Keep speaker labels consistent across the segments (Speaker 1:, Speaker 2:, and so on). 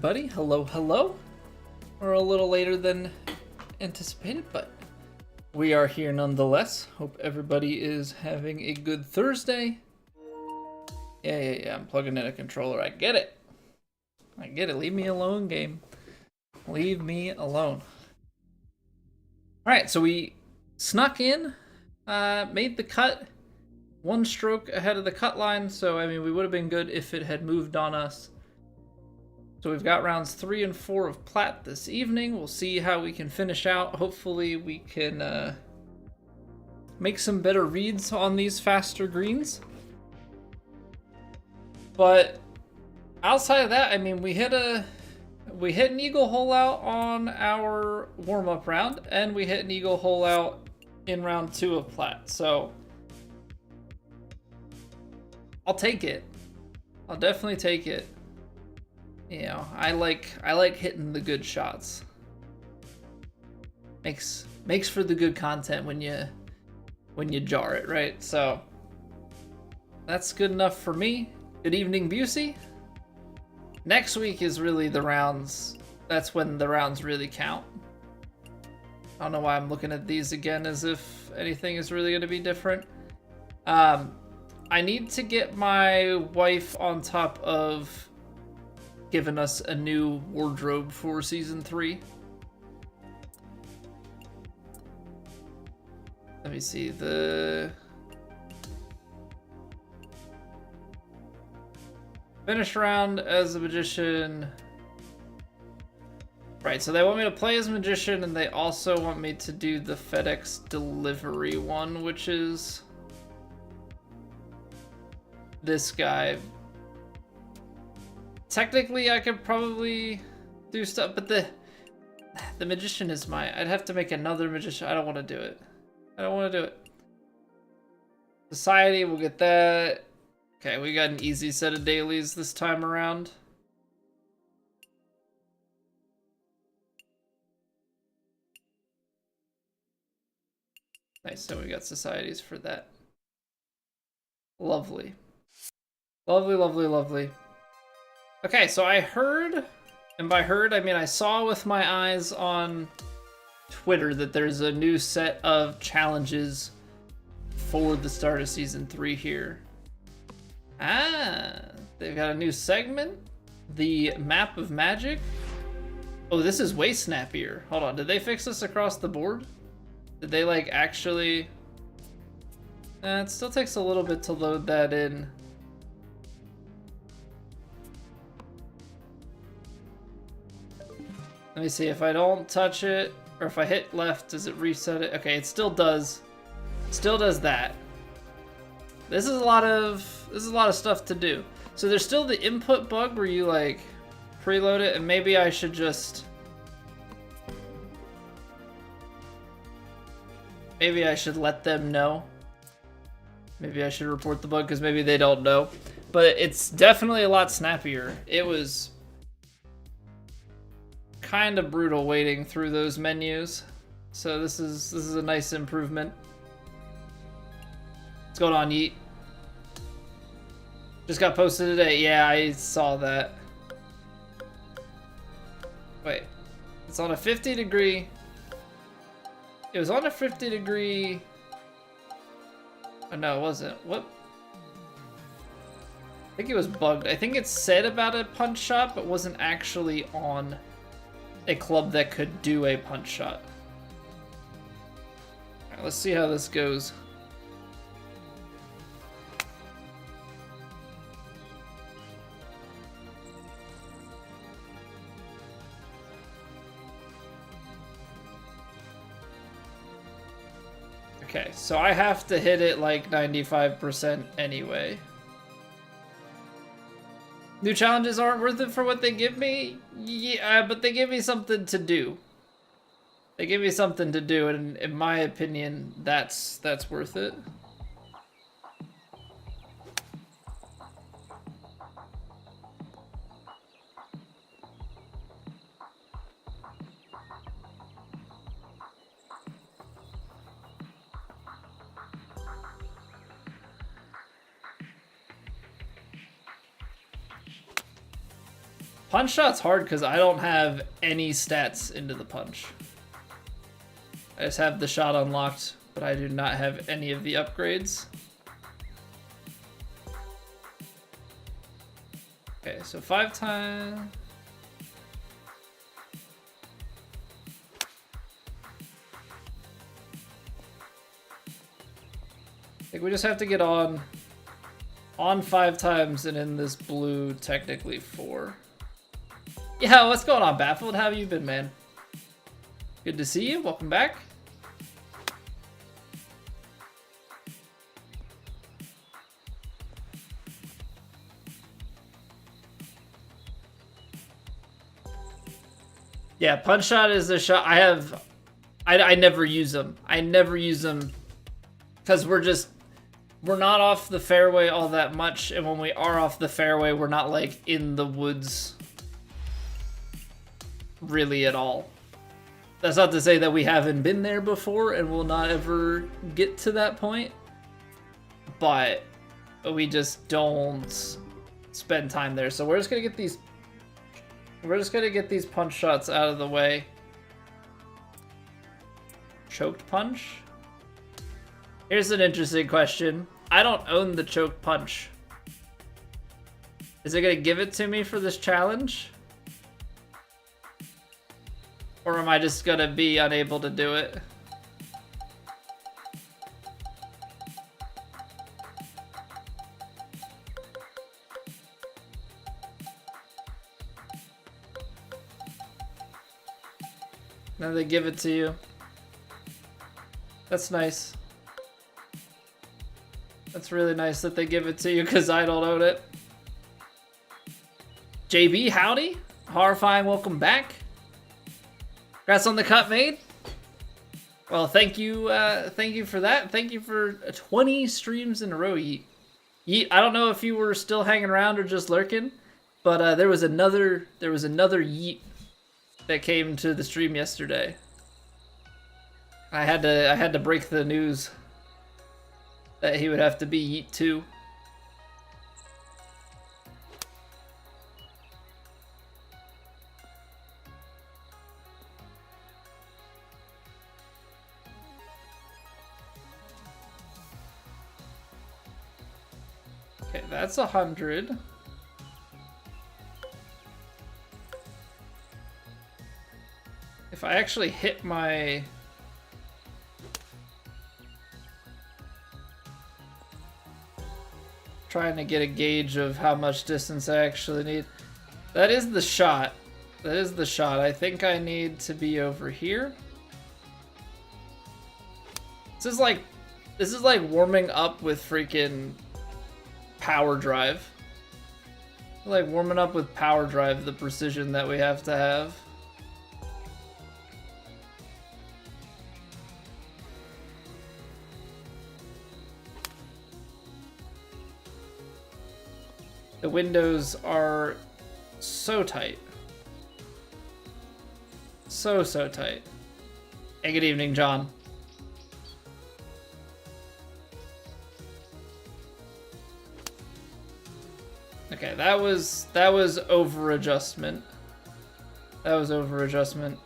Speaker 1: everybody. Hello, hello. We're a little later than anticipated, but we are here nonetheless. Hope everybody is having a good Thursday. Yeah. I'm plugging in a controller. I get it. Leave me alone, game. Leave me alone. All right, so we snuck in, made the cut, one stroke ahead of the cut line. So, I mean, we would have been good if it had moved on us. So we've got rounds 3 and 4 of Plat this evening. We'll see how we can finish out. Hopefully we can make some better reads on these faster greens. But outside of that, I mean, we hit an eagle hole out on our warm-up round, and we hit an eagle hole out in round 2 of Plat. So I'll take it. I'll definitely take it. You know, I like hitting the good shots. Makes for the good content when you jar it, right? So that's good enough for me. Good evening, Busey. Next week is really the rounds. That's when the rounds really count. I don't know why I'm looking at these again as if anything is really going to be different. I need to get my wife on top of giving us a new wardrobe for season 3. Let me see the finish round as a magician. Right, so they want me to play as magician, and they also want me to do the FedEx delivery one, which is this guy. Technically, I could probably do stuff, but the magician is I'd have to make another magician. I don't want to do it. Society, we'll get that. Okay, we got an easy set of dailies this time around. Nice, so we got societies for that. Lovely. Lovely. Okay, so I heard, and by heard I mean I saw with my eyes on Twitter that there's a new set of challenges for the start of season 3 here. They've got a new segment, the Map of Magic. Oh, this is way snappier. Hold on, did they fix this across the board? Did they like actually? It still takes a little bit to load that in. Let me see, if I don't touch it, or if I hit left, does it reset it? Okay, it still does. Still does that. This is a lot of stuff to do. So there's still the input bug where you like preload it, and maybe I should just let them know. Maybe I should report the bug because maybe they don't know. But it's definitely a lot snappier. It was kind of brutal wading through those menus, so this is a nice improvement. What's going on, Yeet? Just got posted today. Yeah, I saw that. Wait, it's on a 50 degree. It was on a 50 degree. Oh no, it wasn't. What? I think it was bugged. I think it said about a punch shot, but wasn't actually on a club that could do a punch shot. All right, let's see how this goes. Okay, so I have to hit it like 95% anyway. New challenges aren't worth it for what they give me? Yeah, but they give me something to do. They give me something to do, and in my opinion, that's worth it. Punch shot's hard because I don't have any stats into the punch. I just have the shot unlocked, but I do not have any of the upgrades. Okay, so 5 times. I think we just have to get on 5 times and in this blue technically 4. Yeah, what's going on, Baffled? How have you been, man? Good to see you. Welcome back. Yeah, punch shot is a shot I never use them. I never use them because we're not off the fairway all that much, and when we are off the fairway, we're not like in the woods really at all. That's not to say that we haven't been there before and will not ever get to that point, but we just don't spend time there. So we're just gonna get these punch shots out of the way. Choked punch? Here's an interesting question. I don't own the choked punch. Is it gonna give it to me for this challenge? Or am I just gonna be unable to do it? Then they give it to you. That's nice. That's really nice that they give it to you because I don't own it. JB, howdy. Horrifying, welcome back. Congrats on the cut made. Well, thank you for that. Thank you for 20 streams in a row, Yeet. Yeet, I don't know if you were still hanging around or just lurking, but there was another Yeet that came to the stream yesterday. I had to break the news that he would have to be Yeet 2. Okay, that's 100. If I actually hit my... Trying to get a gauge of how much distance I actually need. That is the shot. That is the shot. I think I need to be over here. This is like warming up with freaking power drive. Like warming up with power drive, the precision that we have to have. The windows are so tight. So tight. Hey, good evening, John. Okay, that was over adjustment. That was over adjustment.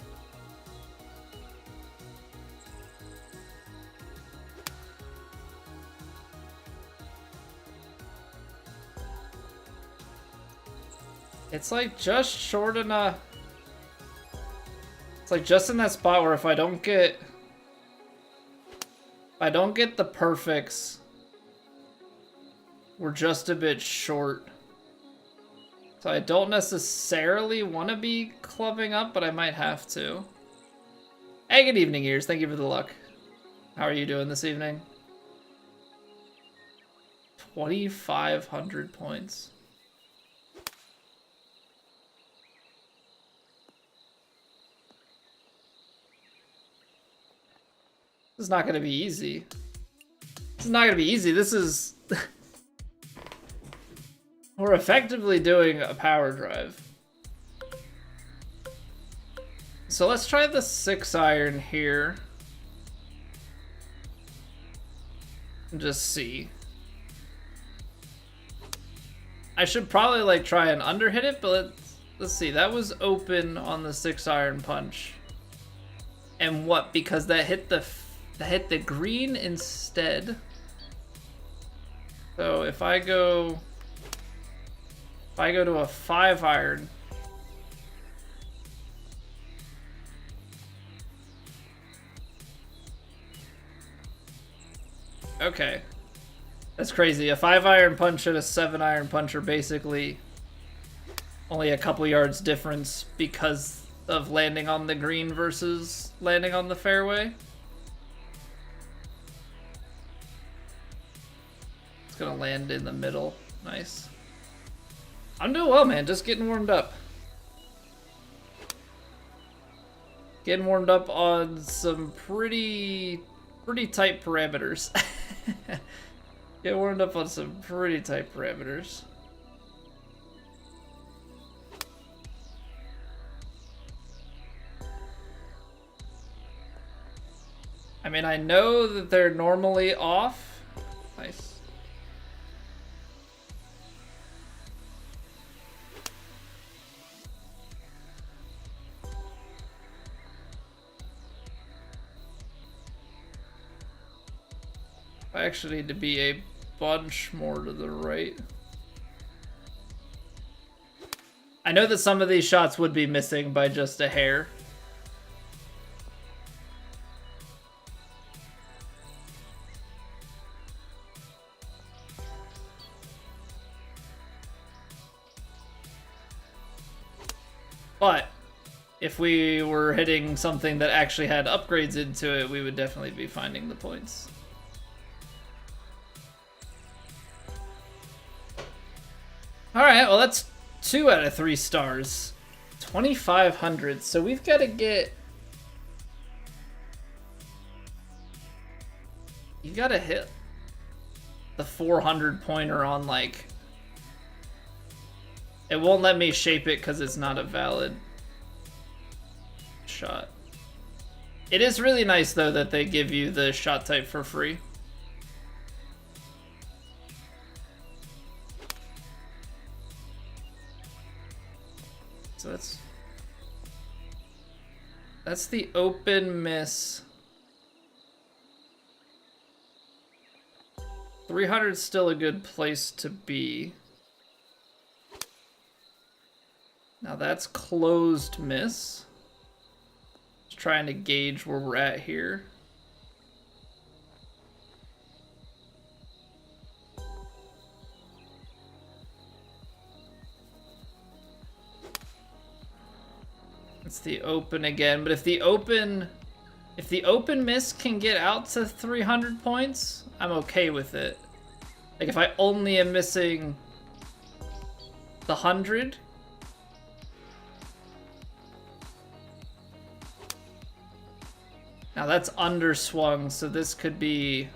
Speaker 1: It's like just short enough. It's like just in that spot where if I don't get the perfects, we're just a bit short. So I don't necessarily want to be clubbing up, but I might have to. Hey, good evening, Ears. Thank you for the luck. How are you doing this evening? 2,500 points. This is not going to be easy. This is not going to be easy. This is... We're effectively doing a power drive. So let's try the 6-iron here. And just see. I should probably like try and underhit it, but let's see, that was open on the 6-iron punch. And what, because that hit the green instead. So if I go to a 5-iron, okay. That's crazy. A 5-iron punch and a 7-iron punch are basically only a couple yards difference because of landing on the green versus landing on the fairway. It's gonna land in the middle. Nice. I'm doing well, man. Just getting warmed up. Getting warmed up on some pretty tight parameters. Get warmed up on some pretty tight parameters. I mean, I know that they're normally off. Nice. I actually need to be a bunch more to the right. I know that some of these shots would be missing by just a hair. But if we were hitting something that actually had upgrades into it, we would definitely be finding the points. Alright, well that's 2 out of 3 stars. 2,500, so we've got to get... You gotta hit the 400 pointer on, like... It won't let me shape it because it's not a valid shot. It is really nice, though, that they give you the shot type for free. So that's the open miss. 300 is still a good place to be. Now that's closed miss. Just trying to gauge where we're at here. It's the open again, but if the open miss can get out to 300 points, I'm okay with it. Like if I only am missing the 100. Now that's underswung, so this could be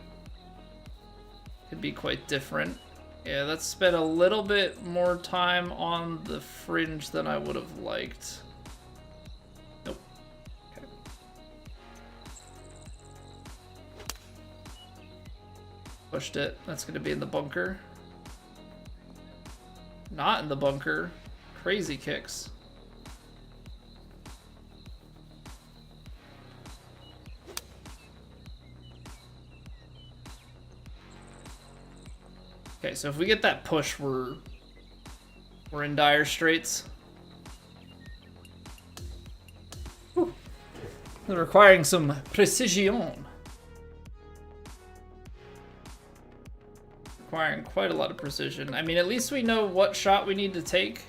Speaker 1: quite different. Yeah, let's spend a little bit more time on the fringe than I would have liked. Nope. Okay. Pushed it. That's gonna be in the bunker. Not in the bunker. Crazy kicks. Okay, so if we get that push, we're in dire straits. Whew. They're requiring some precision. Requiring quite a lot of precision. I mean, at least we know what shot we need to take.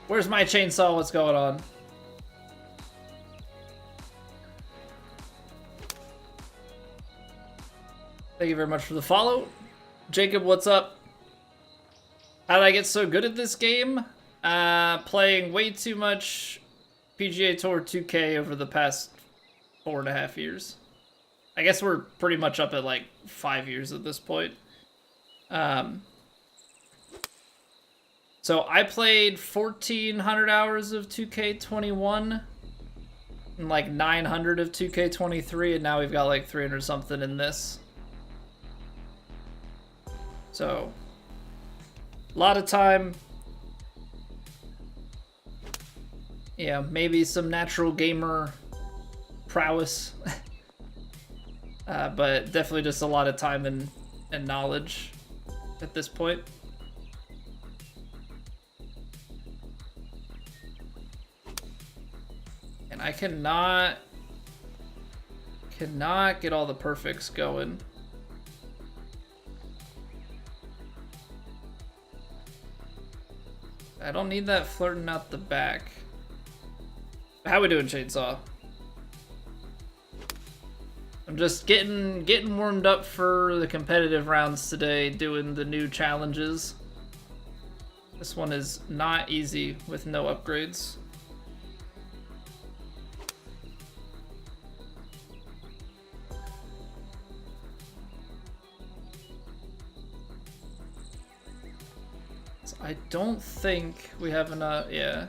Speaker 1: Where's my chainsaw? What's going on? Thank you very much for the follow. Jacob, what's up? How did I get so good at this game? Playing way too much PGA Tour 2K over the past 4.5 years. I guess we're pretty much up at like 5 years at this point. So I played 1,400 hours of 2K21 and like 900 of 2K23, and now we've got like 300 something in this. So a lot of time. Yeah, maybe some natural gamer prowess. But definitely just a lot of time and knowledge at this point. And I cannot get all the perfects going. I don't need that flirting out the back. How we doing, Chainsaw? I'm just getting warmed up for the competitive rounds today, doing the new challenges. This one is not easy with no upgrades. So I don't think we have enough, yeah.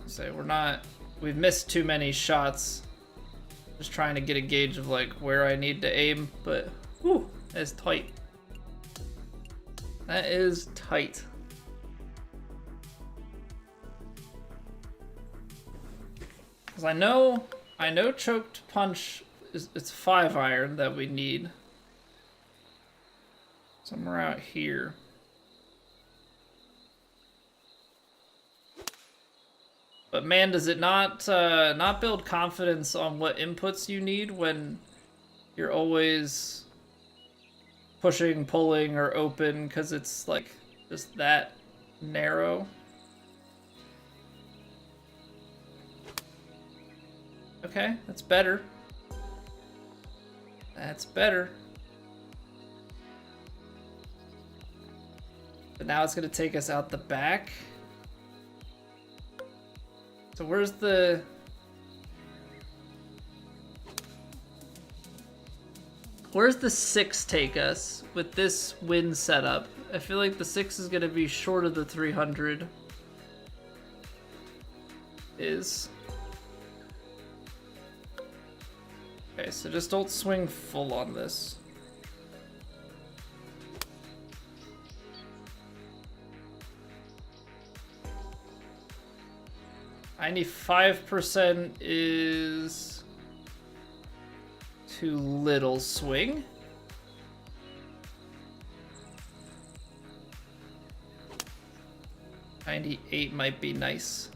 Speaker 1: So we've missed too many shots. Just trying to get a gauge of like where I need to aim, but whew, that's tight. That is tight. Cause I know choked punch it's 5-iron that we need. Somewhere out here. But man, does it not build confidence on what inputs you need when you're always pushing, pulling, or open, because it's like just that narrow. Okay, that's better. That's better. But now it's gonna take us out the back. So where's the Where's the 6 take us with this wind setup? I feel like the 6 is gonna be short of the 300. Okay, so just don't swing full on this. I need 5% is too little swing. $98 might be nice.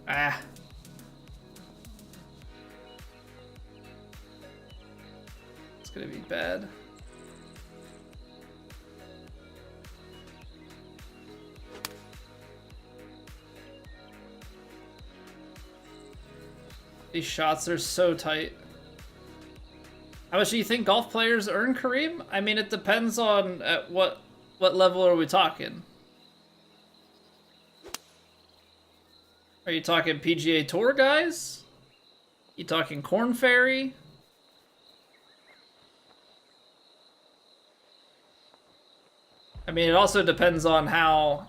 Speaker 1: Ah. It's gonna be bad. These shots are so tight. How much do you think golf players earn, Kareem? I mean, it depends on at what level are we talking? Are you talking PGA Tour guys? You talking Corn Ferry? I mean, it also depends on how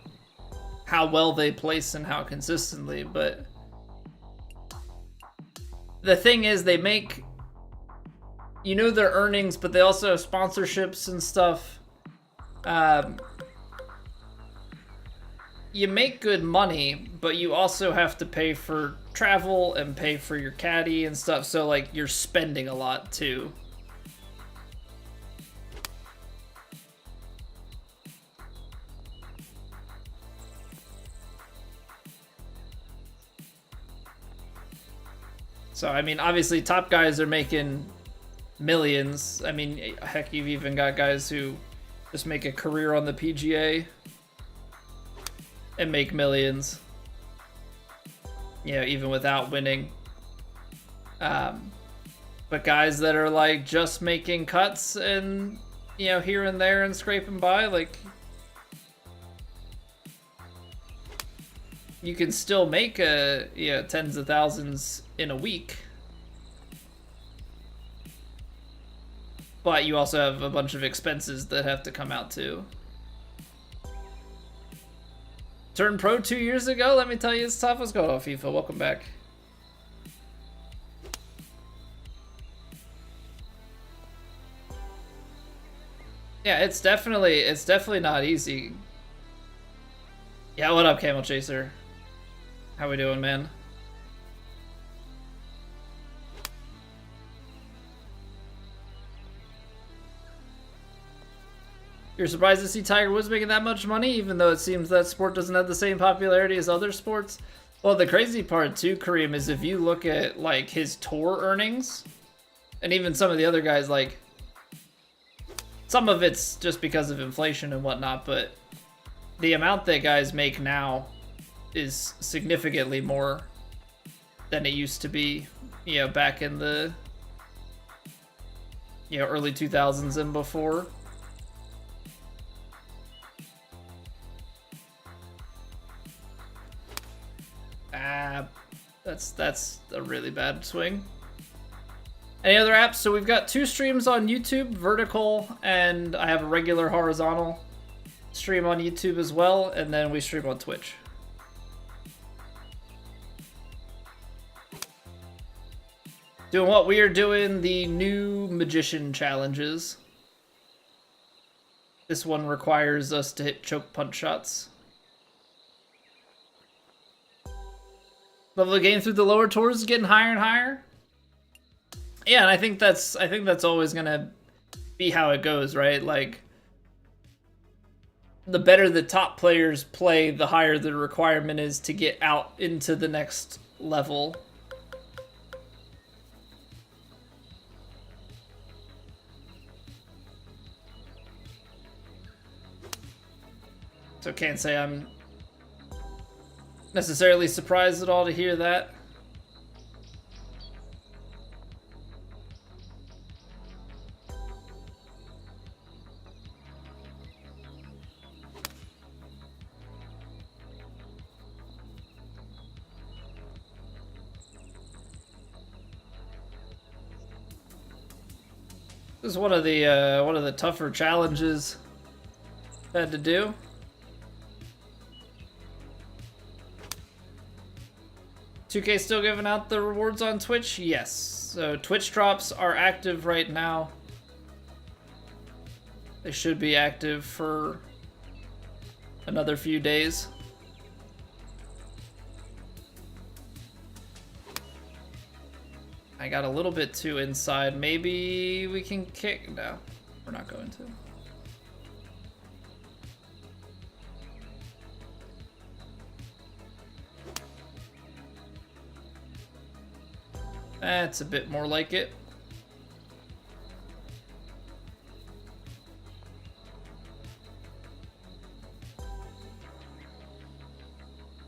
Speaker 1: well they place and how consistently, but the thing is they make, you know, their earnings, but they also have sponsorships and stuff. You make good money, but you also have to pay for travel and pay for your caddy and stuff, so like you're spending a lot too. So I mean, obviously top guys are making millions. I mean, heck, you've even got guys who just make a career on the PGA and make millions, you know, even without winning. But guys that are like just making cuts and you know, here and there and scraping by, like, you can still make tens of thousands in a week. But you also have a bunch of expenses that have to come out too. Turned pro 2 years ago, let me tell you, it's tough. What's going on, FIFA? Welcome back. Yeah, it's definitely not easy. Yeah, what up, Camel Chaser? How we doing, man? You're surprised to see Tiger Woods making that much money, even though it seems that sport doesn't have the same popularity as other sports? Well, the crazy part too, Kareem, is if you look at like his tour earnings, and even some of the other guys, like some of it's just because of inflation and whatnot, but the amount that guys make now is significantly more than it used to be, you know, back in the, you know, early 2000s and before. That's a really bad swing. Any other apps? So we've got 2 streams on YouTube, vertical, and I have a regular horizontal stream on YouTube as well, and then we stream on Twitch. Doing what? We are doing the new magician challenges. This one requires us to hit choke punch shots. Level of the game through the lower tours is getting higher and higher. Yeah, and I think that's always gonna be how it goes, right? Like, the better the top players play, the higher the requirement is to get out into the next level. So can't say I'm necessarily surprised at all to hear that. This is one of the tougher challenges I had to do. $2K still giving out the rewards on Twitch? Yes. So Twitch drops are active right now. They should be active for another few days. I got a little bit too inside. Maybe we can kick. No, we're not going to. That's a bit more like it.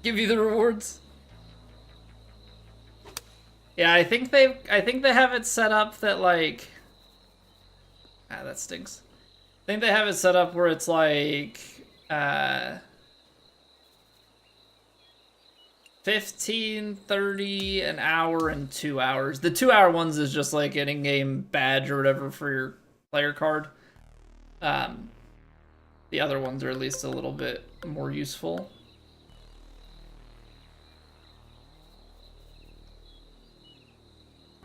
Speaker 1: Give you the rewards. Yeah, I think they have it set up that like that stinks. I think they have it set up where it's like 15, 30, an hour, and 2 hours. The 2 hour ones is just like an in-game badge or whatever for your player card. The other ones are at least a little bit more useful.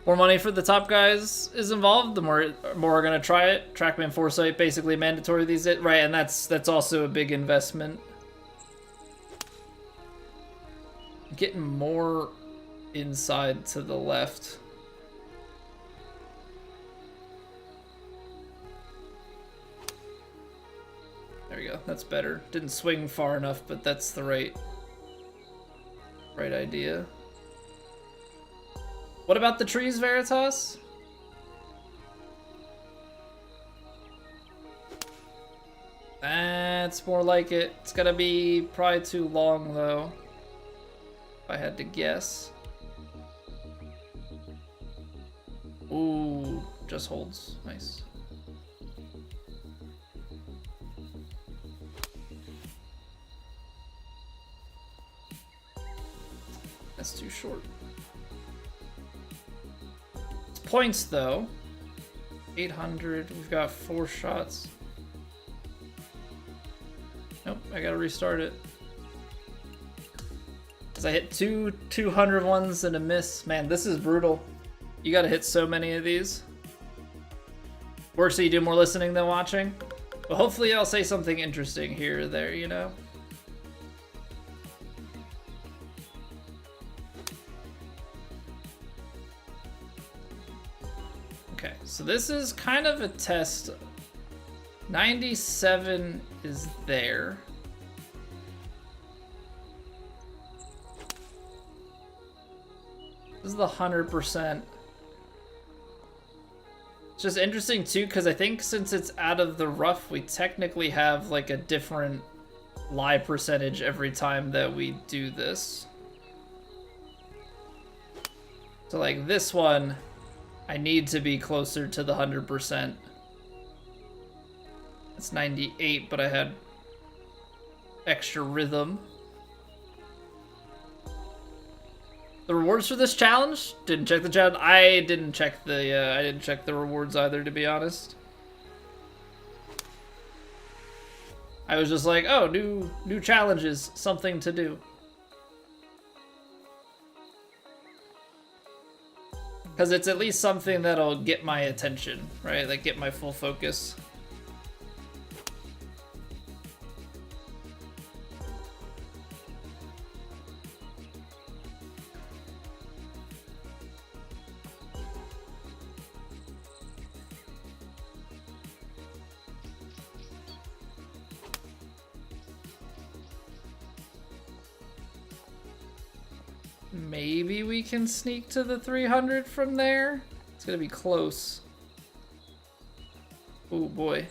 Speaker 1: More money for the top guys is involved, the more are gonna try it. Trackman Foresight basically mandatory these days, right? And that's also a big investment. Getting more inside to the left. There we go. That's better. Didn't swing far enough, but that's the right idea. What about the trees, Veritas? That's more like it. It's gonna be probably too long, though, if I had to guess. Ooh, just holds. Nice. That's too short. It's points though. 800. We've got 4 shots. Nope, I gotta restart it. Cause I hit 200 ones and a miss. Man, this is brutal. You gotta hit so many of these. Works so you do more listening than watching. But hopefully I'll say something interesting here or there, you know? Okay, so this is kind of a test. 97 is there. This is the 100%. It's just interesting too, because I think since it's out of the rough, we technically have like a different lie percentage every time that we do this. So like this one, I need to be closer to the 100%. It's 98, but I had extra rhythm. The rewards for this challenge? Didn't check the challenge. I didn't check the rewards either, to be honest. I was just like, oh, new challenges, something to do. Because it's at least something that'll get my attention, right? Like get my full focus. Maybe we can sneak to the 300 from there. It's gonna be close. Oh boy.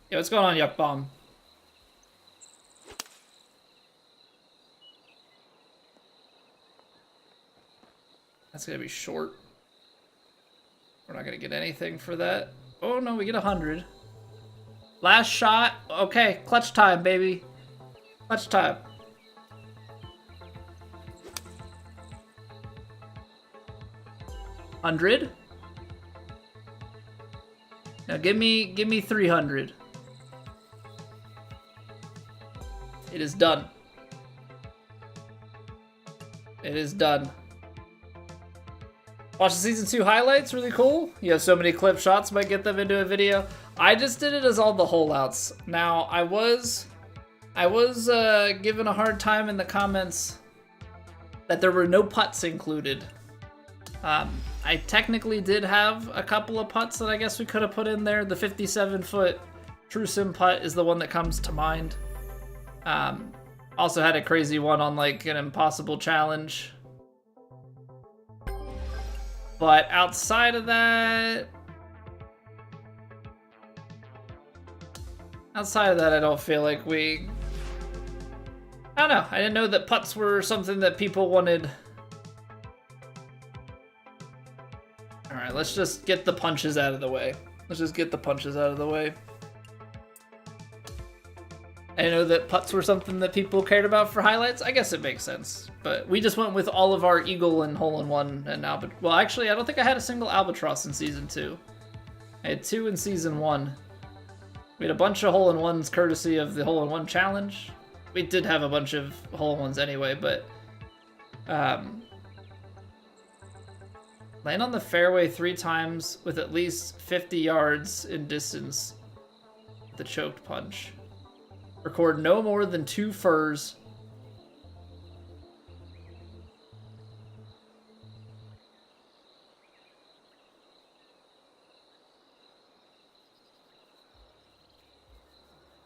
Speaker 1: Yeah, what's going on, Yuck Bomb? That's gonna be short. We're not gonna get anything for that. Oh no, we get 100. Last shot. Okay, clutch time, baby. Clutch time. $100. Now give me 300. It is done. It is done. Watch the season 2 highlights, really cool. You have so many clip shots, might get them into a video. I just did it as all the holeouts. Now, I was given a hard time in the comments that there were no putts included. I technically did have a couple of putts that I guess we could have put in there. The 57-foot True Sim putt is the one that comes to mind. Also had a crazy one on like an impossible challenge. But outside of that, I don't feel like I don't know. I didn't know that putts were something that people wanted. All right, let's just get the punches out of the way. I know that putts were something that people cared about for highlights. I guess it makes sense. But we just went with all of our eagle and hole-in-one and albatross. Well, actually, I don't think I had a single albatross in Season 2. I had 2 in Season 1. We had a bunch of hole-in-ones courtesy of the hole-in-one challenge. We did have a bunch of hole-in-ones anyway, but... land on the fairway 3 times with at least 50 yards in distance. The choked punch. Record no more than 2 furs.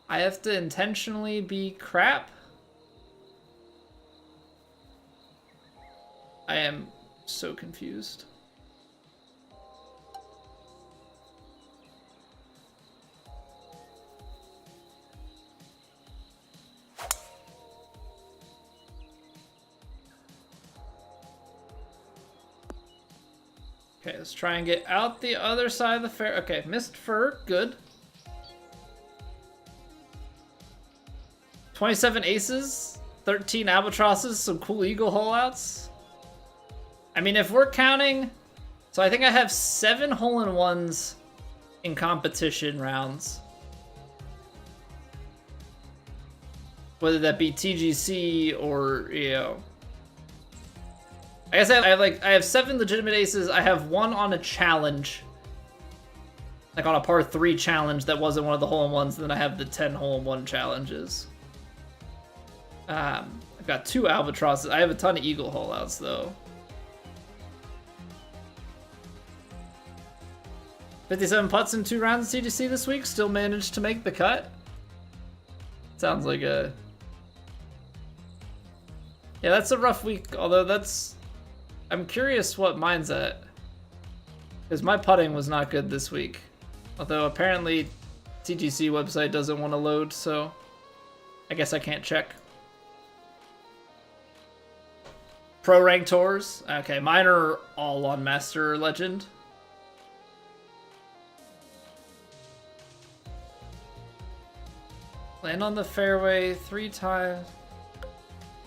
Speaker 1: I have to intentionally be crap. I am so confused. Okay, let's try and get out the other side of the fair. Okay, missed fur, good. 27 aces, 13 albatrosses, some cool eagle holeouts. I mean, if we're counting, so I think I have 7 hole-in-ones in competition rounds. Whether that be TGC or, you know. I guess I have 7 legitimate aces. I have 1 on a challenge. Like on a par 3 challenge that wasn't one of the hole-in-ones. Then I have the 10 hole-in-one challenges. I've got 2 albatrosses. I have a ton of eagle holeouts though. 57 putts in 2 rounds of TGC this week. Still managed to make the cut. Sounds like a... Yeah, that's a rough week. Although that's... I'm curious what mine's at. Because my putting was not good this week. Although apparently TGC website doesn't want to load, so I guess I can't check. Pro rank tours. Okay, mine are all on Master Legend. Land on the fairway 3 times.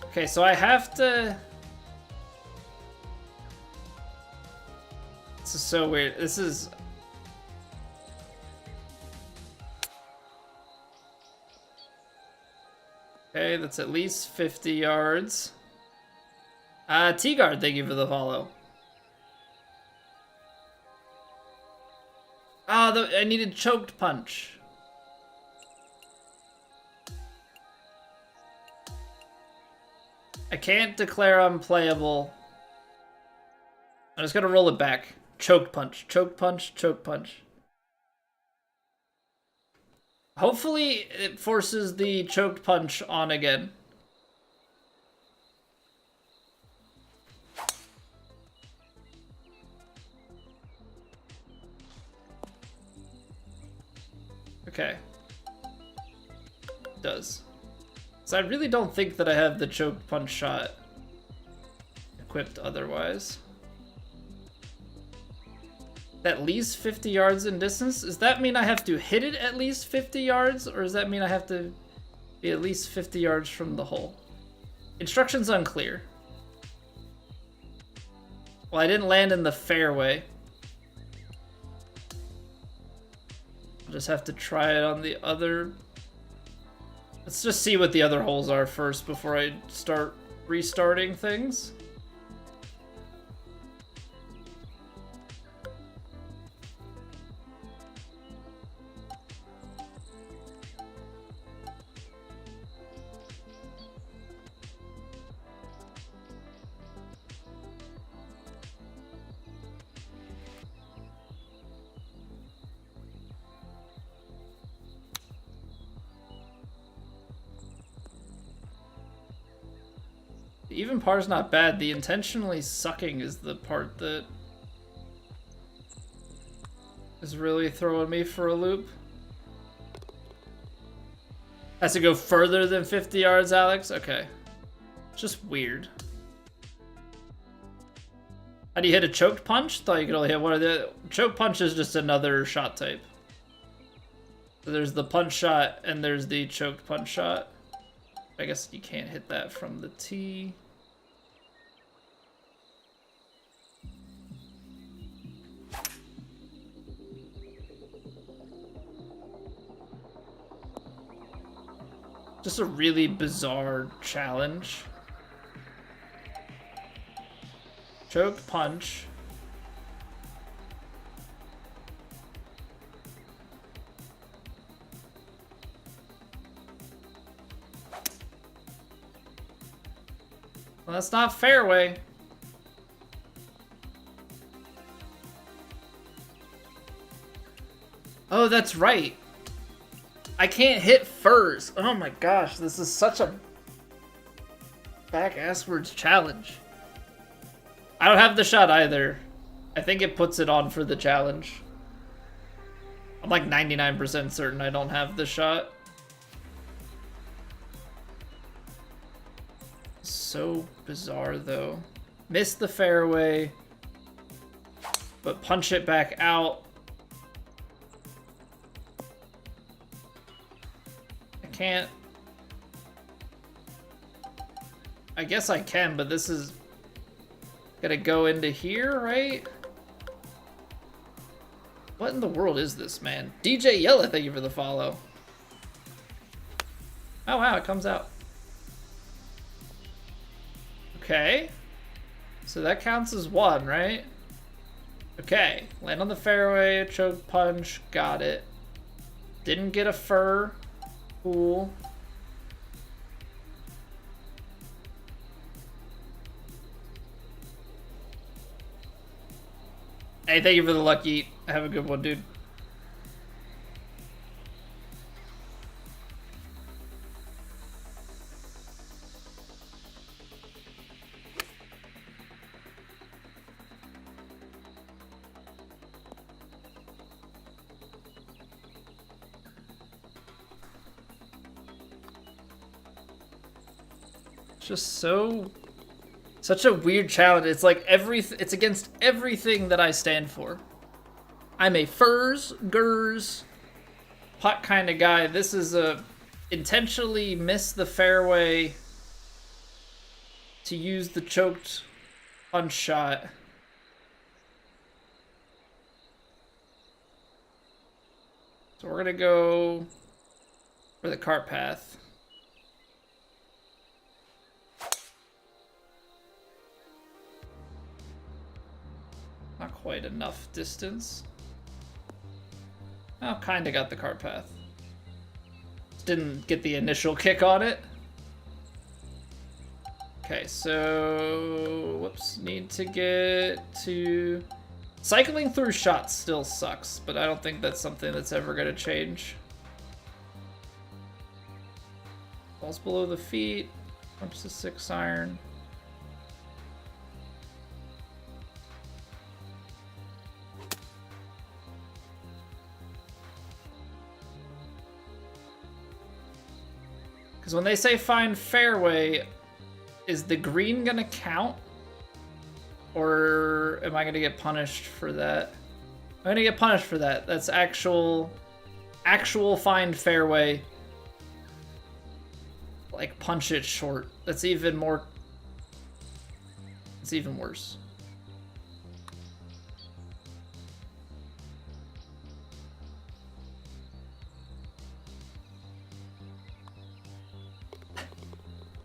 Speaker 1: Okay, so I have to... This is so weird. This is... Okay, that's at least 50 yards. T-Guard, thank you for the follow. I needed choked punch. I can't declare unplayable. I'm just gonna roll it back. Choked punch, choked punch, choked punch. Hopefully it forces the choked punch on again. Okay. It does. So I really don't think that I have the choked punch shot equipped otherwise. At least 50 yards in distance? Does that mean I have to hit it at least 50 yards? Or does that mean I have to be at least 50 yards from the hole? Instructions unclear. Well, I didn't land in the fairway. I'll just have to try it on the other... Let's just see what the other holes are first before I start restarting things. Even par's not bad. The intentionally sucking is the part that is really throwing me for a loop. Has to go further than 50 yards, Alex? Okay. Just weird. How do you hit a choked punch? Thought you could only hit one of the... Choke punch is just another shot type. So there's the punch shot and there's the choked punch shot. I guess you can't hit that from the tee. Just a really bizarre challenge. Choked punch. Well, that's not fairway. Oh, that's right. I can't hit furs. Oh my gosh, this is such a back-asswards challenge. I don't have the shot either. I think it puts it on for the challenge. I'm like 99% certain I don't have the shot. So bizarre though. Missed the fairway, but punch it back out. Can't. I guess I can, but this is gonna go into here, right? What in the world is this, man? DJ Yella, thank you for the follow. Oh wow, it comes out. Okay. So that counts as one, right? Okay. Land on the fairway, choke punch, got it. Didn't get a fur. Cool. Hey, thank you for the lucky. Have a good one, dude. Just such a weird challenge. It's like it's against everything that I stand for. I'm a furs, gurs, putt kind of guy. This is a intentionally miss the fairway to use the choked punch shot. So we're gonna go for the cart path. Not quite enough distance. Oh, kinda got the cart path. Didn't get the initial kick on it. Okay, so whoops, need to get to cycling through shots still sucks, but I don't think that's something that's ever gonna change. Balls below the feet, jumps to 6 iron. Because when they say find fairway, is the green gonna count? Or am I gonna get punished for that? I'm gonna get punished for that. That's actual find fairway. Like punch it short. That's even more. It's even worse.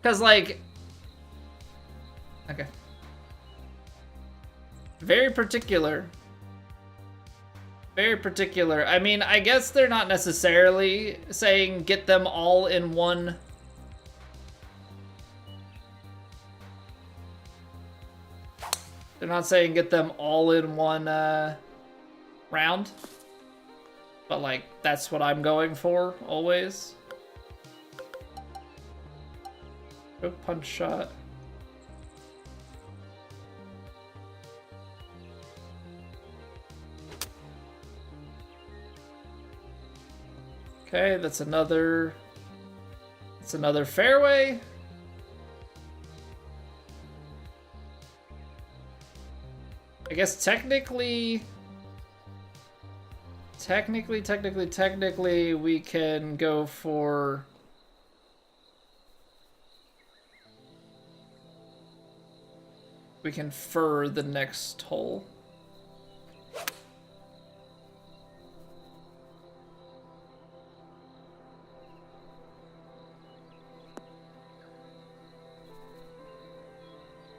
Speaker 1: Because, like... Okay. Very particular. Very particular. I mean, I guess they're not necessarily saying get them all in one... They're not saying get them all in one round. But, like, that's what I'm going for, always. Go punch shot. Okay, that's another fairway. I guess technically we can go for we can fur the next hole.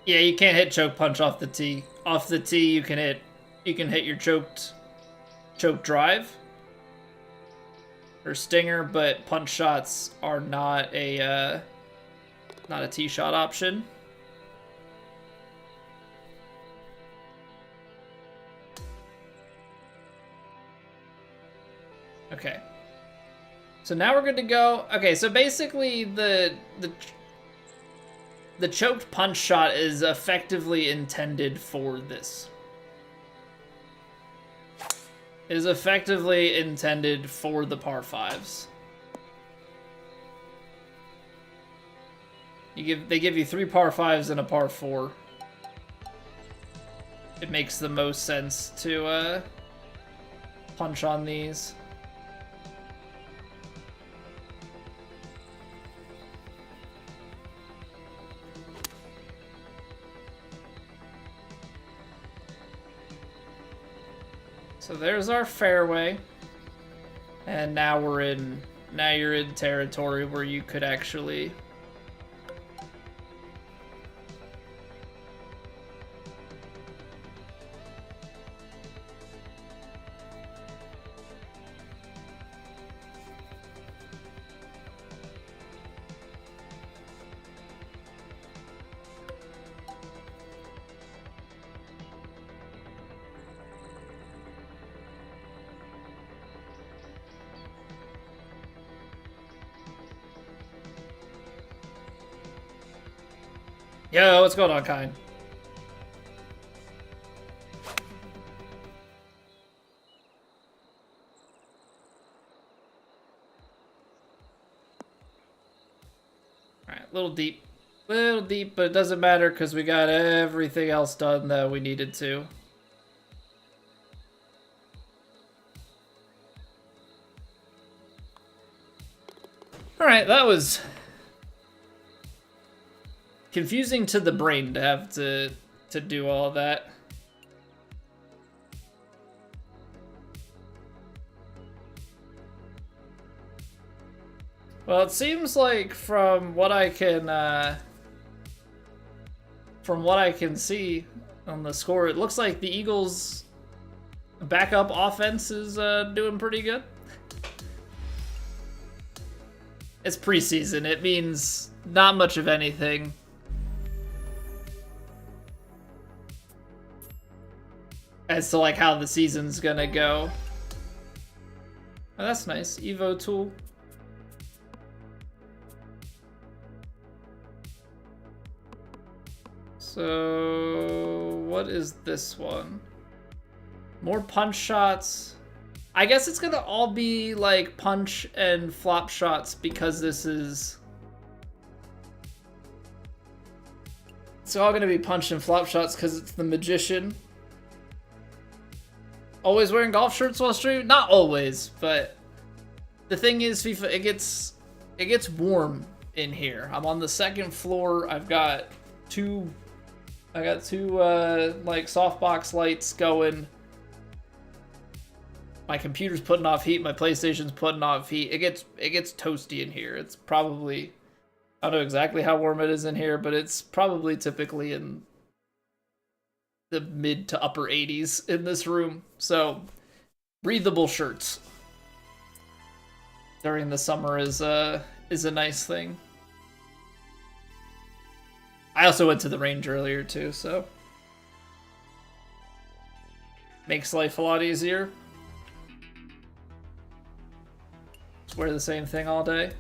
Speaker 1: Yeah, you can't hit choke punch off the tee. Off the tee, you can hit your choke drive or stinger, but punch shots are not a tee shot option. Okay. So now we're good to go. Okay, so basically the choked punch shot is effectively intended for this. It is effectively intended for the par 5s. They give you 3 par 5s and a par 4. It makes the most sense to punch on these. So there's our fairway. And now you're in territory where you could actually Yo, what's going on, Kine? Alright, little deep, but it doesn't matter because we got everything else done that we needed to. Alright, that was confusing to the brain to have to do all that. Well, it seems like from what I can see on the score, it looks like the Eagles' backup offense is doing pretty good. It's preseason. It means not much of anything. As to like how the season's gonna go. Oh, that's nice. Evo tool. So what is this one? More punch shots. I guess it's gonna all be like punch and flop shots because this is... It's all gonna be punch and flop shots because it's the magician. Always wearing golf shirts while streaming? Not always, but the thing is, FIFA, it gets warm in here. I'm on the second floor. I've got two like softbox lights going. My computer's putting off heat. My PlayStation's putting off heat. It gets toasty in here. It's probably, I don't know exactly how warm it is in here, but it's probably typically in the mid to upper 80s in this room. So breathable shirts during the summer is a nice thing. I also went to the range earlier too, so makes life a lot easier. Just wear the same thing all day.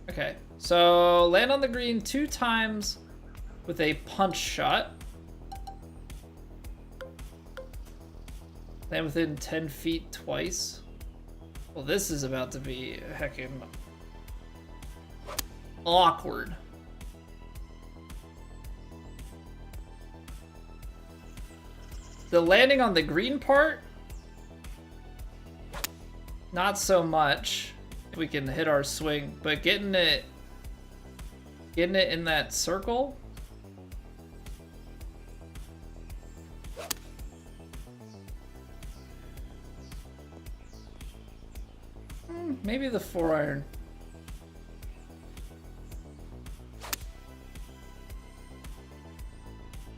Speaker 1: Okay, so land on the green 2 times with a punch shot. Land within 10 feet twice. Well, this is about to be heckin' awkward. The landing on the green part, not so much. We can hit our swing, but getting it in that circle. Maybe the 4-iron.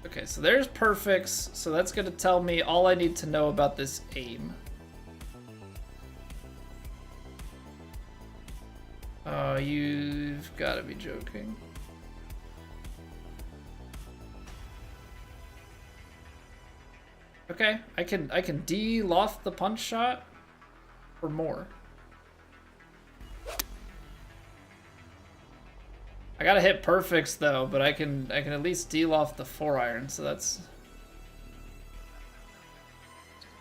Speaker 1: Okay, so there's perfects. So that's gonna tell me all I need to know about this aim. Oh, you've got to be joking. Okay, I can de-loft the punch shot or more. I gotta hit perfects though, but I can at least de-loft the 4-iron, so that's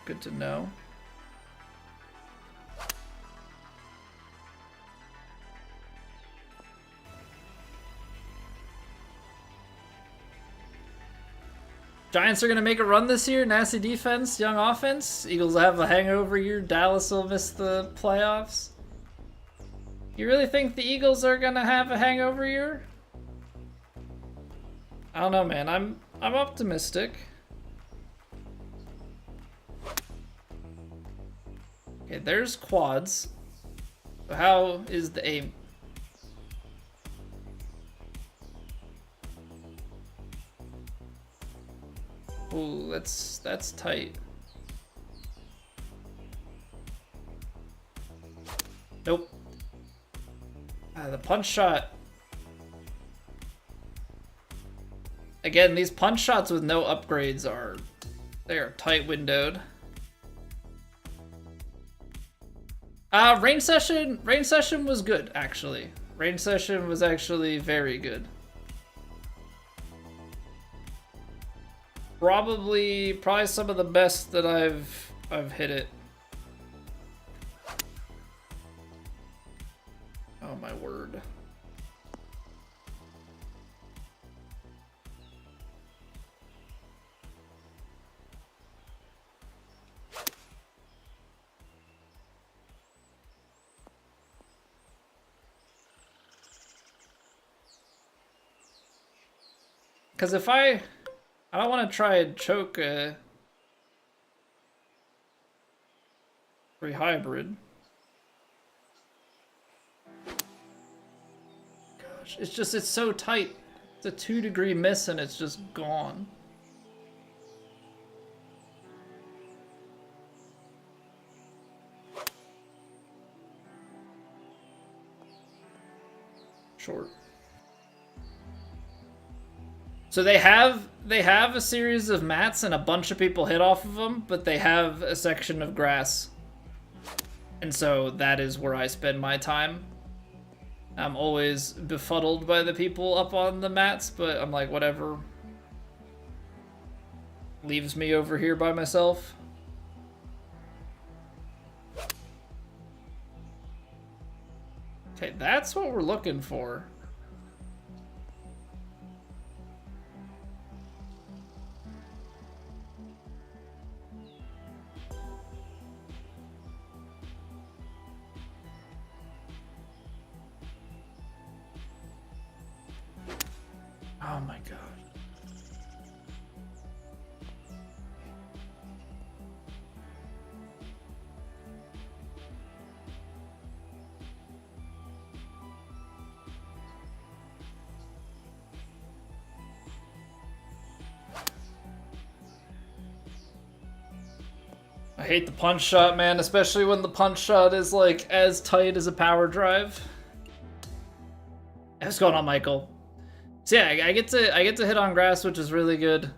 Speaker 1: good to know. Giants are going to make a run this year. Nasty defense, young offense. Eagles will have a hangover year. Dallas will miss the playoffs. You really think the Eagles are going to have a hangover year? I don't know, man. I'm optimistic. Okay, there's quads. So how is the aim? Ooh, that's tight. Nope. The punch shot. Again, these punch shots with no upgrades they are tight windowed. Rain session was good, actually. Rain session was actually very good. Probably some of the best that I've hit it. Oh my word. Because if I don't want to try and choke a free hybrid. Gosh, it's so tight. It's a 2-degree miss and it's just gone. Short. So they have a series of mats and a bunch of people hit off of them, but they have a section of grass. And so that is where I spend my time. I'm always befuddled by the people up on the mats, but I'm like, whatever. Leaves me over here by myself. Okay, that's what we're looking for. Oh my god. I hate the punch shot, man, especially when the punch shot is like as tight as a power drive. What's going on, Michael? So yeah, I get to hit on grass, which is really good.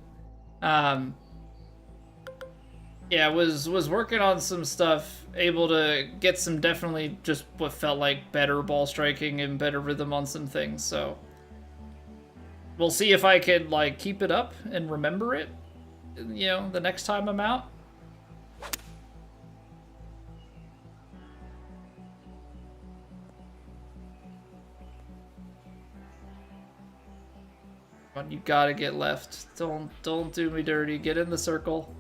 Speaker 1: Yeah, was working on some stuff, able to get some definitely just what felt like better ball striking and better rhythm on some things. So we'll see if I could like keep it up and remember it, you know, the next time I'm out. You gotta get left. Don't do me dirty. Get in the circle.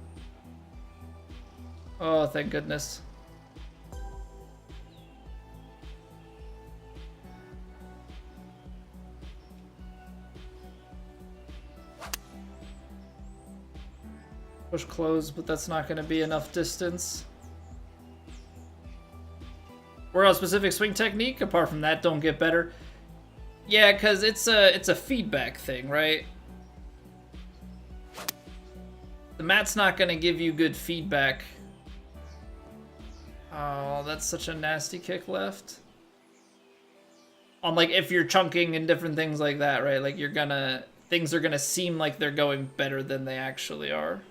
Speaker 1: Oh, thank goodness. Push close, but that's not gonna be enough distance. We're on a specific swing technique. Apart from that, don't get better. Yeah, because it's a feedback thing, right? The mat's not going to give you good feedback. Oh, that's such a nasty kick left. On like if you're chunking and different things like that, right? Like things are gonna seem like they're going better than they actually are.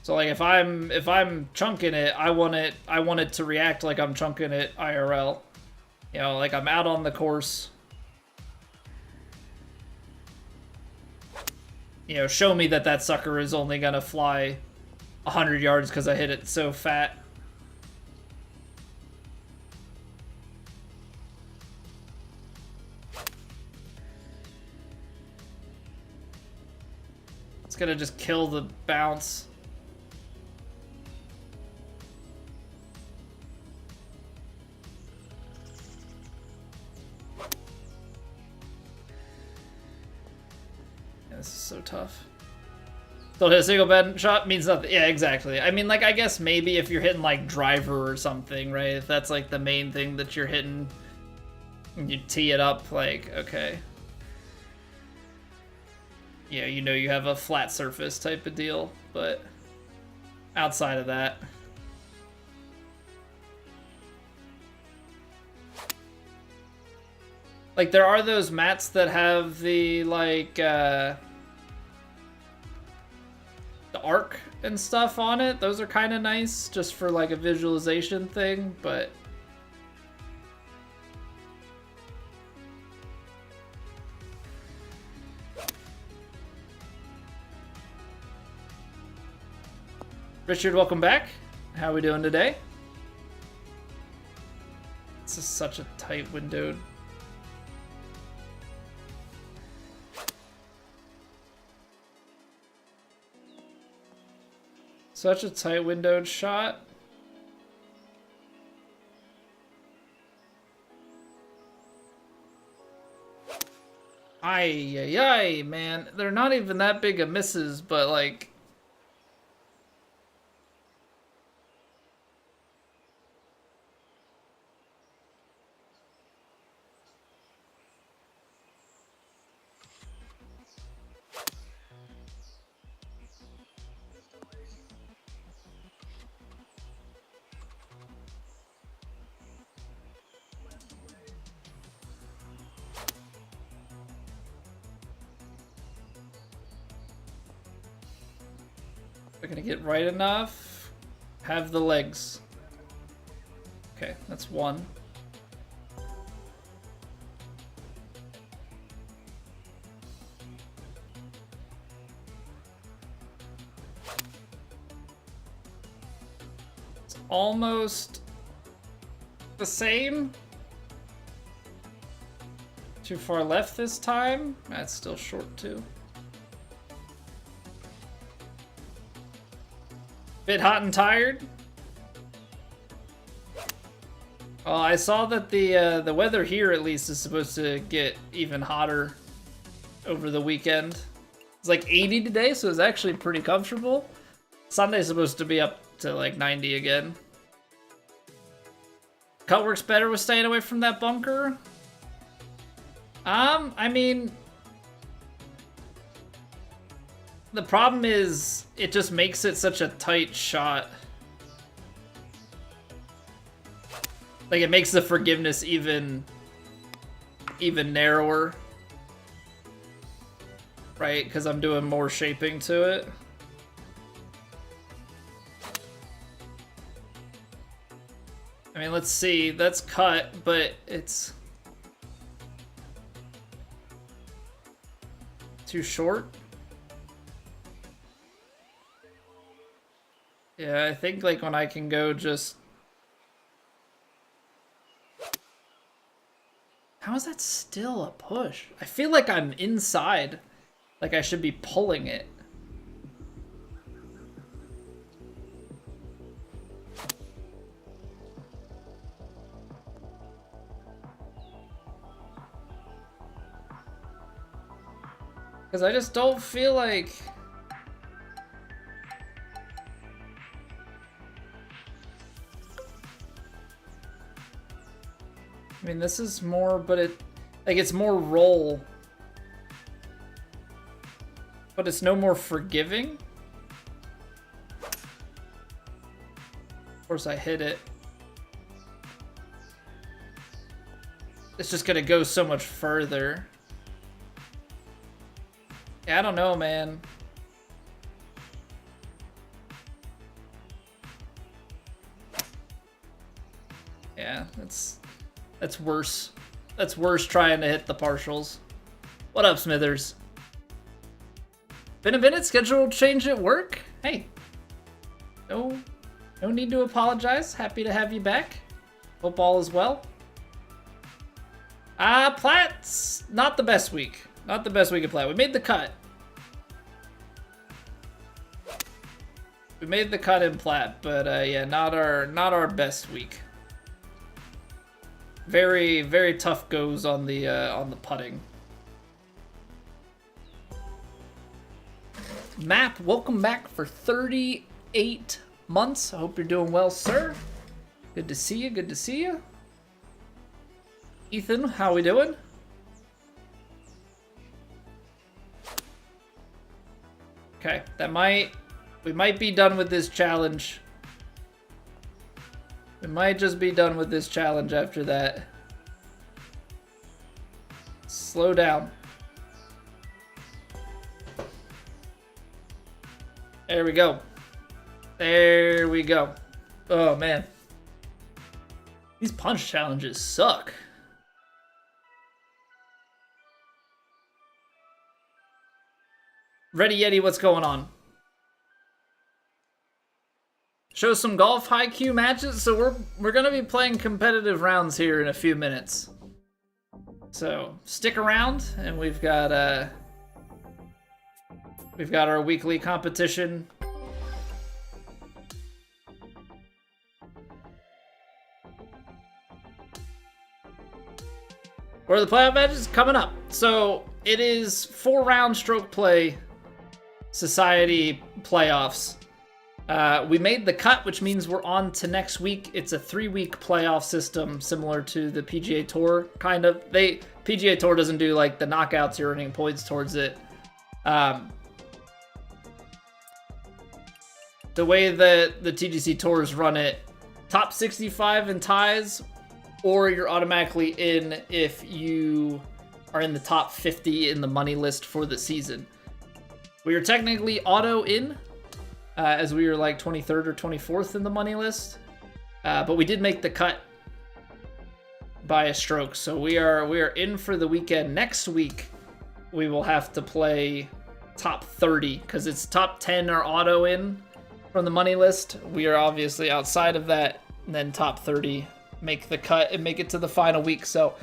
Speaker 1: So like if I'm chunking it, I want it to react like I'm chunking it IRL. You know, like I'm out on the course. You know, show me that sucker is only gonna fly 100 yards because I hit it so fat. It's gonna just kill the bounce. this is so tough. Don't hit a single bad shot means nothing. Yeah, exactly. I mean, like, I guess maybe if you're hitting, like, driver or something, right? If that's, like, the main thing that you're hitting, and you tee it up, like, okay. Yeah, you know you have a flat surface type of deal, but outside of that. Like, there are those mats that have the, like, the arc and stuff on it. Those are kind of nice, just for, like, a visualization thing, but... Richard, welcome back. How are we doing today? This is such a tight windowed. Such a tight windowed shot. Ay, ay, ay, man. They're not even that big of misses, but like... We're gonna get right enough. Have the legs. Okay, that's one. It's almost the same. Too far left this time. That's still short too. Bit hot and tired. Well, I saw that the weather here at least is supposed to get even hotter over the weekend. It's like 80 today, so it's actually pretty comfortable. Sunday's supposed to be up to like 90 again. Cut works better with staying away from that bunker. I mean, the problem is it just makes it such a tight shot. Like, it makes the forgiveness even narrower. Right? Because I'm doing more shaping to it. I mean, let's see. That's cut, but it's too short. Yeah, I think like when I can go just... How is that still a push? I feel like I'm inside. Like I should be pulling it. Because I just don't feel like... I mean, this is more, but it's more roll. But it's no more forgiving. Of course, I hit it. It's just gonna go so much further. Yeah, I don't know, man. Yeah, that's worse. That's worse trying to hit the partials. What up, Smithers? Been a minute, schedule change at work? Hey. No need to apologize. Happy to have you back. Hope all is well. Platt's not the best week. Not the best week of Platt. We made the cut. We made the cut in Platt, but yeah, not our best week. Very, very tough goes on the putting. Map, welcome back for 38 months. I hope you're doing well, sir. Good to see you, good to see you. Ethan, how we doing? Okay, we might be done with this challenge. We might just be done with this challenge after that. Slow down. There we go. There we go. Oh, man. These punch challenges suck. Ready Yeti, what's going on? Show some golf high Q matches. So we're gonna be playing competitive rounds here in a few minutes. So stick around, and we've got our weekly competition. Where the playoff matches coming up. So it is 4-round stroke play society playoffs. We made the cut, which means we're on to next week. It's a 3-week playoff system, similar to the PGA Tour, kind of. PGA Tour doesn't do like the knockouts, you're earning points towards it. The way that the TGC Tours run it, top 65 in ties, or you're automatically in if you are in the top 50 in the money list for the season. We are technically auto in, as we were like 23rd or 24th in the money list, but we did make the cut by a stroke, so we are in for the weekend. Next week we will have to play top 30 because it's top 10 are auto in from the money list. We are obviously outside of that, and then top 30 make the cut and make it to the final week. So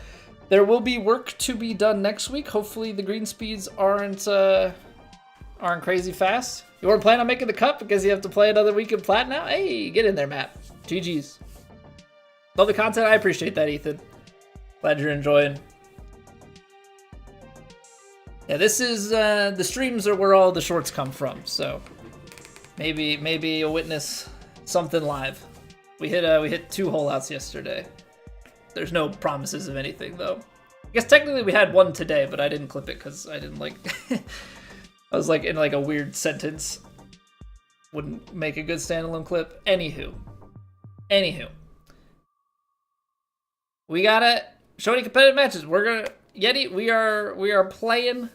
Speaker 1: there will be work to be done next week. Hopefully the green speeds aren't crazy fast. You want to plan on making the cut because you have to play another week in plat now? Hey, get in there, Matt. GG's. Love the content. I appreciate that, Ethan. Glad you're enjoying. Yeah, this is the streams are where all the shorts come from. So maybe you'll witness something live. We hit 2 hole outs yesterday. There's no promises of anything though. I guess technically we had one today, but I didn't clip it because I didn't like. I was like in like a weird sentence. Wouldn't make a good standalone clip. Anywho. We gotta show any competitive matches. We're gonna Yeti. We are playing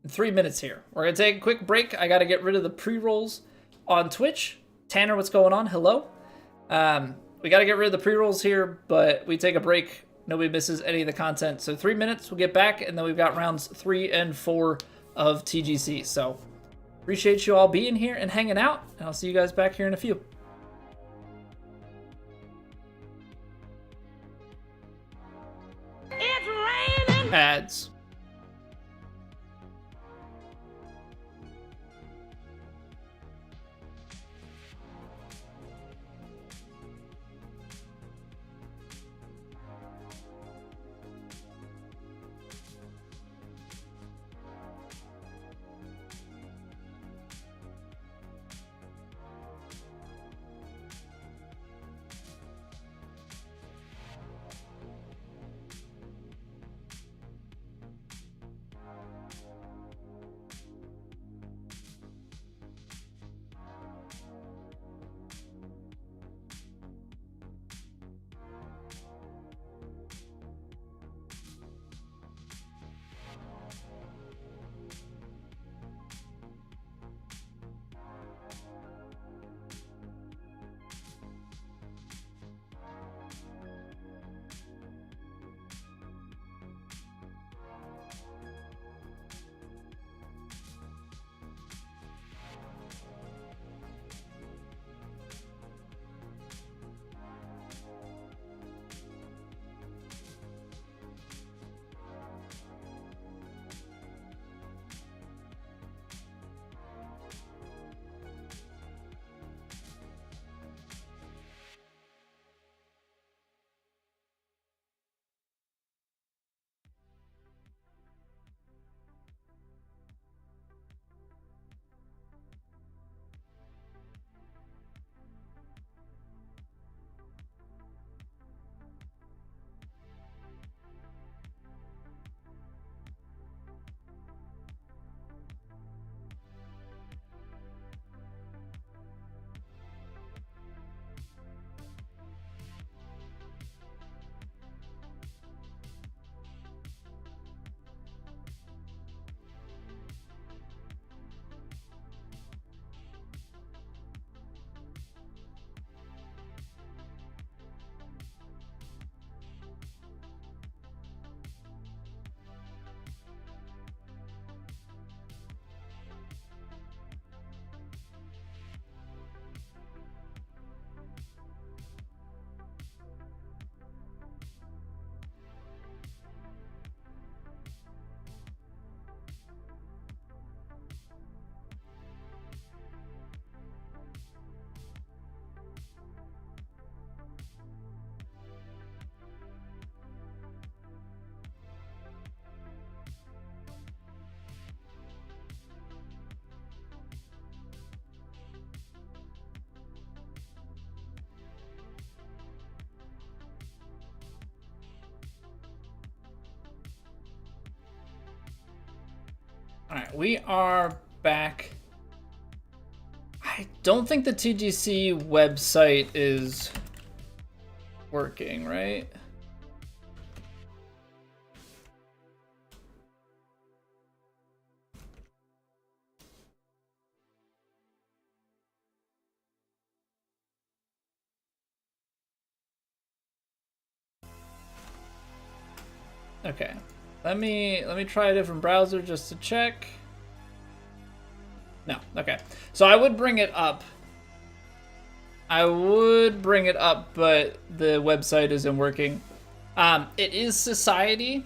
Speaker 1: in 3 minutes here. We're gonna take a quick break. I gotta get rid of the pre-rolls on Twitch. Tanner, what's going on? Hello. We gotta get rid of the pre-rolls here, but we take a break. Nobody misses any of the content. So 3 minutes, we'll get back, and then we've got rounds 3 and 4 of TGC. So appreciate you all being here and hanging out, and I'll see you guys back here in a few.
Speaker 2: It's raining.
Speaker 1: Ads. Alright, we are back. I don't think the TGC website is working, right? Okay. Let me try a different browser just to check. No, okay. So I would bring it up. But the website isn't working. It is Society,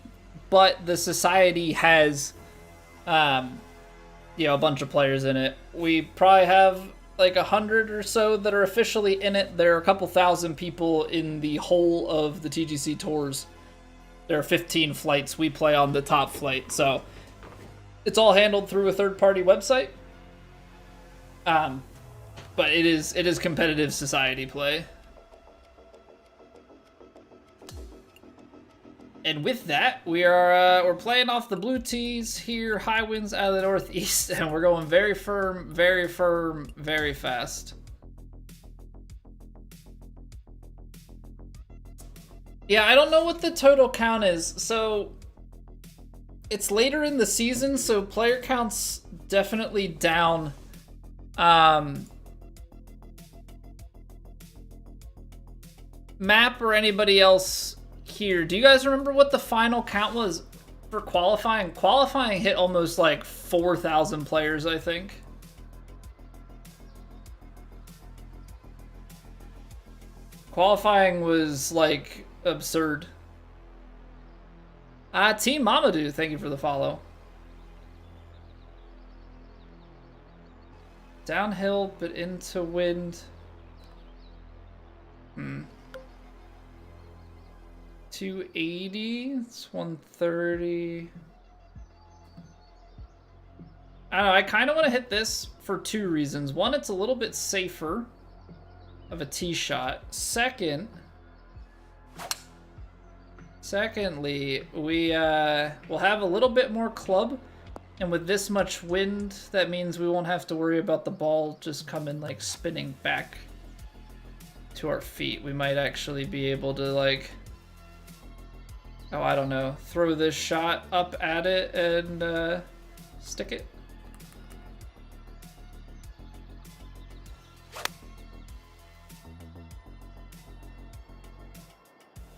Speaker 1: but the Society has, a bunch of players in it. We probably have like 100 or so that are officially in it. There are a couple thousand people in the whole of the TGC Tours. There are 15 flights. We play on the top flight, so it's all handled through a third-party website. But it is competitive Society play. And with that, we're playing off the blue tees here, high winds out of the northeast, and we're going very firm, very fast. Yeah, I don't know what the total count is. So it's later in the season, so player count's definitely down. Map or anybody else here, do you guys remember what the final count was for qualifying? Qualifying hit almost like 4,000 players, I think. Qualifying was like absurd. Team Mamadou, thank you for the follow. Downhill, but into wind. 280, it's 130. I don't know, I kind of want to hit this for two reasons. One, it's a little bit safer of a tee shot. Secondly, we will have a little bit more club, and with this much wind, that means we won't have to worry about the ball just coming like spinning back to our feet. We might actually be able to like, oh, I don't know, throw this shot up at it and stick it.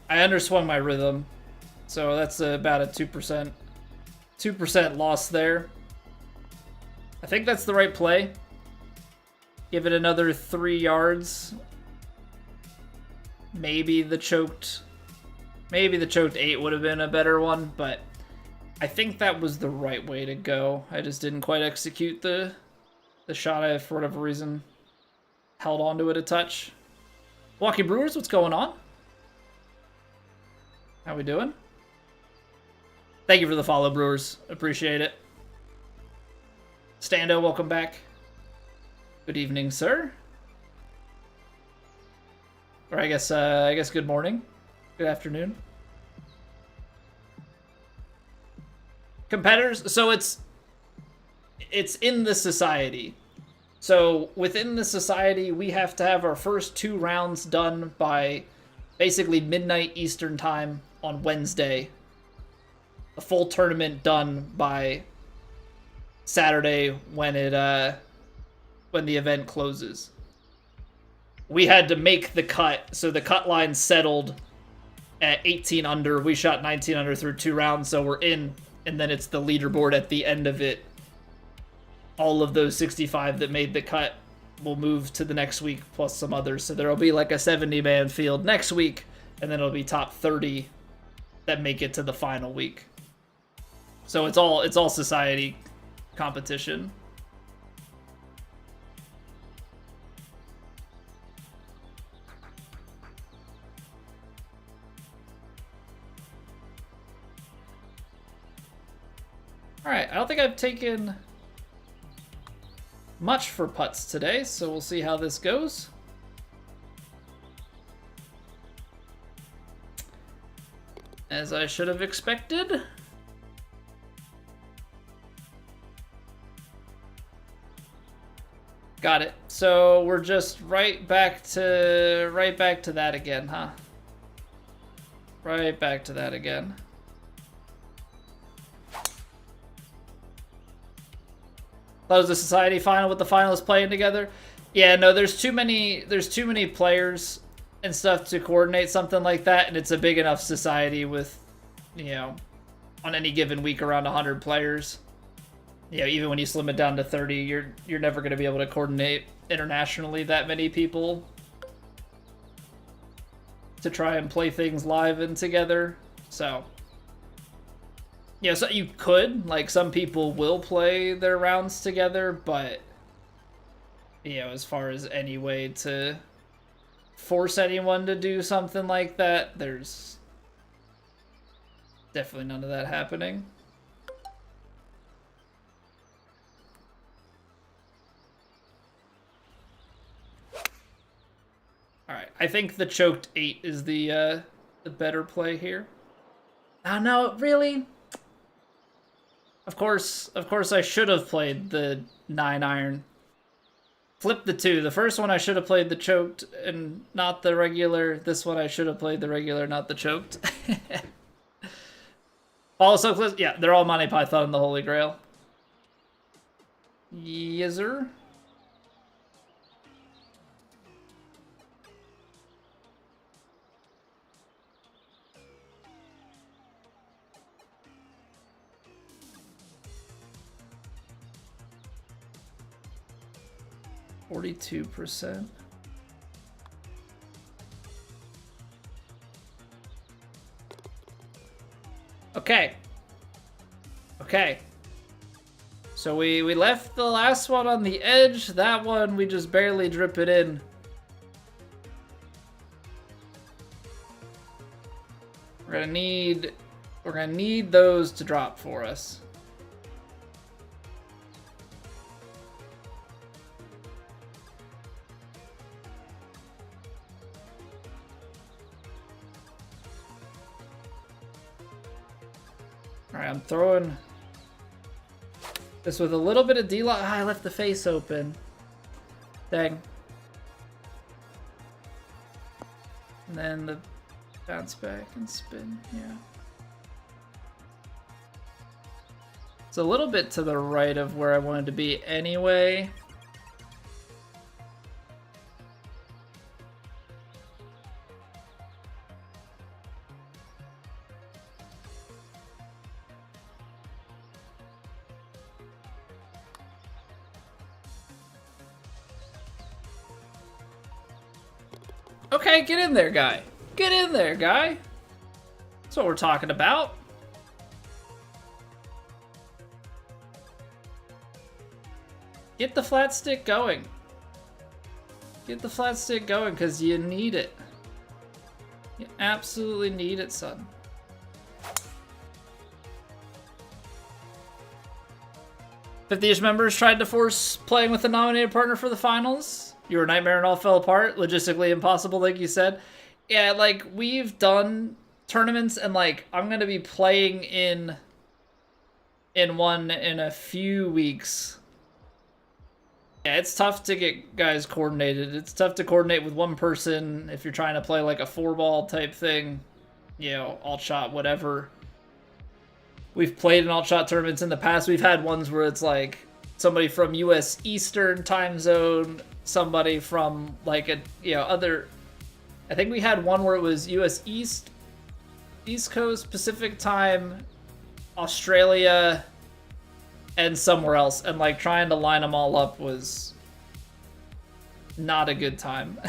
Speaker 1: I underswung my rhythm, so that's about a 2% loss there. I think that's the right play. Give it another 3 yards. Maybe the choked 8 would have been a better one, but I think that was the right way to go. I just didn't quite execute the shot. I, for whatever reason, held onto it a touch. Milwaukee Brewers, what's going on? How we doing? Thank you for the follow, Brewers. Appreciate it. Stando, welcome back. Good evening, sir. Or I guess good morning. Good afternoon. Competitors, so it's in the Society. So within the Society, we have to have our first 2 rounds done by basically midnight Eastern time on Wednesday. The full tournament done by Saturday when the event closes. We had to make the cut, so the cut line settled at 18 under. We shot 19 under through 2 rounds, so we're in, and then it's the leaderboard at the end of it. All of those 65 that made the cut will move to the next week, plus some others. So there'll be like a 70-man field next week, and then it'll be top 30 that make it to the final week. So it's all Society competition. Alright, I don't think I've taken much for putts today, so we'll see how this goes. As I should have expected. Got it. So we're just right back to that again, huh? Right back to that again. That was the society final with the finalists playing together. Yeah, no, there's too many players and stuff to coordinate something like that, and it's a big enough society with, you know, on any given week around 100 players. You know, even when you slim it down to 30, you're never going to be able to coordinate internationally that many people to try and play things live and together. So, you know, so you could, like, some people will play their rounds together, but, you know, as far as any way to force anyone to do something like that, there's definitely none of that happening. Alright, I think the choked 8 is the better play here. Oh no, really? Of course I should have played the 9-iron. Flip the 2. The first one I should have played the choked and not the regular. This one I should have played the regular, not the choked. Also, yeah, they're all Monty Python and the Holy Grail. Yes, sir. %. Okay. Okay. So we left the last one on the edge. That one we just barely drip it in. We're gonna need those to drop for us. Alright, I'm throwing this with a little bit of D-lock. Ah, I left the face open. Dang. And then the bounce back and spin, yeah. It's a little bit to the right of where I wanted to be anyway. Okay, get in there, guy. Get in there, guy. That's what we're talking about. Get the flat stick going. Get the flat stick going, because you need it. You absolutely need it, son. Fifty-ish members tried to force playing with a nominated partner for the finals. You were a nightmare and all fell apart. Logistically impossible, like you said. Yeah, like, we've done tournaments, and, like, I'm going to be playing in one in a few weeks. Yeah, it's tough to get guys coordinated. It's tough to coordinate with one person if you're trying to play, like, a 4-ball type thing. You know, alt-shot, whatever. We've played in alt-shot tournaments in the past. We've had ones where it's, like, somebody from U.S. Eastern time zone, somebody from, like, a, you know, other... I think we had one where it was U.S. East Coast, Pacific time, Australia, and somewhere else. And, like, trying to line them all up was not a good time.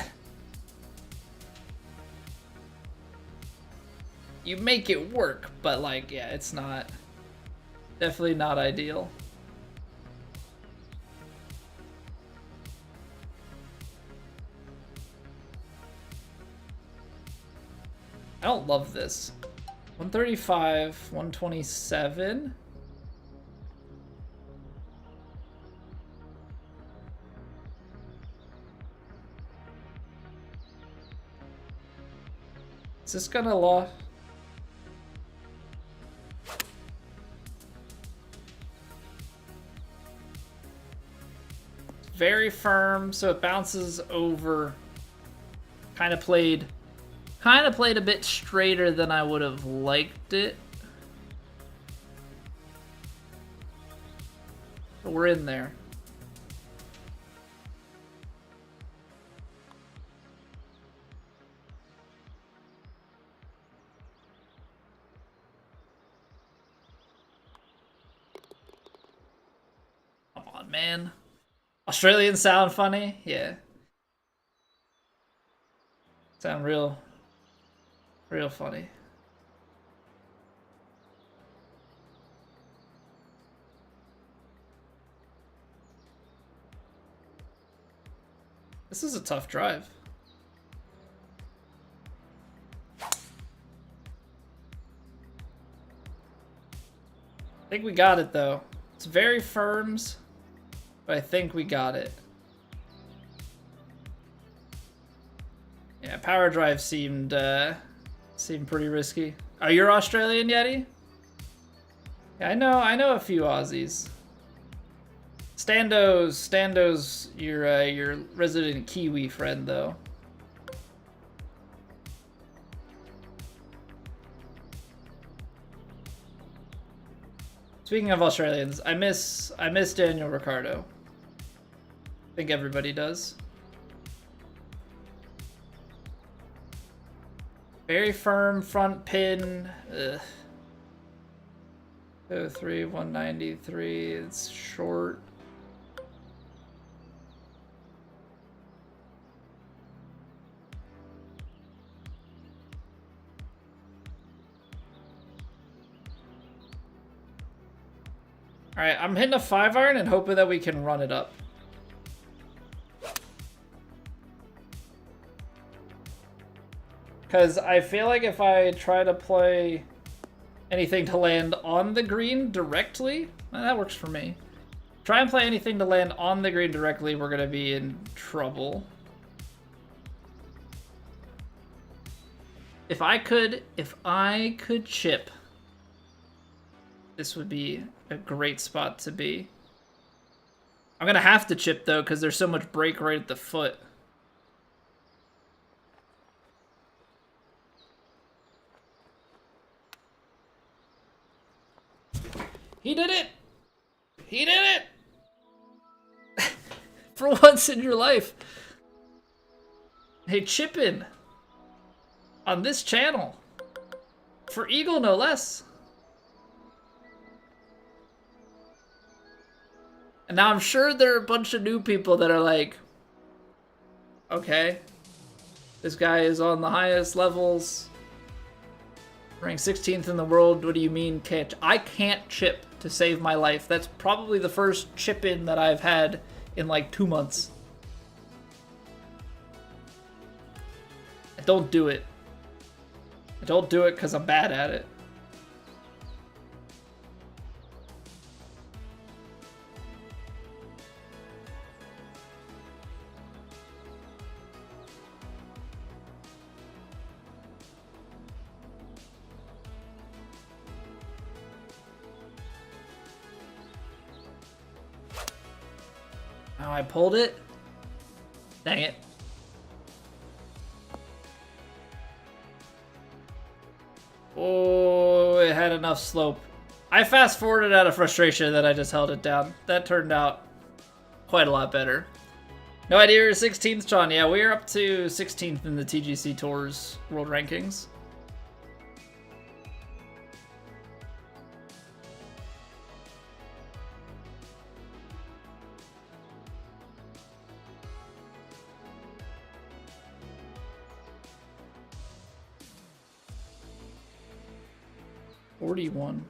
Speaker 1: You make it work, but, like, yeah, it's not... Definitely not ideal. I don't love this. 135, 127. Is this gonna loss? very firm, so it bounces over. Kind of played a bit straighter than I would have liked it. But we're in there. Come on, man. Australians sound funny? Yeah. Sound real funny. This is a tough drive. I think we got it though. It's very firms, but I think we got it. Yeah, power drive seemed pretty risky. Oh, you're Australian, Yeti? Yeah, I know a few Aussies. Stando's your resident Kiwi friend though. Speaking of Australians, I miss Daniel Ricciardo. I think everybody does. Very firm front pin. Ugh. 203, 193. It's short. All right, I'm hitting a 5-iron and hoping that we can run it up. Because I feel like if I try to play anything to land on the green directly, well, that works for me. Try and play anything to land on the green directly, we're going to be in trouble. If I could chip, this would be a great spot to be. I'm going to have to chip, though, because there's so much break right at the foot. He did it! He did it! For once in your life. Hey, chippin' on this channel. For Eagle, no less. And now I'm sure there are a bunch of new people that are like, okay, this guy is on the highest levels, ranked 16th in the world. What do you mean can't? I can't chip to save my life. That's probably the first chip in that I've had in like 2 months. I don't do it. I don't do it because I'm bad at it. Oh, I pulled it? Dang it. Oh, it had enough slope. I fast forwarded out of frustration that I just held it down. That turned out quite a lot better. No idea you're 16th, John. Yeah, we're up to 16th in the TGC Tours World Rankings. $41.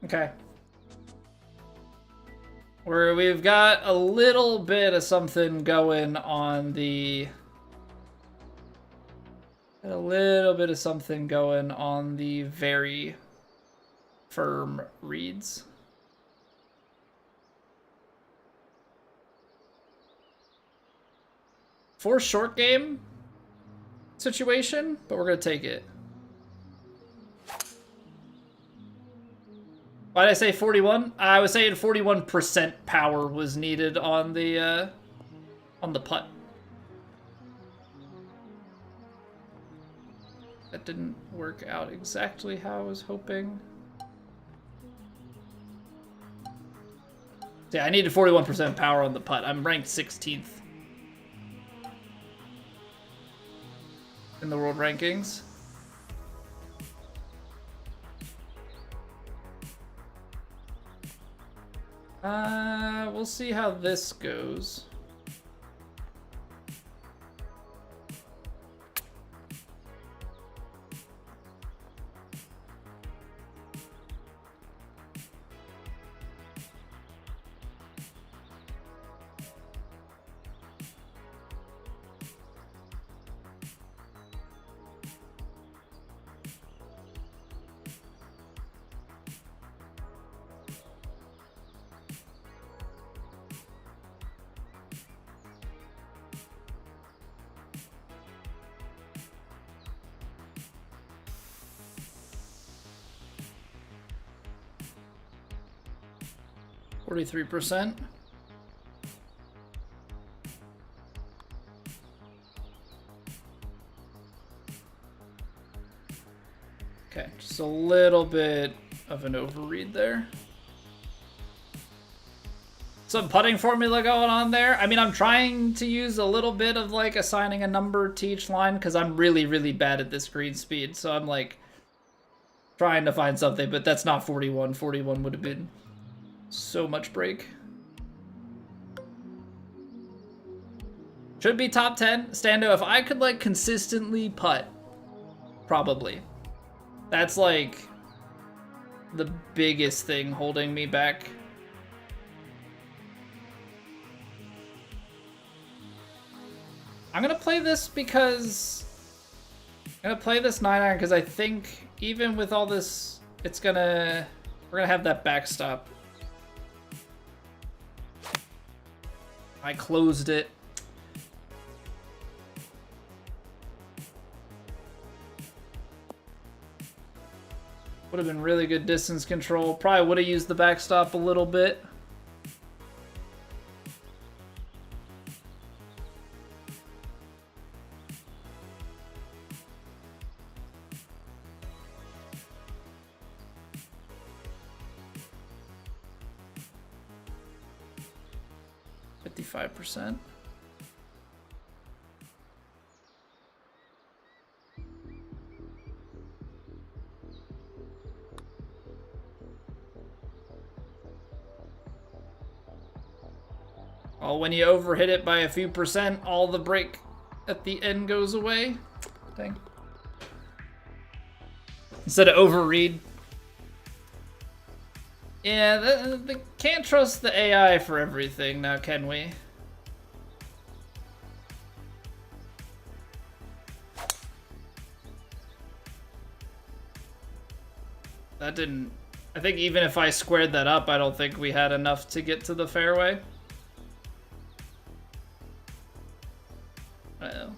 Speaker 1: Okay. We've got a little bit of something going on the... A little bit of something going on the very firm reads. For short game situation, but we're gonna take it. Why did I say 41? I was saying 41% power was needed on the putt. That didn't work out exactly how I was hoping. Yeah, I needed 41% power on the putt. I'm ranked 16th in the world rankings. We'll see how this goes. %. Okay, just a little bit of an overread there. Some putting formula going on there. I mean, I'm trying to use a little bit of like assigning a number to each line because I'm really, really bad at this green speed. So I'm like trying to find something, but that's not 41. 41 would have been so much break. Should be top 10. Stando, if I could like consistently putt, probably. That's like the biggest thing holding me back. I'm gonna play this because I'm gonna play this 9-iron because I think even with all this, we're gonna have that backstop. I closed it. Would have been really good distance control. Probably would have used the backstop a little bit. %. Well, when you overhit it by a few %, all the break at the end goes away. Dang. Instead of overread. Yeah, can't trust the AI for everything now, can we? That didn't... I think even if I squared that up, I don't think we had enough to get to the fairway. Uh-oh.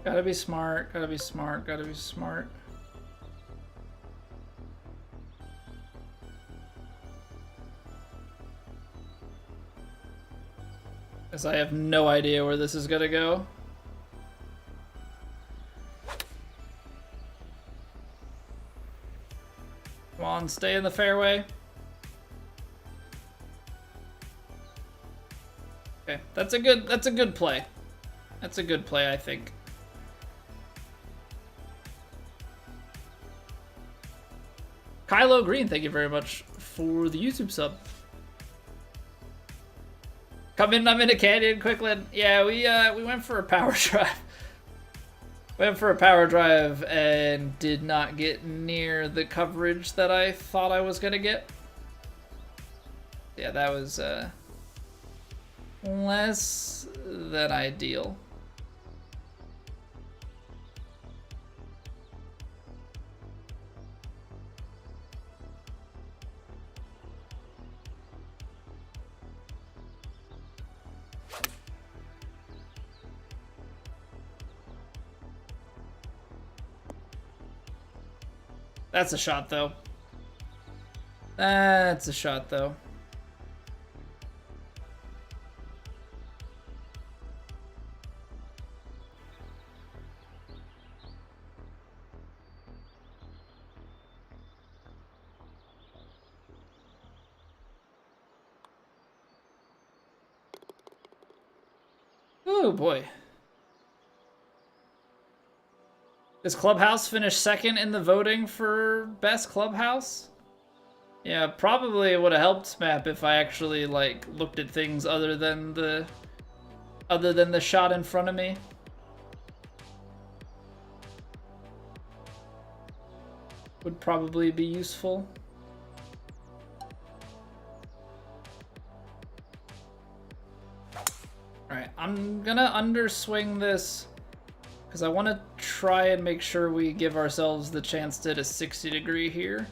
Speaker 1: Gotta be smart, gotta be smart, gotta be smart. As I have no idea where this is gonna go. Come on, stay in the fairway. Okay, that's a good play. That's a good play, I think. Kylo Green, thank you very much for the YouTube sub. Come in, I'm in a canyon, Quicklin. Yeah, we went for a power drive. Went for a power drive and did not get near the coverage that I thought I was gonna get. Yeah, that was less than ideal. That's a shot, though. That's a shot, though. Oh, boy. Does Clubhouse finish second in the voting for best Clubhouse? Yeah, probably would have helped Map if I actually like looked at things other than the shot in front of me. Would probably be useful. Alright, I'm gonna underswing this because I want to try and make sure we give ourselves the chance to hit a 60-degree here.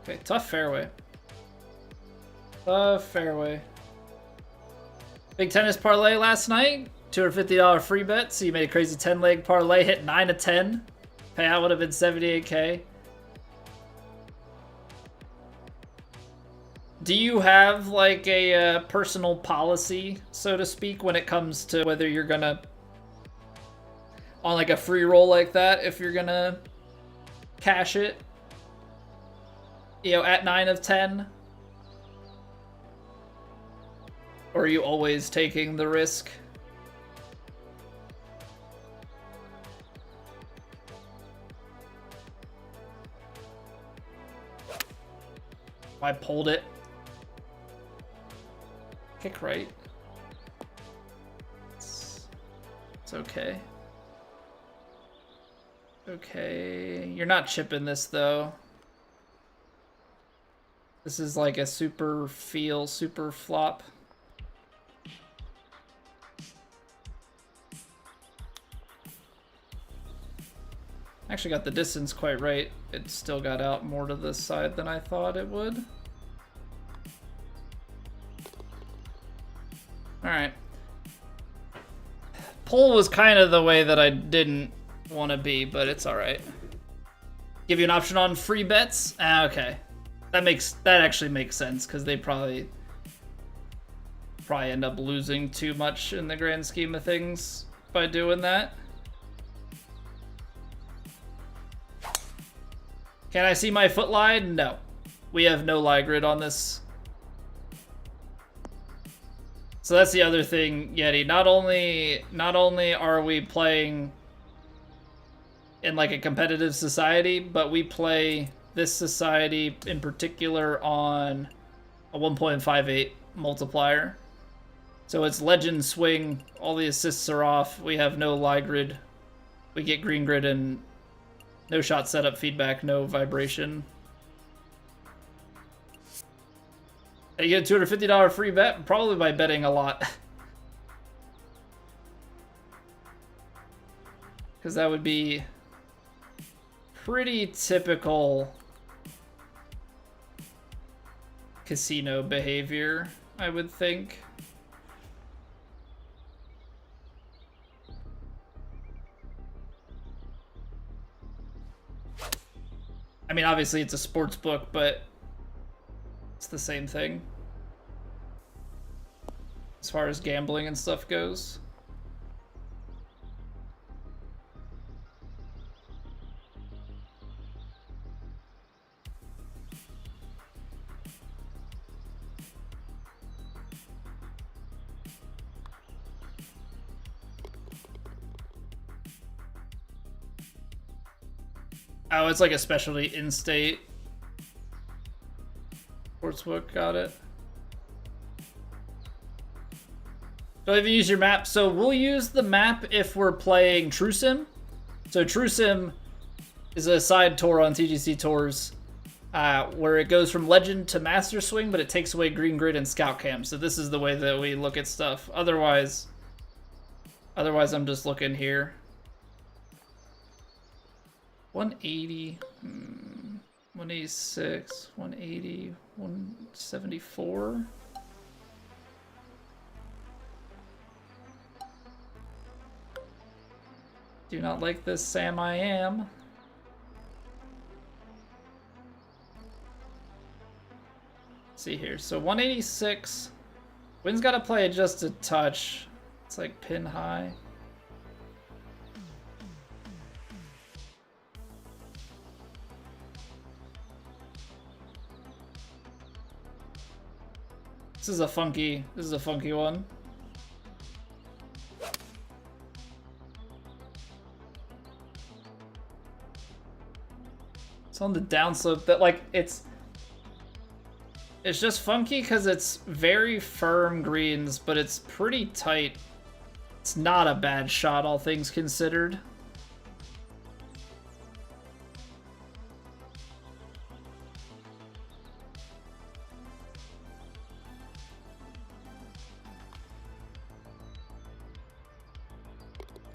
Speaker 1: Okay, tough fairway. Tough fairway. Big tennis parlay last night. $250 free bet. So you made a crazy 10-leg parlay, hit 9 of 10. Payout would have been 78K. Do you have like a personal policy, so to speak, when it comes to whether you're gonna, on like a free roll like that, if you're gonna cash it, you know, at 9 of 10? Or are you always taking the risk? I pulled it. Kick right. It's okay. Okay, you're not chipping this though. This is like a super flop. Actually got the distance quite right. It still got out more to this side than I thought it would. Alright. Pull was kind of the way that I didn't want to be, but it's alright. Give you an option on free bets? Ah, okay. That actually makes sense, because they probably end up losing too much in the grand scheme of things by doing that. Can I see my foot lie? No. We have no lie grid on this. So that's the other thing, Yeti. Not only are we playing in like a competitive society, but we play this society in particular on a 1.58 multiplier. So it's legend swing, all the assists are off, we have no lie grid, we get green grid and no shot setup feedback, no vibration. You get a $250 free bet, probably by betting a lot. Because that would be pretty typical casino behavior, I would think. I mean, obviously it's a sports book, but it's the same thing as far as gambling and stuff goes. Oh, it's like a specialty in-state sportsbook. Got it. Don't even use your map. So we'll use the map if we're playing True Sim. So True Sim is a side tour on TGC Tours where it goes from Legend to Master Swing, but it takes away Green Grid and Scout Cam. So this is the way that we look at stuff. Otherwise I'm just looking here. 180, 186, 180, 174. Do not like this, Sam. I am. Let's see here. So 186. Wynn's got to play just a touch. It's like pin high. This is a funky one. It's on the downslope that like it's just funky because it's very firm greens, but it's pretty tight. It's not a bad shot, all things considered.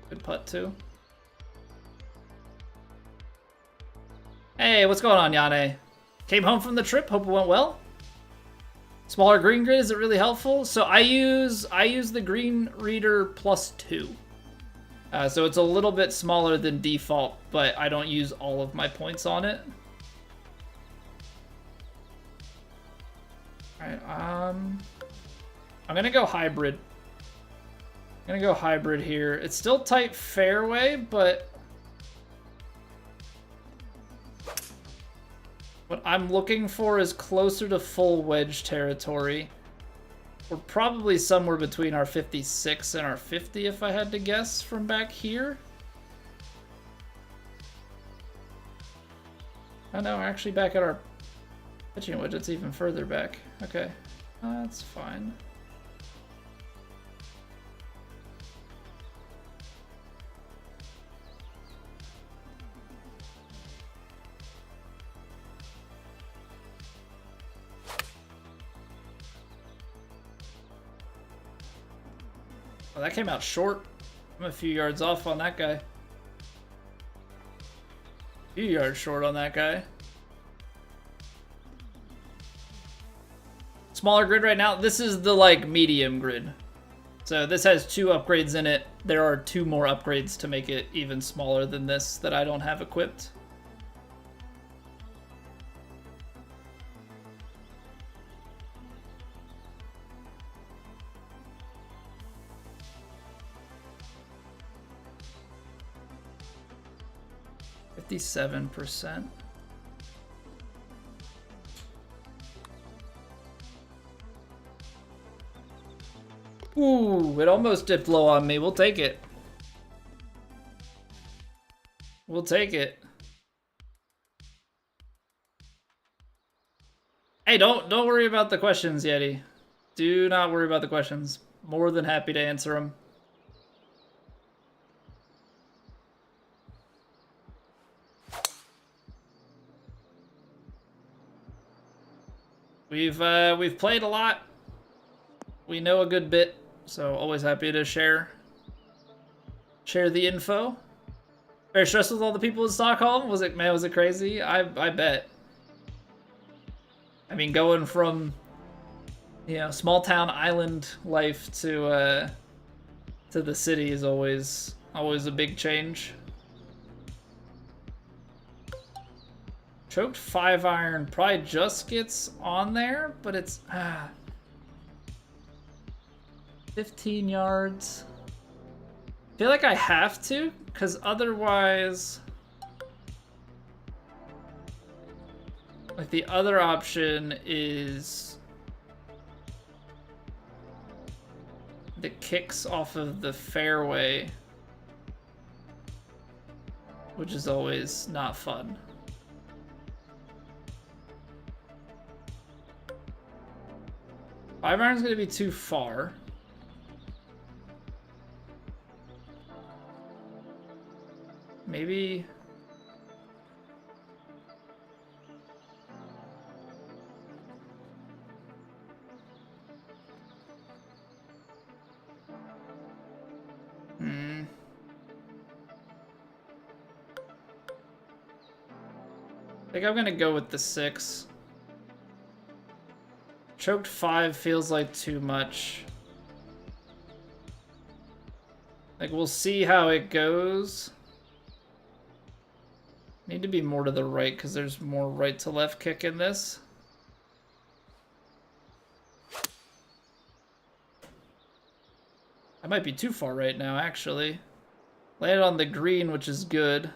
Speaker 1: Good putt too. Hey, what's going on, Yane? Came home from the trip, hope it went well. Smaller green grid, is it really helpful? So I use the Green Reader +2. So it's a little bit smaller than default, but I don't use all of my points on it. Alright, I'm gonna go hybrid. I'm gonna go hybrid here. It's still tight fairway, but what I'm looking for is closer to full wedge territory. We're probably somewhere between our 56 and our 50 if I had to guess from back here. Oh no, we're actually back at our pitching wedge. It's even further back. Okay, that's fine. Oh, that came out short. I'm a few yards off on that guy. A few yards short on that guy. Smaller grid right now. This is the like medium grid. So this has 2 upgrades in it. There are 2 more upgrades to make it even smaller than this that I don't have equipped. %. Ooh, it almost dipped low on me. We'll take it. We'll take it. Hey, don't worry about the questions, Yeti. Do not worry about the questions. More than happy to answer them. We've played a lot. We know a good bit, so always happy to share the info. Very stressed with all the people in Stockholm. Was it crazy? I bet. I mean, going from small town island life to the city is always a big change. Choked 5-iron probably just gets on there, but it's 15 yards. I feel like I have to, because otherwise, like the other option is the kicks off of the fairway, which is always not fun. 5 iron's gonna be too far. Maybe. I think I'm gonna go with the 6. Choked 5 feels like too much. Like, we'll see how it goes. Need to be more to the right because there's more right to left kick in this. I might be too far right now, actually. Landed on the green, which is good.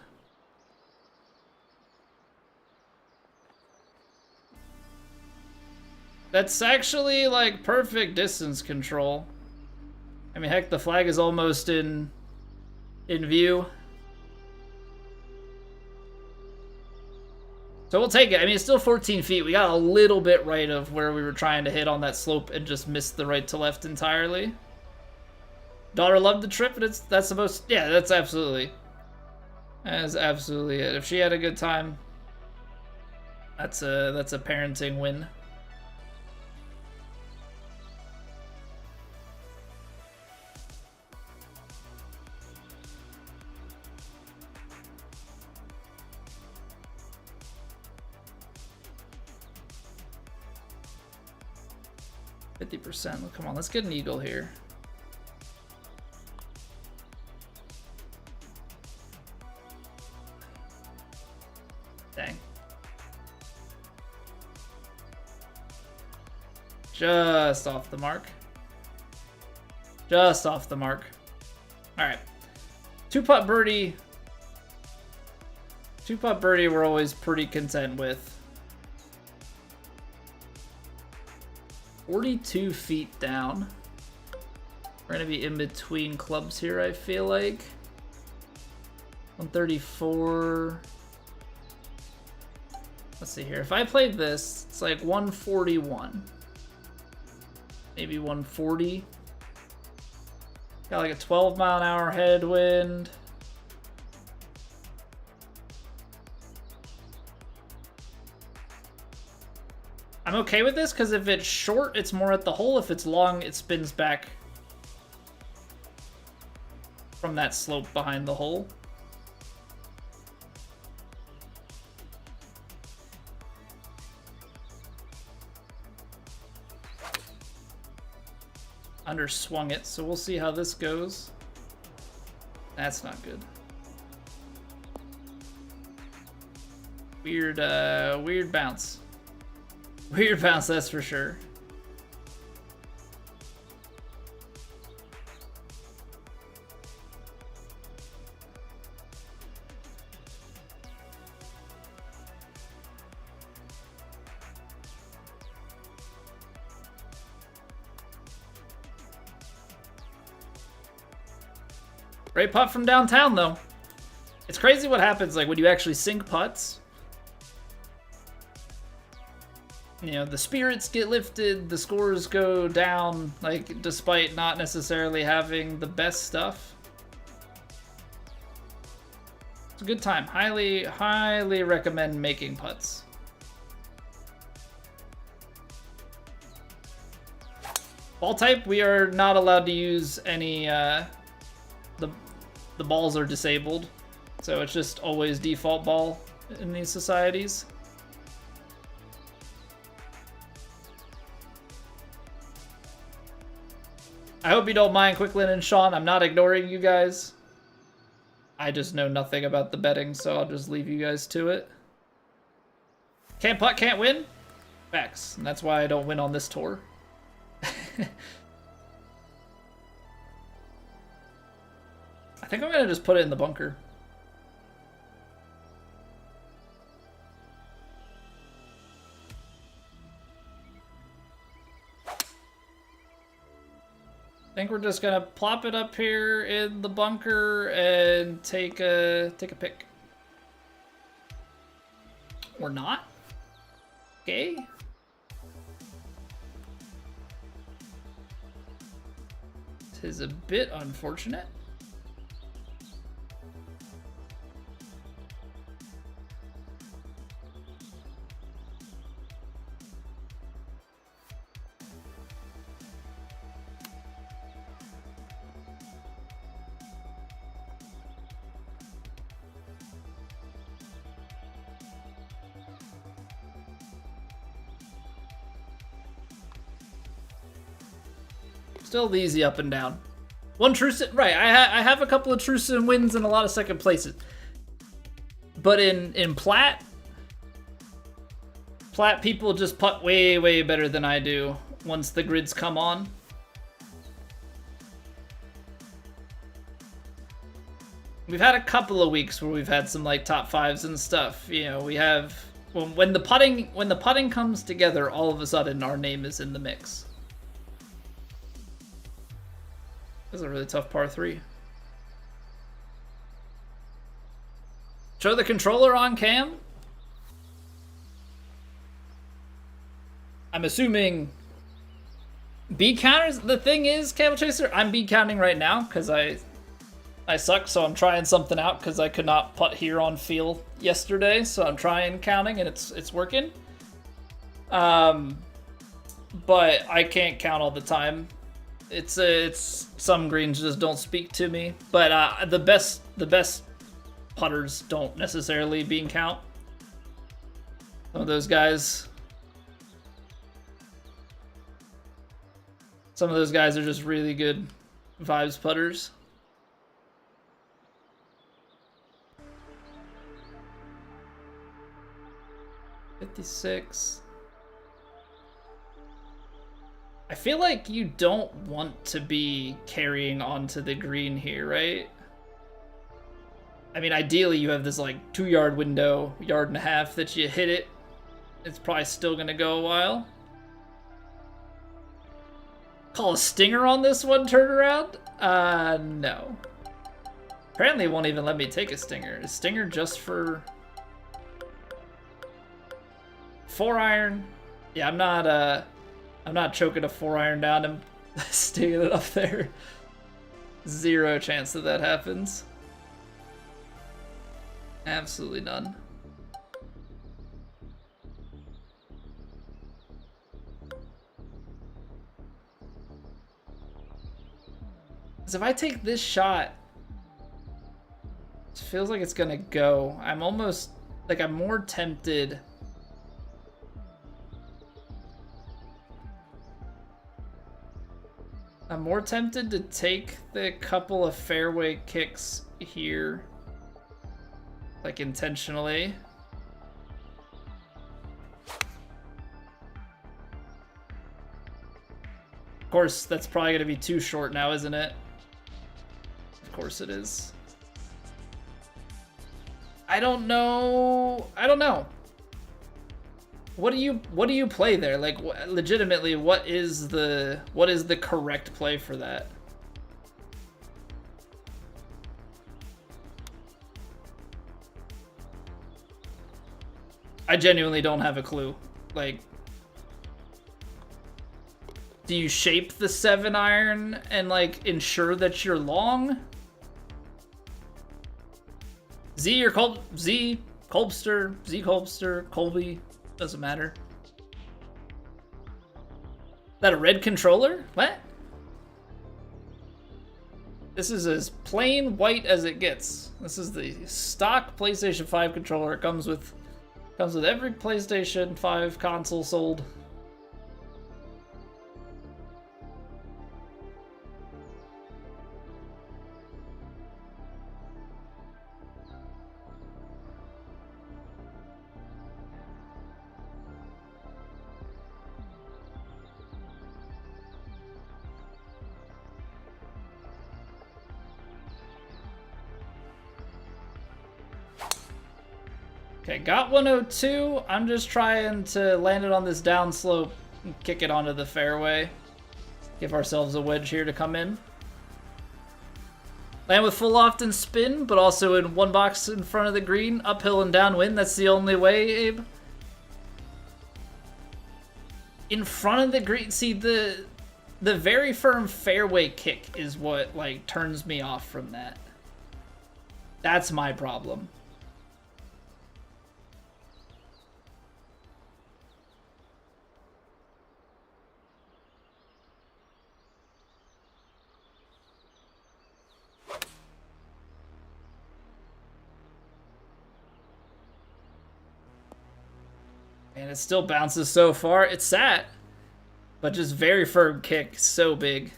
Speaker 1: That's actually, like, perfect distance control. I mean, heck, the flag is almost in view. So we'll take it. I mean, it's still 14 feet. We got a little bit right of where we were trying to hit on that slope and just missed the right to left entirely. Daughter loved the trip, but that's the most... Yeah, that's absolutely... That is absolutely it. If she had a good time, that's a parenting win. Come on, let's get an eagle here. Dang. Just off the mark. Just off the mark. Alright. 2-putt birdie. 2-putt birdie we're always pretty content with. 42 feet down. We're gonna be in between clubs here, I feel like. 134. Let's see here. If I played this, it's like 141. Maybe 140. Got like a 12-mile-an-hour headwind. I'm okay with this because if it's short, it's more at the hole. If it's long, it spins back from that slope behind the hole. Underswung it, so we'll see how this goes. That's not good. Weird bounce. Weird bounce, that's for sure. Great putt from downtown, though. It's crazy what happens like when you actually sink putts. You know, the spirits get lifted, the scores go down, like, despite not necessarily having the best stuff. It's a good time. Highly, highly recommend making putts. Ball type, we are not allowed to use any, the balls are disabled. So it's just always default ball in these societies. I hope you don't mind, Quicklin and Sean. I'm not ignoring you guys. I just know nothing about the betting, so I'll just leave you guys to it. Can't putt, can't win? Facts. And that's why I don't win on this tour. I think I'm going to just put it in the bunker. I think we're just gonna plop it up here in the bunker and take a pick. Or not? Okay. 'tis a bit unfortunate. Still the easy up and down. One Truce, right? I have a couple of Truce wins and a lot of second places, but in Plat people just putt way better than I do once the grids come on. We've had a couple of weeks where we've had some like top fives and stuff. You know, we have when the putting comes together, all of a sudden our name is in the mix. This is a really tough par 3. Show the controller on cam? I'm assuming bead counters. The thing is, Camel Chaser, I'm bead counting right now because I suck, so I'm trying something out because I could not putt here on feel yesterday, so I'm trying counting and it's working. But I can't count all the time. It's some greens just don't speak to me, but the best putters don't necessarily bean count. Some of those guys are just really good vibes putters. .56. I feel like you don't want to be carrying onto the green here, right? I mean, ideally you have this like 2-yard window, 1.5 yards that you hit it. It's probably still gonna go a while. Call a stinger on this one turnaround? No. Apparently it won't even let me take a stinger. Is stinger just for 4-iron? Yeah, I'm not choking a 4-iron down and sticking it up there. Zero chance that happens. Absolutely none. Because if I take this shot, it feels like it's gonna go. I'm almost, like, I'm more tempted. I'm more tempted to take the couple of fairway kicks here, like intentionally. Of course, that's probably going to be too short now, isn't it? Of course it is. I don't know. What do you play there? Like, legitimately, what is the correct play for that? I genuinely don't have a clue. Like, do you shape the 7-iron and like ensure that you're long? Z or Kolbster, Colby. Doesn't matter. That a red controller? What? This is as plain white as it gets. This is the stock PlayStation 5 controller. It comes with every PlayStation 5 console sold. Okay, got 102. I'm just trying to land it on this downslope and kick it onto the fairway. Give ourselves a wedge here to come in. Land with full loft and spin, but also in one box in front of the green, uphill and downwind. That's the only way, Abe. In front of the green, see, the the very firm fairway kick is what, like, turns me off from that. That's my problem. And it still bounces so far. It's sat, but just very firm kick, so big.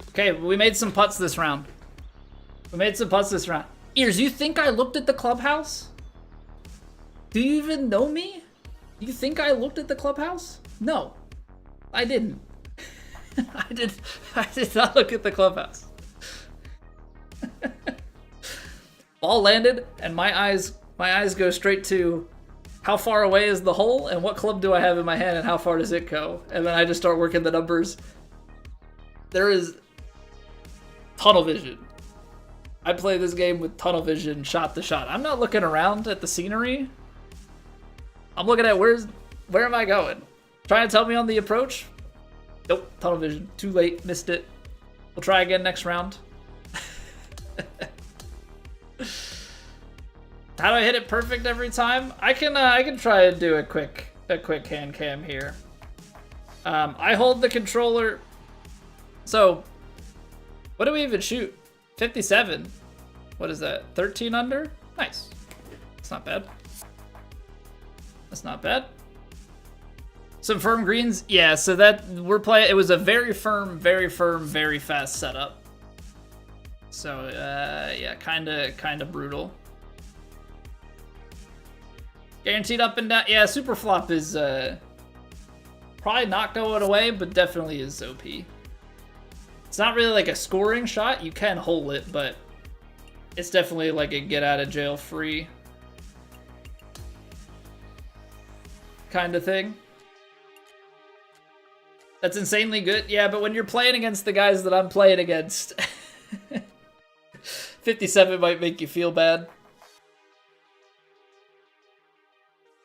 Speaker 1: Okay, we made some putts this round. Ears, you think I looked at the clubhouse? Do you even know me? You think I looked at the clubhouse? No, I didn't. I did not look at the clubhouse. Ball landed, and my eyes go straight to how far away is the hole, and what club do I have in my hand, and how far does it go? And then I just start working the numbers. There is tunnel vision. I play this game with tunnel vision, shot to shot. I'm not looking around at the scenery. I'm looking at where am I going? Trying to tell me on the approach? Nope, tunnel vision. Too late, missed it. We'll try again next round. How do I hit it perfect every time? I can try and do a quick hand cam here. I hold the controller. So, what do we even shoot? 57. What is that? 13 under? Nice. It's not bad. That's not bad. Some firm greens. Yeah, so that we're playing. It was a very firm, very fast setup. So, yeah, kind of brutal. Guaranteed up and down. Yeah, super flop is probably not going away, but definitely is OP. It's not really like a scoring shot. You can hole it, but it's definitely like a get out of jail free kind of thing. That's insanely good. Yeah, but when you're playing against the guys that I'm playing against, 57 might make you feel bad.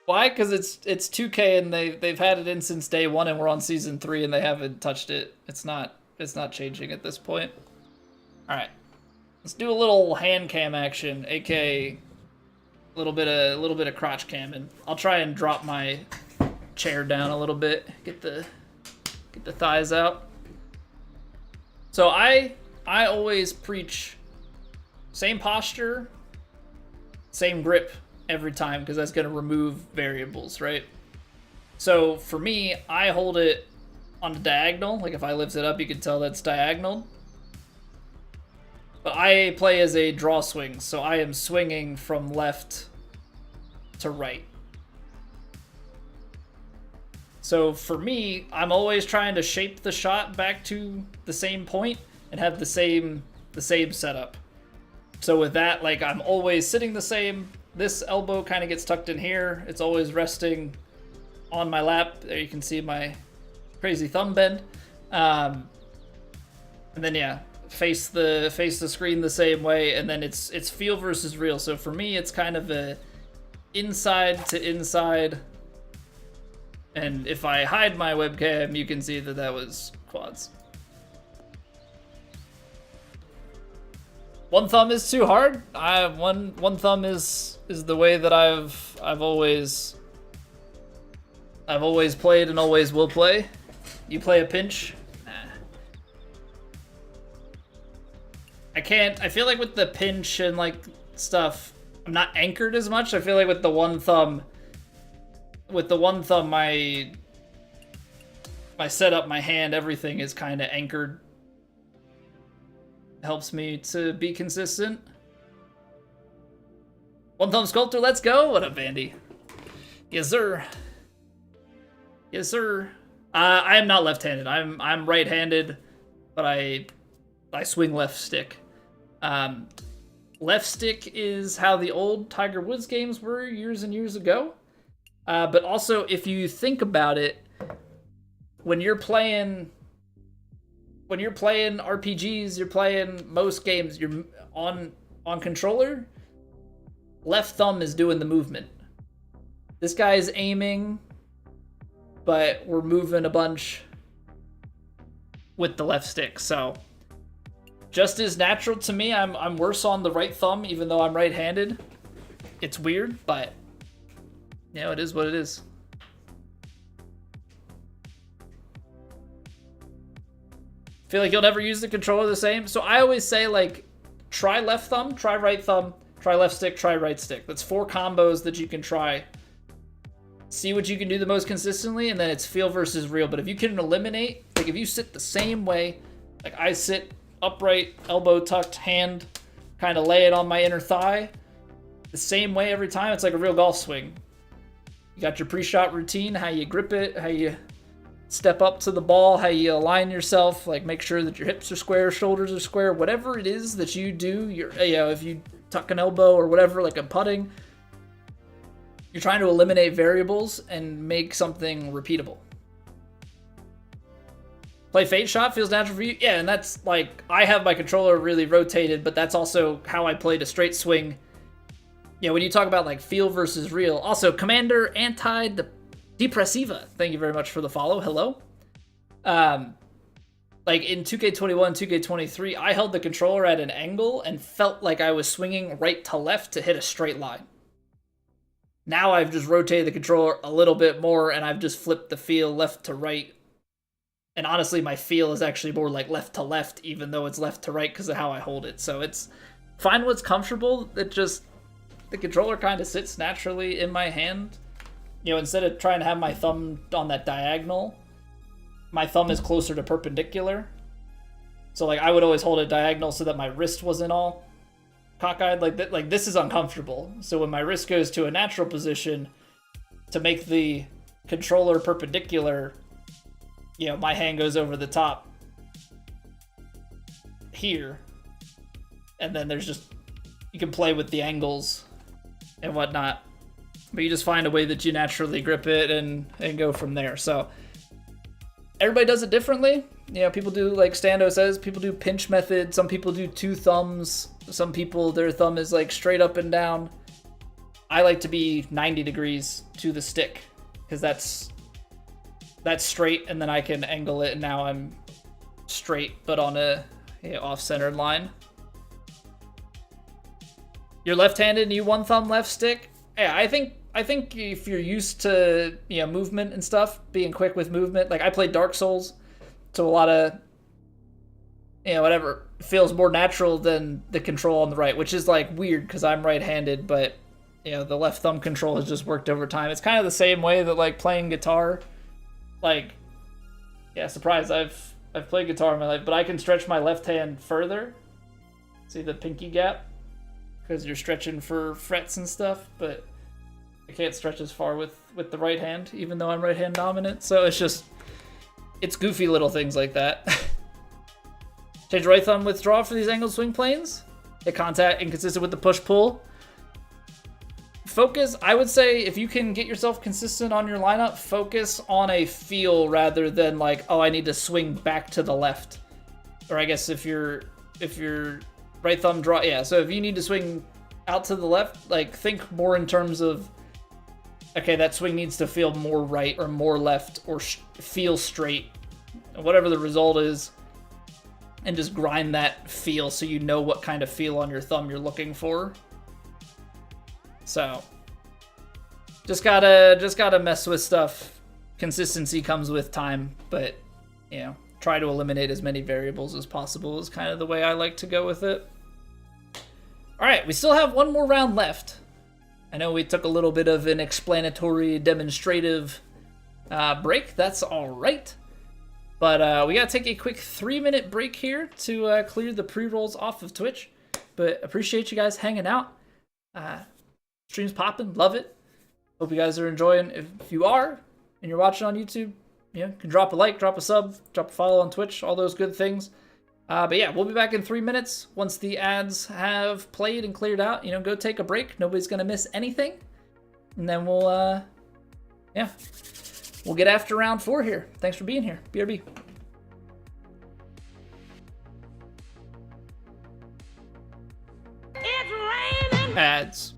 Speaker 1: Why? Because it's 2K and they've had it in since day one, and we're on season 3 and they haven't touched it. It's not changing at this point. All right, let's do a little hand cam action, aka a little bit of crotch camming. I'll try and drop my chair down a little bit, get the thighs out. So I always preach same posture, same grip every time, because that's going to remove variables, right? So for me, I hold it on the diagonal. Like if I lift it up, you can tell that's diagonal. But I play as a draw swing, so I am swinging from left to right. So for me, I'm always trying to shape the shot back to the same point and have the same setup. So with that, like I'm always sitting the same. This elbow kind of gets tucked in here. It's always resting on my lap. There you can see my crazy thumb bend. And then yeah, face the screen the same way, and then it's feel versus real. So for me, it's kind of a inside to inside. And if I hide my webcam, you can see that was quads. One thumb is too hard. One thumb is the way that I've always played and always will play. You play a pinch. Nah. I feel like with the pinch and like stuff, I'm not anchored as much. I feel like with the one thumb, my setup, my hand, everything is kind of anchored. Helps me to be consistent. One thumb sculptor, let's go. What up, Andy? Yes, sir. Yes, sir. I am not left-handed. I'm right-handed, but I swing left stick. Left stick is how the old Tiger Woods games were years and years ago. But also, if you think about it, when you're playing RPGs, you're playing most games, you're on controller, left thumb is doing the movement. This guy is aiming, but we're moving a bunch with the left stick. So just as natural to me. I'm worse on the right thumb, even though I'm right-handed. It's weird, but you know, it is what it is. Feel like you'll never use the controller the same. So I always say, like, try left thumb, try right thumb, try left stick, try right stick. That's 4 combos that you can try. See what you can do the most consistently, and then it's feel versus real. But if you can eliminate, like if you sit the same way, like I sit upright, elbow tucked, hand, kind of lay it on my inner thigh, the same way every time, it's like a real golf swing. You got your pre-shot routine, how you grip it, how you step up to the ball, how you align yourself, like make sure that your hips are square, shoulders are square, whatever it is that you do, if you tuck an elbow or whatever, like I'm putting, you're trying to eliminate variables and make something repeatable. Play fade shot feels natural for you? Yeah, and that's like, I have my controller really rotated, but that's also how I played a straight swing. You know, when you talk about like feel versus real. Also, Commander Anti-Depressiva, thank you very much for the follow. Hello. Like in 2K21, 2K23, I held the controller at an angle and felt like I was swinging right to left to hit a straight line. Now I've just rotated the controller a little bit more and I've just flipped the feel left to right. And honestly, my feel is actually more like left to left, even though it's left to right because of how I hold it. So it's find what's comfortable. It just, the controller kind of sits naturally in my hand. You know, instead of trying to have my thumb on that diagonal, my thumb is closer to perpendicular. So like I would always hold it diagonal so that my wrist wasn't all cockeyed like that. Like this is uncomfortable. So when my wrist goes to a natural position to make the controller perpendicular, you know, my hand goes over the top here. And then there's just, you can play with the angles and whatnot. But you just find a way that you naturally grip it and go from there. So everybody does it differently. You know, people do, like Stando says, people do pinch method. Some people do 2 thumbs. Some people, their thumb is like straight up and down. I like to be 90 degrees to the stick because that's straight, and then I can angle it, and now I'm straight, but on a off-centered line. You're left-handed and you 1 thumb left stick? Yeah, I think if you're used to, you know, movement and stuff, being quick with movement, like I played Dark Souls, so a lot of, you know, whatever feels more natural than the control on the right, which is like weird because I'm right-handed, but you know, the left thumb control has just worked over time. It's kind of the same way that like playing guitar, like, yeah, surprise, I've played guitar in my life, but I can stretch my left hand further. See the pinky gap? Because you're stretching for frets and stuff, but I can't stretch as far with the right hand, even though I'm right hand dominant. So it's goofy little things like that. Change right thumb withdraw for these angled swing planes. Hit contact inconsistent with the push-pull. Focus, I would say, if you can get yourself consistent on your lineup, focus on a feel rather than like, oh, I need to swing back to the left. Or I guess if you're right thumb draw, yeah, so if you need to swing out to the left, like think more in terms of, okay, that swing needs to feel more right or more left or feel straight, whatever the result is, and just grind that feel so you know what kind of feel on your thumb you're looking for. So just gotta mess with stuff. Consistency comes with time, but you know, try to eliminate as many variables as possible is kind of the way I like to go with it. All right, we still have 1 more round left. I know we took a little bit of an explanatory, demonstrative break. That's all right. But we got to take a quick 3-minute break here to clear the pre-rolls off of Twitch. But appreciate you guys hanging out. Stream's popping. Love it. Hope you guys are enjoying. If you are, and you're watching on YouTube, you can drop a like, drop a sub, drop a follow on Twitch, all those good things. But yeah, we'll be back in 3 minutes once the ads have played and cleared out. You know, go take a break. Nobody's going to miss anything. And then we'll we'll get after round 4 here. Thanks for being here. BRB.
Speaker 2: It's raining.
Speaker 1: Ads.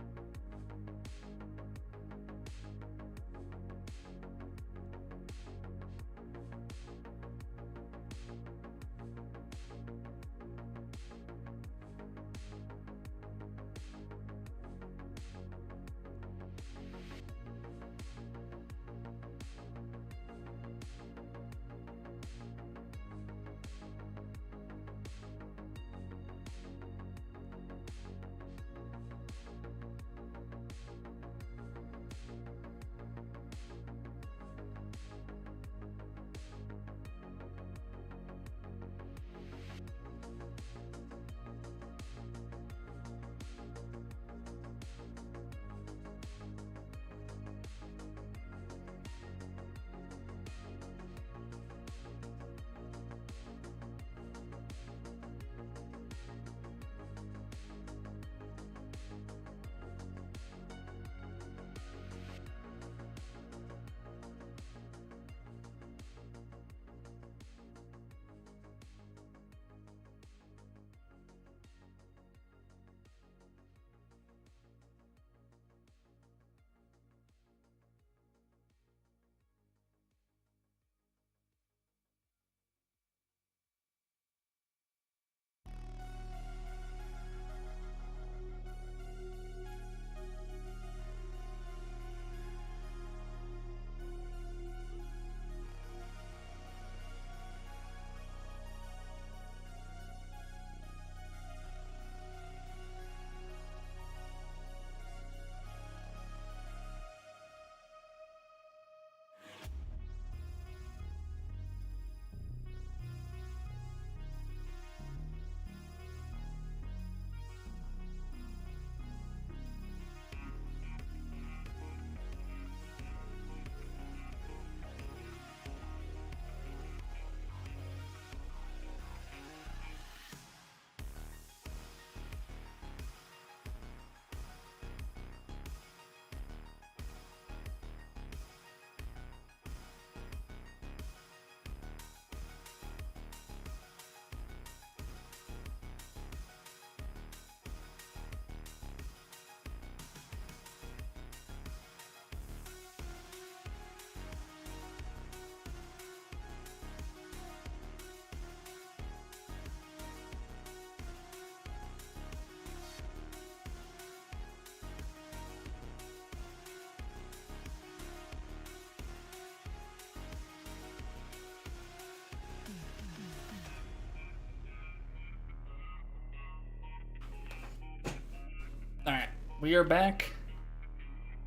Speaker 1: Alright, we are back.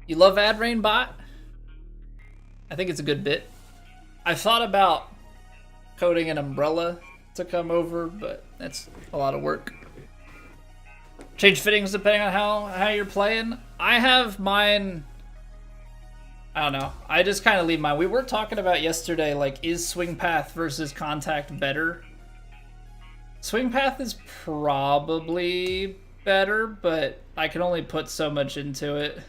Speaker 1: You love Ad Rain Bot? I think it's a good bit. I thought about coding an umbrella to come over, but that's a lot of work. Change fittings depending on how you're playing. I have mine, I don't know. I just kind of leave mine. We were talking about yesterday, like, is swing path versus contact better? Swing path is probably better, but I can only put so much into it.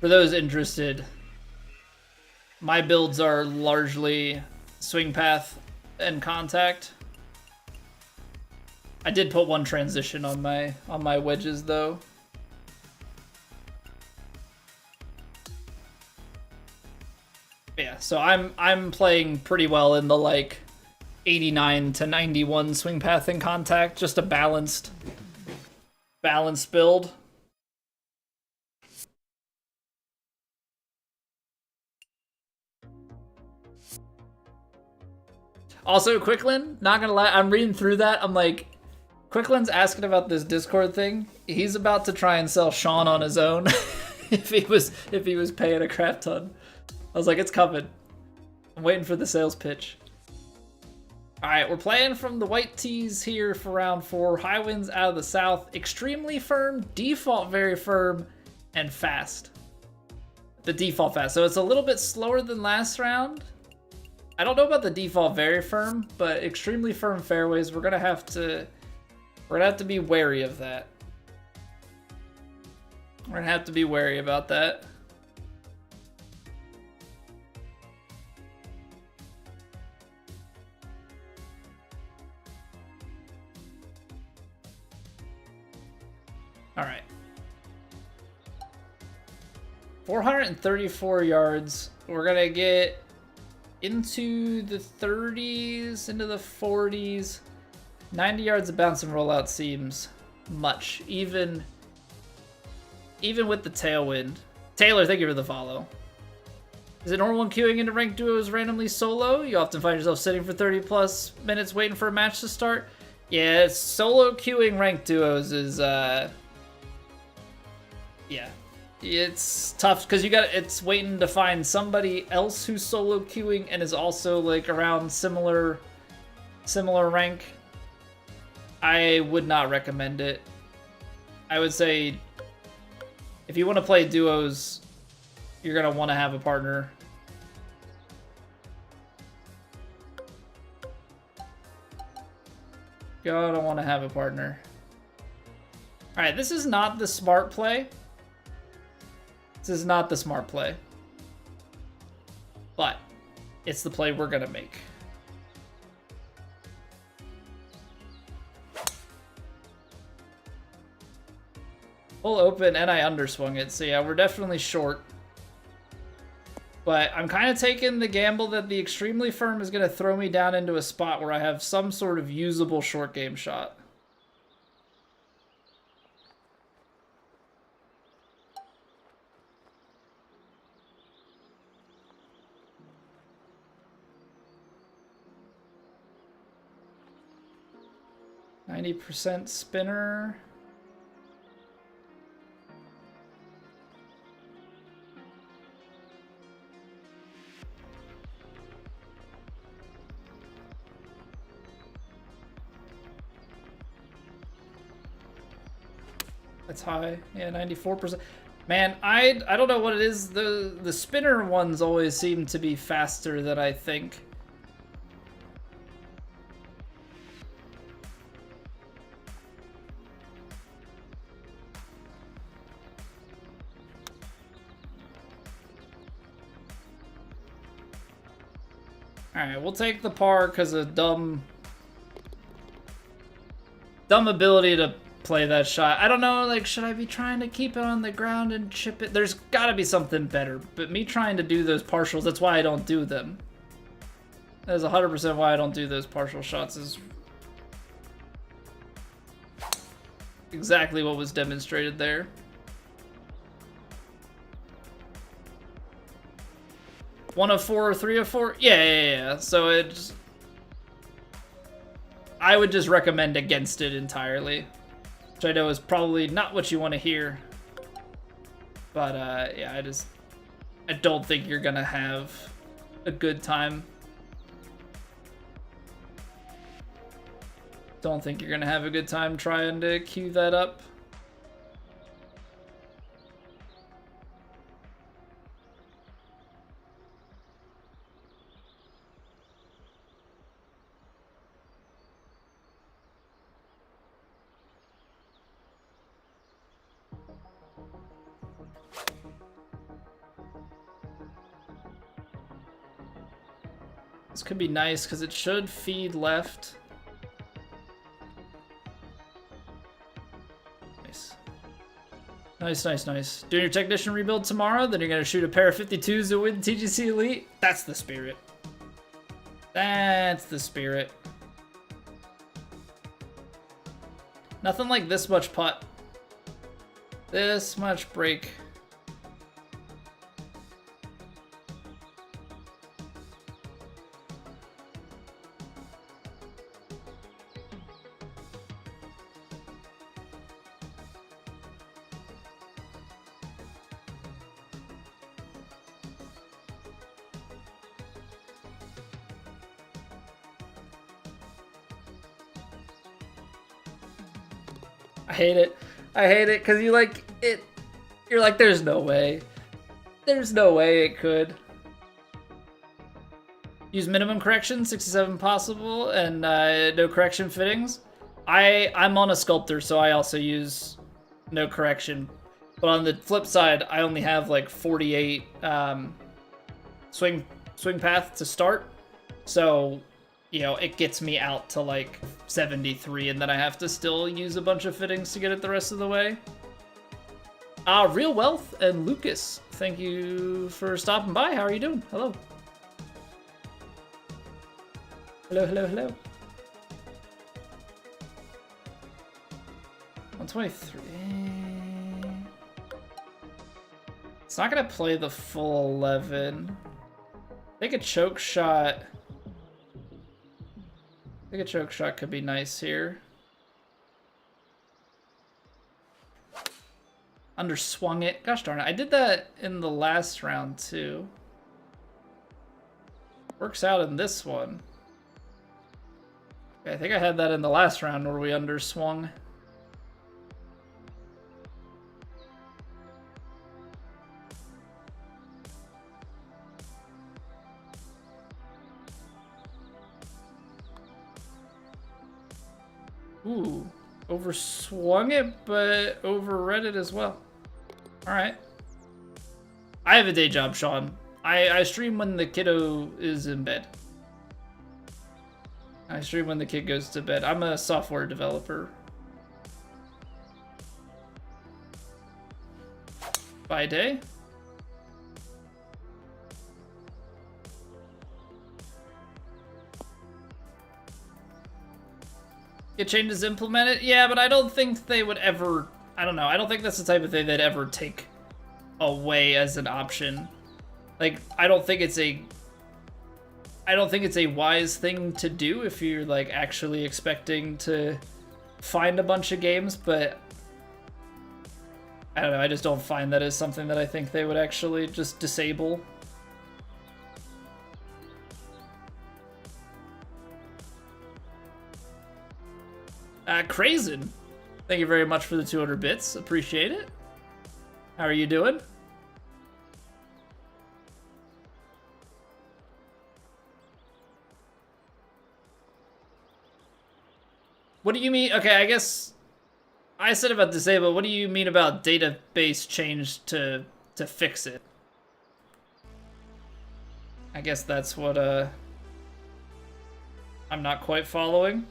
Speaker 1: For those interested, my builds are largely swing path and contact. I did put one transition on my wedges though. Yeah, so I'm playing pretty well in the like 89 to 91 swing path and contact, just a balanced build. Also, Quicklin, not gonna lie, I'm reading through that. I'm like, Quicklin's asking about this Discord thing. He's about to try and sell Sean on his own if he was paying a crap ton. I was like, it's coming. I'm waiting for the sales pitch. Alright, we're playing from the white tees here for round 4. High winds out of the south. Extremely firm, default very firm, and fast. The default fast. So it's a little bit slower than last round. I don't know about the default very firm, but extremely firm fairways. We're gonna have to be wary of that. We're gonna have to be wary about that. All right. 434 yards. We're going to get into the 30s, into the 40s. 90 yards of bounce and rollout seems much, even with the tailwind. Taylor, thank you for the follow. Is it normal when queuing into ranked duos randomly solo? You often find yourself sitting for 30 plus minutes waiting for a match to start? Yeah, solo queuing ranked duos is, yeah. It's tough because it's waiting to find somebody else who's solo queuing and is also like around similar rank. I would not recommend it. I would say if you want to play duos, you're going to want to have a partner. Gotta want to have a partner. Alright, this is not the smart play. This is not the smart play. But it's the play we're going to make. Full open and I underswung it. So yeah, we're definitely short. But I'm kind of taking the gamble that the extremely firm is going to throw me down into a spot where I have some sort of usable short game shot. %, spinner. That's high. Yeah, 94%. Man, I don't know what it is. The spinner ones always seem to be faster than I think. Alright, we'll take the par because of dumb ability to play that shot. I don't know, like, should I be trying to keep it on the ground and chip it? There's gotta be something better, but me trying to do those partials, that's why I don't do them. That is 100% why I don't do those partial shots, is exactly what was demonstrated there. One of four or three of four? Yeah. So it's... I would just recommend against it entirely. Which I know is probably not what you want to hear. But, yeah, I don't think you're gonna have a good time. Don't think you're gonna have a good time trying to cue that up. This could be nice because it should feed left. Nice. Doing your technician rebuild tomorrow, then you're going to shoot a pair of 52s to win TGC Elite? That's the spirit. That's the spirit. Nothing like this much putt. This much break. I hate it because you like it. You're like, there's no way. There's no way it could. Use minimum correction, 67 possible, and no correction fittings. I'm on a sculptor, so I also use no correction. But on the flip side, I only have like 48 swing path to start. So, you know, it gets me out to like 73, and then I have to still use a bunch of fittings to get it the rest of the way. Real Wealth and Lucas, thank you for stopping by. How are you doing? Hello. Hello, hello, hello. 123. It's not gonna play the full 11. I think a choke shot. I think a choke shot could be nice here. Underswung it. Gosh darn it. I did that in the last round too. Works out in this one. Okay, I think I had that in the last round where we underswung. Ooh, overswung it, but overread it as well. All right. I have a day job, Sean. I stream when the kiddo is in bed. I stream when the kid goes to bed. I'm a software developer. By day? Get changes implemented? Yeah, but I don't think they would ever... I don't know. I don't think that's the type of thing they'd ever take away as an option. Like, I don't think it's a wise thing to do if you're, like, actually expecting to find a bunch of games, but I don't know. I just don't find that as something that I think they would actually just disable. Crazen. Thank you very much for the 200 bits. Appreciate it. How are you doing? What do you mean? Okay, I guess I said about disable. What do you mean about database change to fix it? I guess that's what I'm not quite following.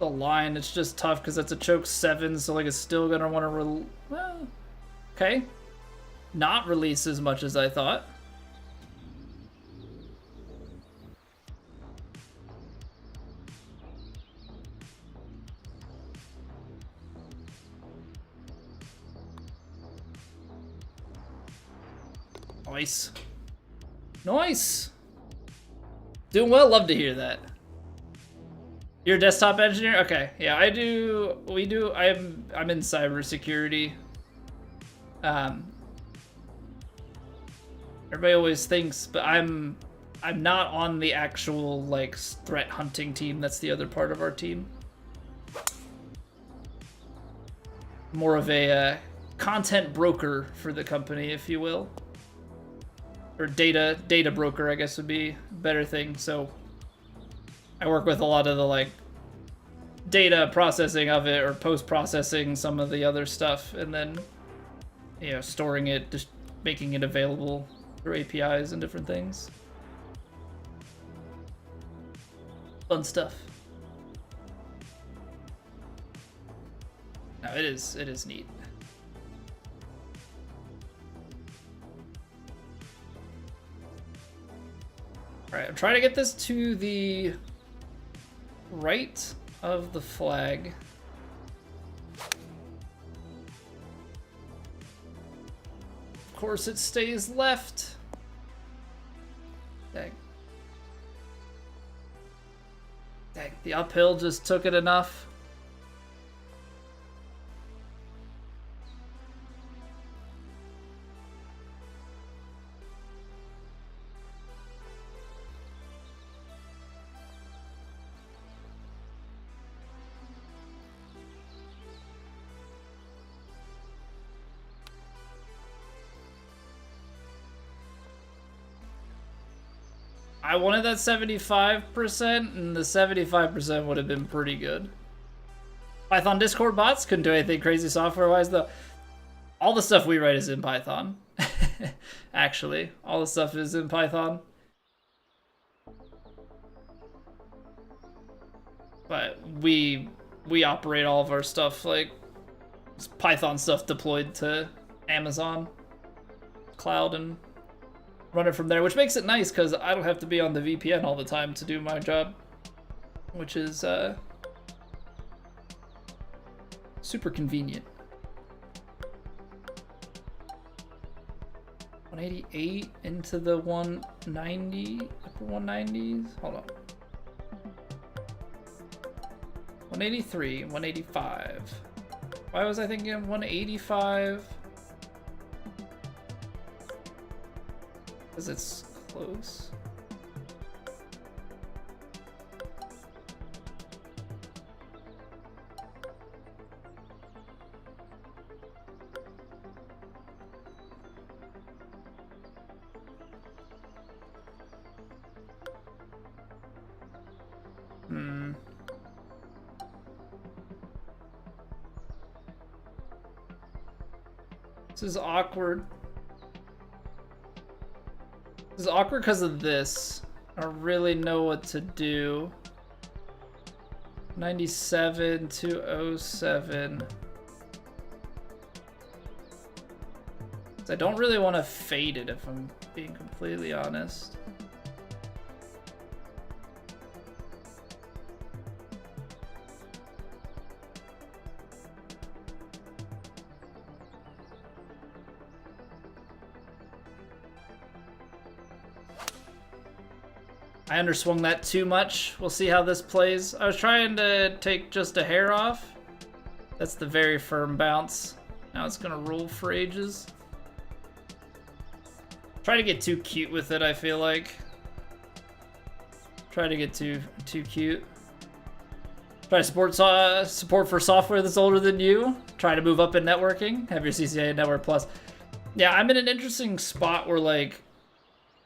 Speaker 1: The line, it's just tough because that's a choke 7, so like it's still gonna want to well, okay, not release as much as I thought. Nice. Nice. Doing well, love to hear that. You're a desktop engineer? Okay, yeah, I'm in cybersecurity. Everybody always thinks, but I'm not on the actual, like, threat hunting team. That's the other part of our team. More of a content broker for the company, if you will. Or data broker, I guess would be a better thing. So I work with a lot of the, like, data processing of it, or post-processing some of the other stuff, and then, you know, storing it, just making it available through APIs and different things. Fun stuff. No, it is neat. Alright, I'm trying to get this to the right of the flag. Of course it stays left. Dang. Dang, the uphill just took it enough. I wanted that 75%, and the 75% would have been pretty good. Python Discord bots couldn't do anything crazy software-wise, though. All the stuff we write is in Python. Actually, all the stuff is in Python. But we operate all of our stuff, like Python stuff, deployed to Amazon cloud and run it from there, which makes it nice because I don't have to be on the VPN all the time to do my job, which is super convenient. 188 into the 190, upper 190s. Hold on. 183, 185. Why was I thinking of 185? Because it's close. This is awkward. This is awkward because of this. I don't really know what to do. 97 to 07. I don't really want to fade it if I'm being completely honest. I underswung that too much. We'll see how this plays. I was trying to take just a hair off. That's the very firm bounce. Now it's gonna roll for ages. Try to get too cute with it, I feel like. Try to get too cute. Try to support for software that's older than you. Try to move up in networking. Have your CCIA Network Plus. Yeah, I'm in an interesting spot where, like,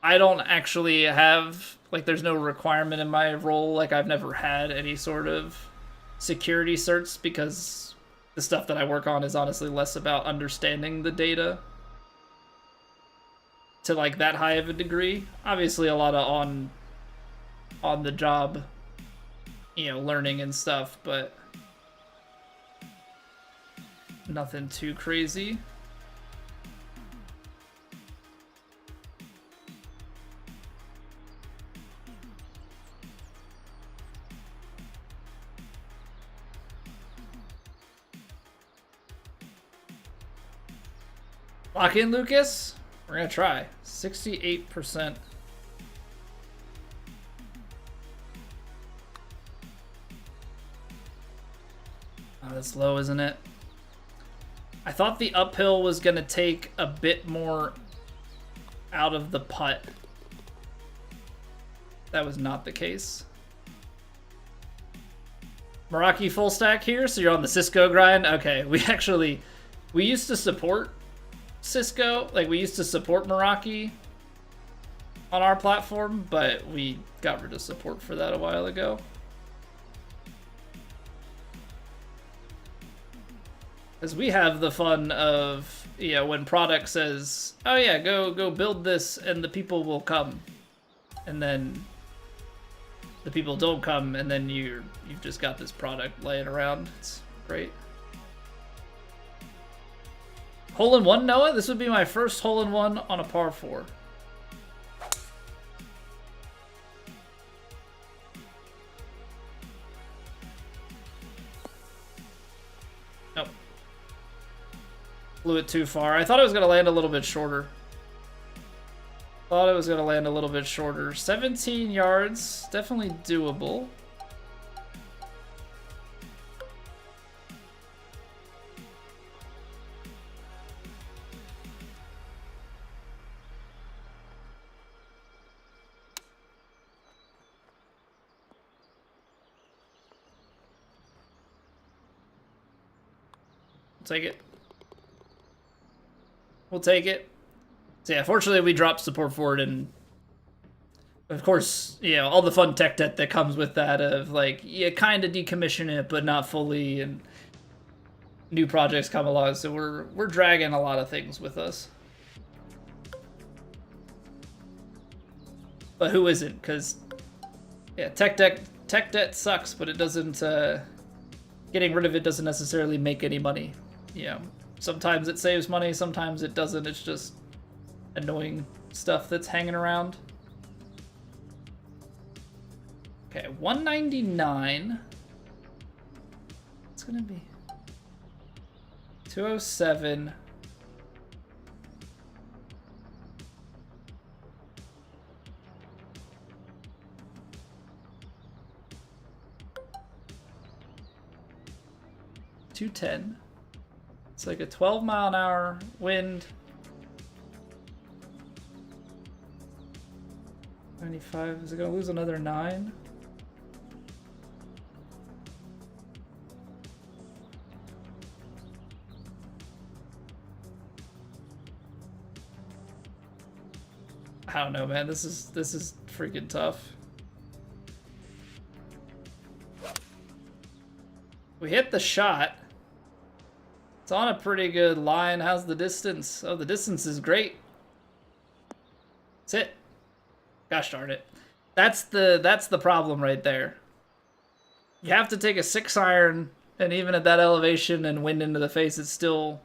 Speaker 1: I don't actually have, like, there's no requirement in my role. Like, I've never had any sort of security certs because the stuff that I work on is honestly less about understanding the data to, like, that high of a degree. Obviously, a lot of on the job, you know, learning and stuff, but nothing too crazy. Lock in, Lucas. We're gonna try. 68%. Oh, that's low, isn't it? I thought the uphill was gonna take a bit more out of the putt. That was not the case. Meraki full stack here, so you're on the Cisco grind? Okay, we used to support Cisco, like we used to support Meraki on our platform, but we got rid of support for that a while ago. Because we have the fun of, you know, when product says, oh yeah, go build this and the people will come. And then the people don't come and then you've just got this product laying around. It's great. Hole-in-one, Noah? This would be my first hole-in-one on a par 4. Nope. Blew it too far. I thought it was going to land a little bit shorter. 17 yards. Definitely doable. Take it. We'll take it. So yeah, fortunately we dropped support for it, and of course, you know, all the fun tech debt that comes with that of like, you kind of decommission it, but not fully, and new projects come along, so we're dragging a lot of things with us. But who isn't? Because yeah, tech debt tech debt sucks, but it doesn't, getting rid of it doesn't necessarily make any money. You know, sometimes it saves money, sometimes it doesn't. It's just annoying stuff that's hanging around. Okay, 199. It's gonna be 207. $210. It's like a 12-mile-an-hour wind. 95. Is it gonna lose another 9? I don't know, man. This is freaking tough. We hit the shot. It's on a pretty good line. How's the distance? Oh, the distance is great. That's it. Gosh darn it. That's the problem right there. You have to take a 6-iron, and even at that elevation and wind into the face, it still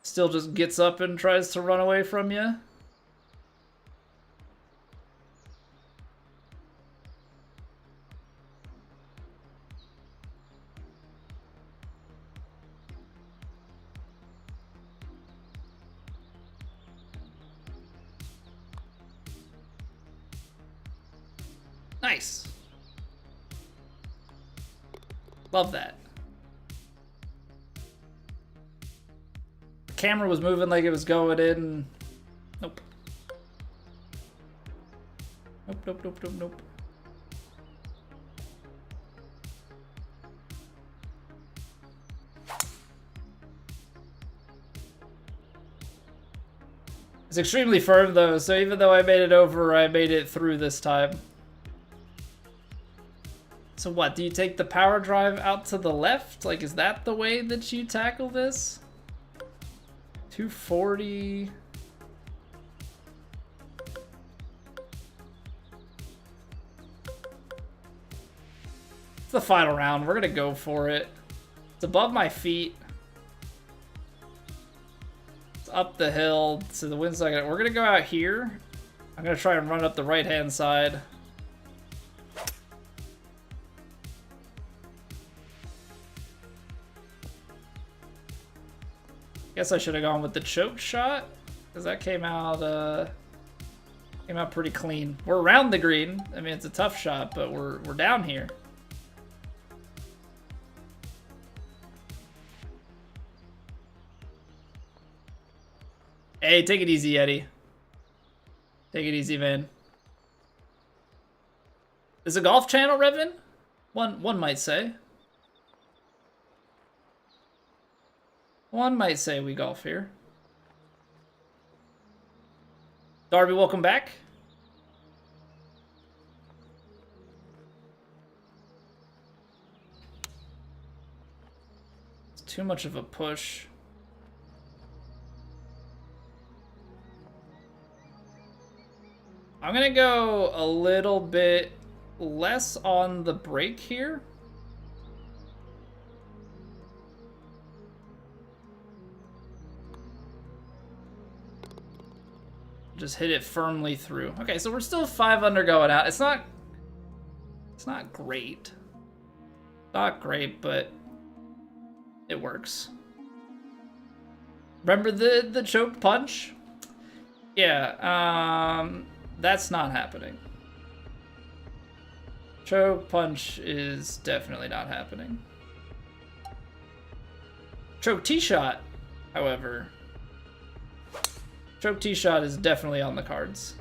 Speaker 1: just gets up and tries to run away from you. Nice. Love that. The camera was moving like it was going in. Nope. Nope, nope, nope, nope, nope. It's extremely firm though, so even though I made it over, I made it through this time. So what, do you take the power drive out to the left? Like, is that the way that you tackle this? 240. It's the final round. We're gonna go for it. It's above my feet. It's up the hill, so the wind's not gonna... We're gonna go out here. I'm gonna try and run up the right-hand side. Guess I should have gone with the choke shot, because that came out pretty clean. We're around the green. I mean, it's a tough shot, but we're down here. Hey, take it easy, Eddie. Take it easy, man. Is a golf channel, Revin? One might say. One might say we golf here. Darby, welcome back. It's too much of a push. I'm gonna go a little bit less on the brake here. Just hit it firmly through. Okay, so we're still 5 under going out. It's not great. Not great, but it works. Remember the choked punch? Yeah, that's not happening. Choke punch is definitely not happening. Choke tee shot, however. Choke tee shot is definitely on the cards.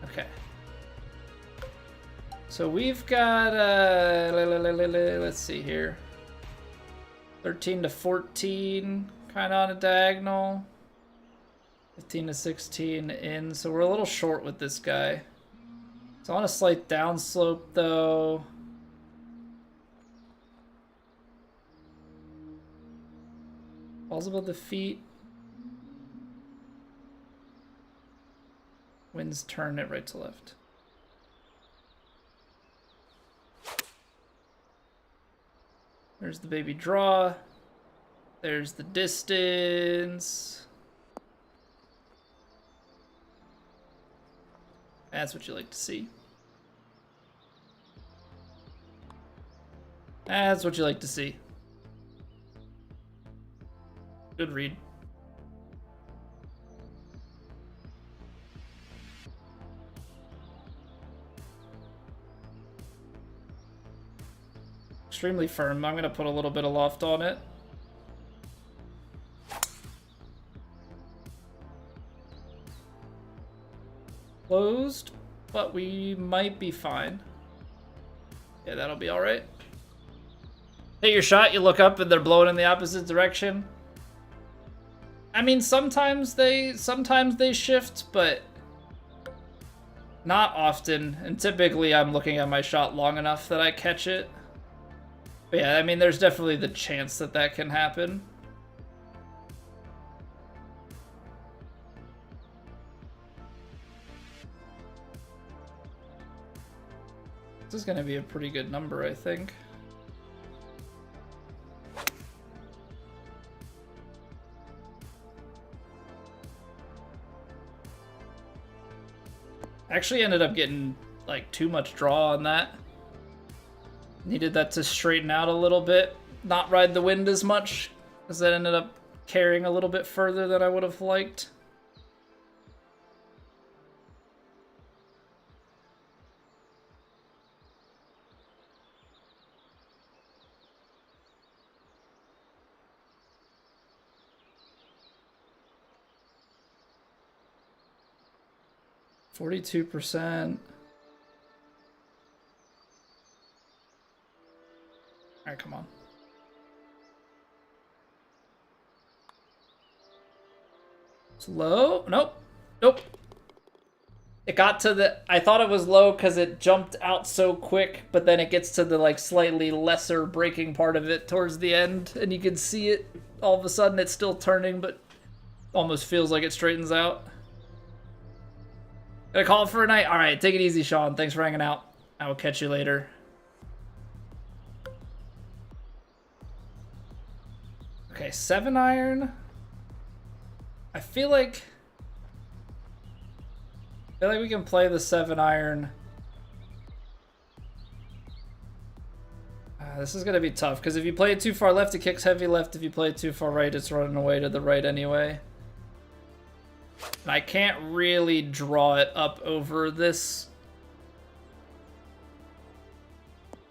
Speaker 1: Okay. So we've got, let's see here. 13 to 14, kind of on a diagonal. 15 to 16 in, so we're a little short with this guy. So It's on a slight downslope though. Balls above the feet. Winds turn it right to left. There's the baby draw. There's the distance. That's what you like to see. That's what you like to see. Good read. Extremely firm. I'm going to put a little bit of loft on it. Closed, but we might be fine. Yeah, that'll be all right. Hit your shot, you look up and they're blowing in the opposite direction. I mean, sometimes they shift, but not often. And typically I'm looking at my shot long enough that I catch it. But yeah, I mean, there's definitely the chance that that can happen. This is going to be a pretty good number, I think. Actually ended up getting like too much draw on that. Needed that to straighten out a little bit, not ride the wind as much, because that ended up carrying a little bit further than I would have liked. %. Alright, come on. It's low? Nope. Nope. It got to the... I thought it was low because it jumped out so quick, but then it gets to the like slightly lesser braking part of it towards the end, and you can see it. All of a sudden it's still turning, but almost feels like it straightens out. Gonna call it for a night? Alright, take it easy, Sean. Thanks for hanging out. I will catch you later. Okay, 7-iron. I feel like we can play the 7-iron. This is gonna be tough, because if you play it too far left, it kicks heavy left. If you play it too far right, it's running away to the right anyway. And I can't really draw it up over this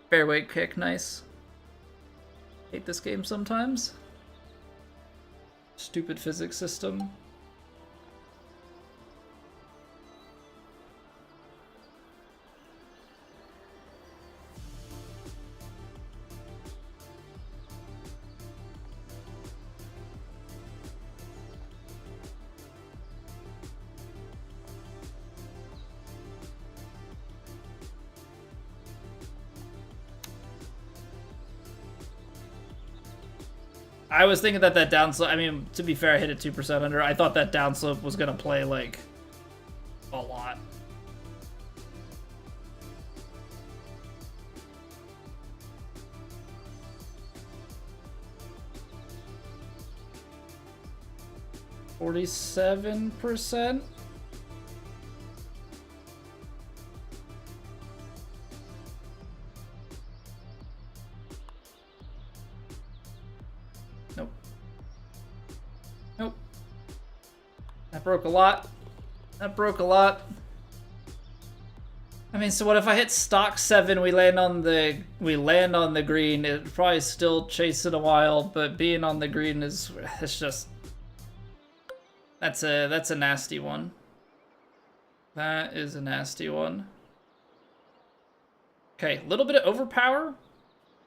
Speaker 1: fairway kick. Nice. Hate this game sometimes. Stupid physics system. I was thinking that downslope, I mean, to be fair, I hit it 2% under. I thought that downslope was going to play, like, a lot. %47%? Nope. Nope. That broke a lot. That broke a lot. I mean, so what if I hit stock 7, we land on the green. It probably still chase it a while, but being on the green it's just that's a nasty one. That is a nasty one. Okay, a little bit of overpower.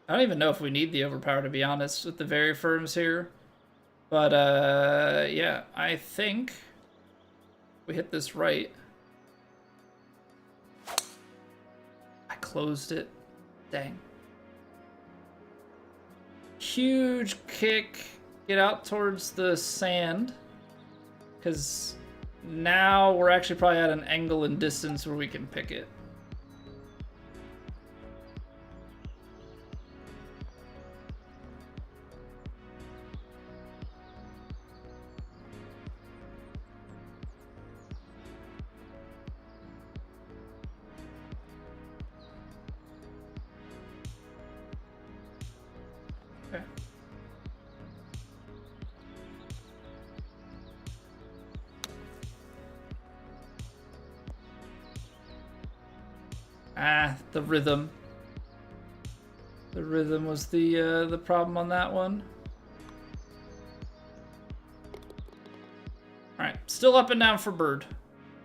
Speaker 1: I don't even know if we need the overpower, to be honest, with the very firms here. But, yeah, I think we hit this right. closed it. Dang. Huge kick. Get out towards the sand. Because now we're actually probably at an angle and distance where we can pick it. Okay. Ah, the rhythm. The rhythm was the problem on that one. All right, still up and down for bird.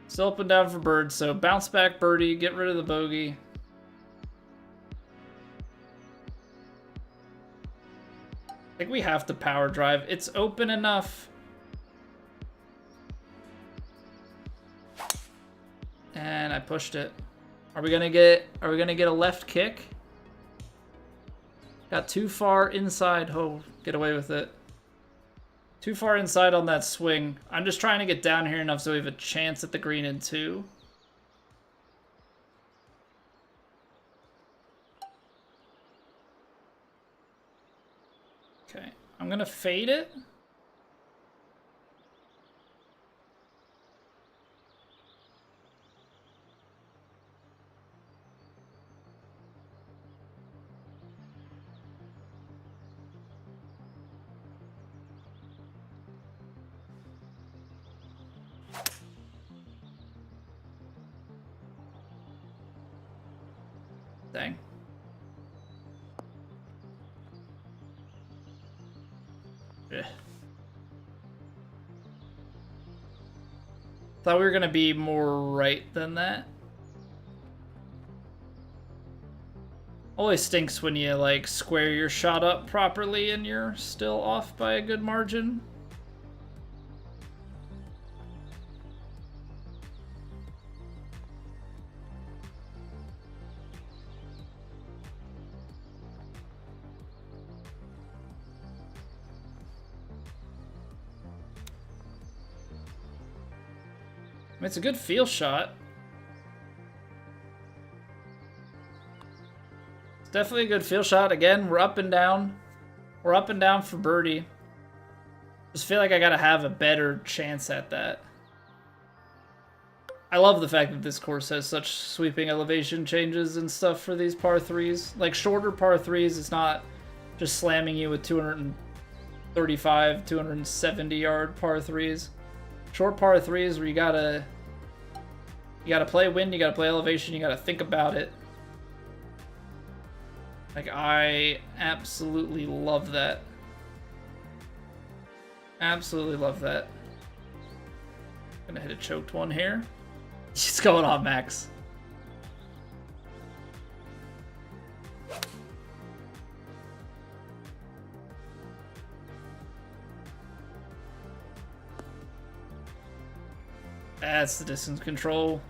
Speaker 1: Still up and down for bird. So bounce back birdie, get rid of the bogey. I think we have to power drive. It's open enough. And I pushed it. Are we gonna get a left kick? Got too far inside. Oh, get away with it. Too far inside on that swing. I'm just trying to get down here enough so we have a chance at the green in 2. Okay, I'm gonna fade it. Dang. Ugh. Thought we were gonna be more right than that. Always stinks when you like square your shot up properly and you're still off by a good margin. I mean, it's a good feel shot. It's definitely a good feel shot. Again, we're up and down. We're up and down for birdie. Just feel like I gotta have a better chance at that. I love the fact that this course has such sweeping elevation changes and stuff for these par 3s. Like shorter par 3s, it's not just slamming you with 235, 270 yard par 3s. Short par 3s where you gotta play wind, you gotta play elevation, you gotta think about it. Like, I absolutely love that. Absolutely love that. Gonna hit a choked one here. It's going on, Max. That's the distance control.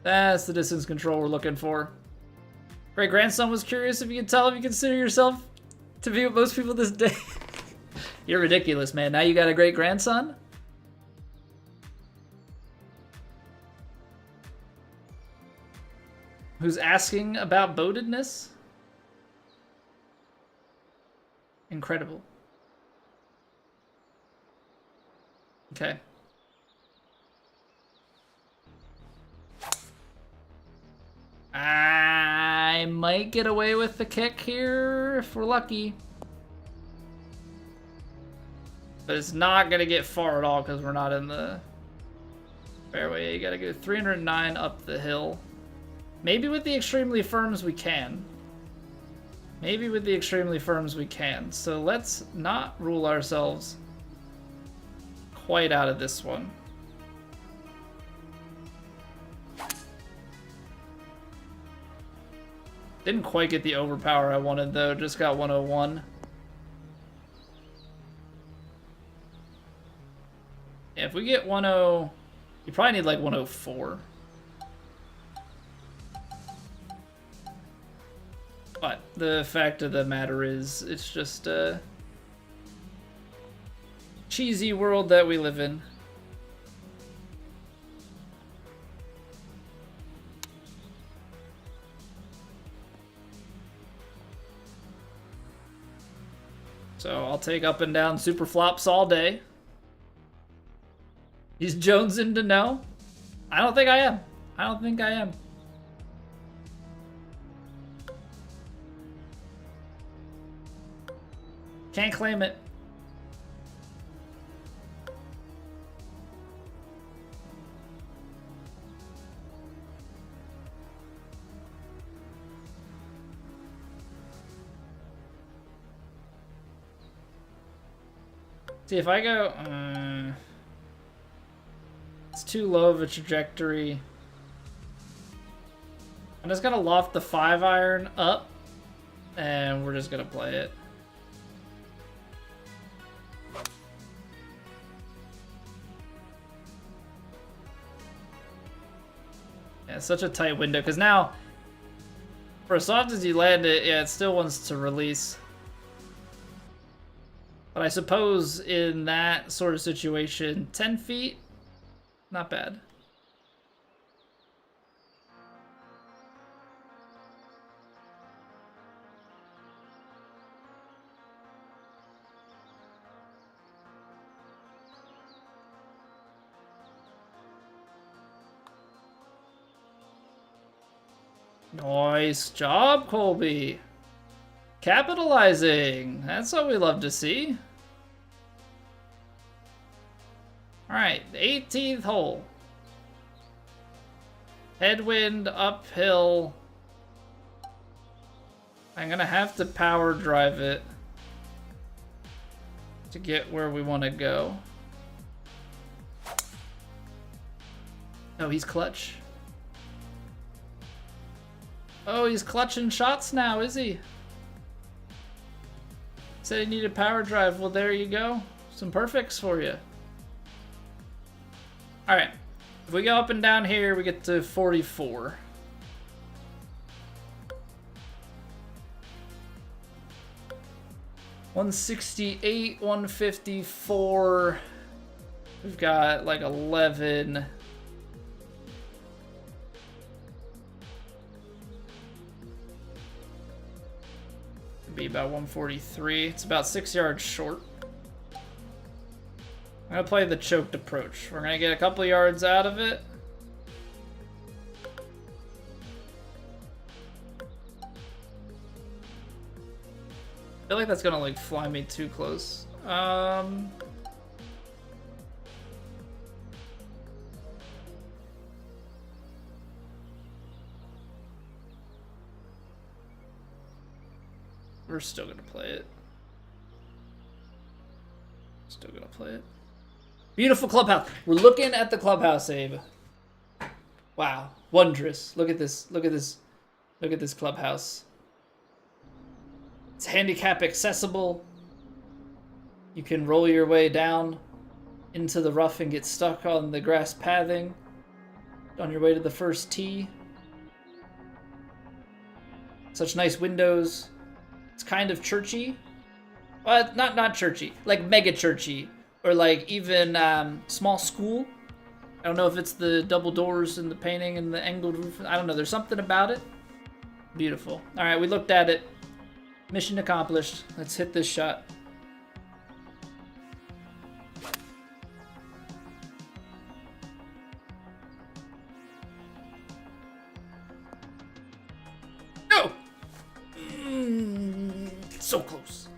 Speaker 1: That's the distance control we're looking for. Great grandson was curious if you could tell if you consider yourself to be with most people this day. You're ridiculous, man. Now you got a great grandson? Who's asking about boatedness? Incredible. Okay. I might get away with the kick here if we're lucky. But it's not going to get far at all because we're not in the fairway. You got to go 309 up the hill. Maybe with the extremely firms we can. Maybe with the extremely firms we can. So let's not rule ourselves quite out of this one. Didn't quite get the overpower I wanted though, just got 101. Yeah, if we get 10, you probably need like 104. The fact of the matter is, it's just a cheesy world that we live in. So I'll take up and down super flops all day. He's jonesing to know? I don't think I am. I don't think I am. Can't claim it. See, if I go... it's too low of a trajectory. I'm just gonna loft the 5-iron up, and we're just gonna play it. Yeah, it's such a tight window, because now, for as soft as you land it, yeah, it still wants to release. But I suppose in that sort of situation, 10 feet, not bad. Nice job, Colby. Capitalizing. That's what we love to see. Alright, the 18th hole. Headwind, uphill. I'm gonna have to power drive it to get where we want to go. Oh, he's clutch. Oh, he's clutching shots now, is he? Said he needed power drive. Well, there you go. Some perfects for you. Alright. If we go up and down here, we get to 44. $168, $154. We've got like 11. Be about 143. It's about 6 yards short. I'm gonna play the choked approach. We're gonna get a couple yards out of it. I feel like that's gonna like fly me too close. We're still gonna play it. Still gonna play it. Beautiful clubhouse. We're looking at the clubhouse, Abe. Wow, wondrous. Look at this. Look at this. Look at this clubhouse. It's handicap accessible. You can roll your way down into the rough and get stuck on the grass pathing on your way to the first tee. Such nice windows. It's kind of churchy. Well, not churchy, like mega churchy, or like even small school. I don't know if it's the double doors and the painting and the angled roof. I don't know. There's something about it. Beautiful. All right, we looked at it. Mission accomplished. Let's hit this shot. No! So close.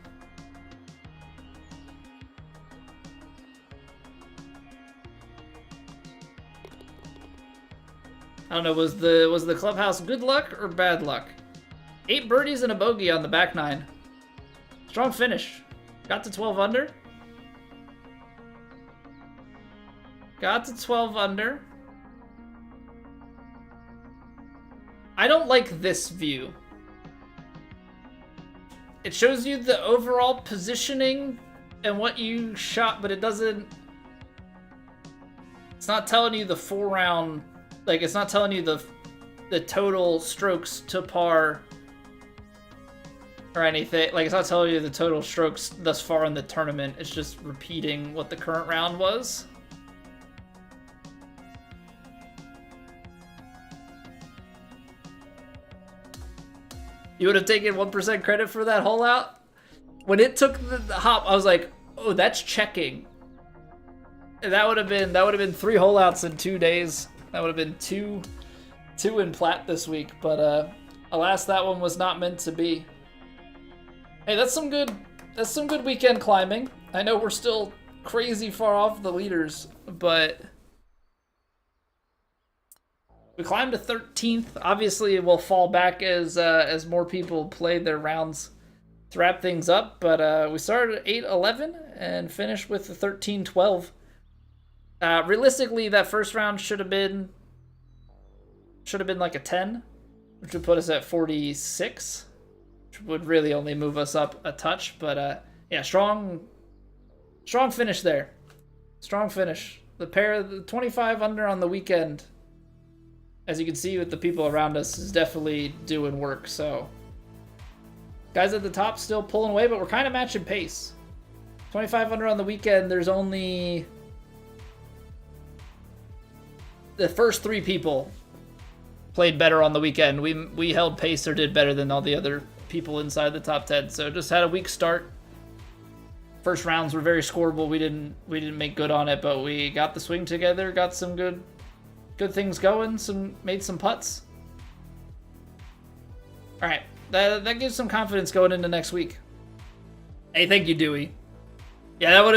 Speaker 1: I don't know, was the clubhouse good luck or bad luck? 8 birdies and a bogey on the back 9. Strong finish. Got to 12 under. Got to 12 under. I don't like this view. It shows you the overall positioning and what you shot, but it doesn't... It's not telling you the 4-round... Like, it's not telling you the total strokes to par or anything. Like, it's not telling you the total strokes thus far in the tournament. It's just repeating what the current round was. You would have taken 1% credit for that hole out? When it took the hop, I was like, oh, that's checking. And that would have been 3 hole outs in 2 days. That would have been two in plat this week, but alas, that one was not meant to be. Hey, that's some good weekend climbing. I know we're still crazy far off the leaders, but we climbed to 13th. Obviously, it will fall back as more people play their rounds to wrap things up, but we started at 8-11 and finished with the 13-12. Realistically, that first round should have been like a 10, which would put us at 46, which would really only move us up a touch. But yeah, strong finish there. Strong finish. The 25 under on the weekend, as you can see with the people around us, is definitely doing work. So guys at the top still pulling away, but we're kind of matching pace. 25 under on the weekend, there's only the first 3 people played better on the weekend. We held pace or did better than all the other people inside the top 10. So just had a weak start. First rounds were very scoreable. We didn't make good on it, but we got the swing together, got some good things going, made some putts. All right, that gives some confidence going into next week. Hey, thank you, Dewey. Yeah, that would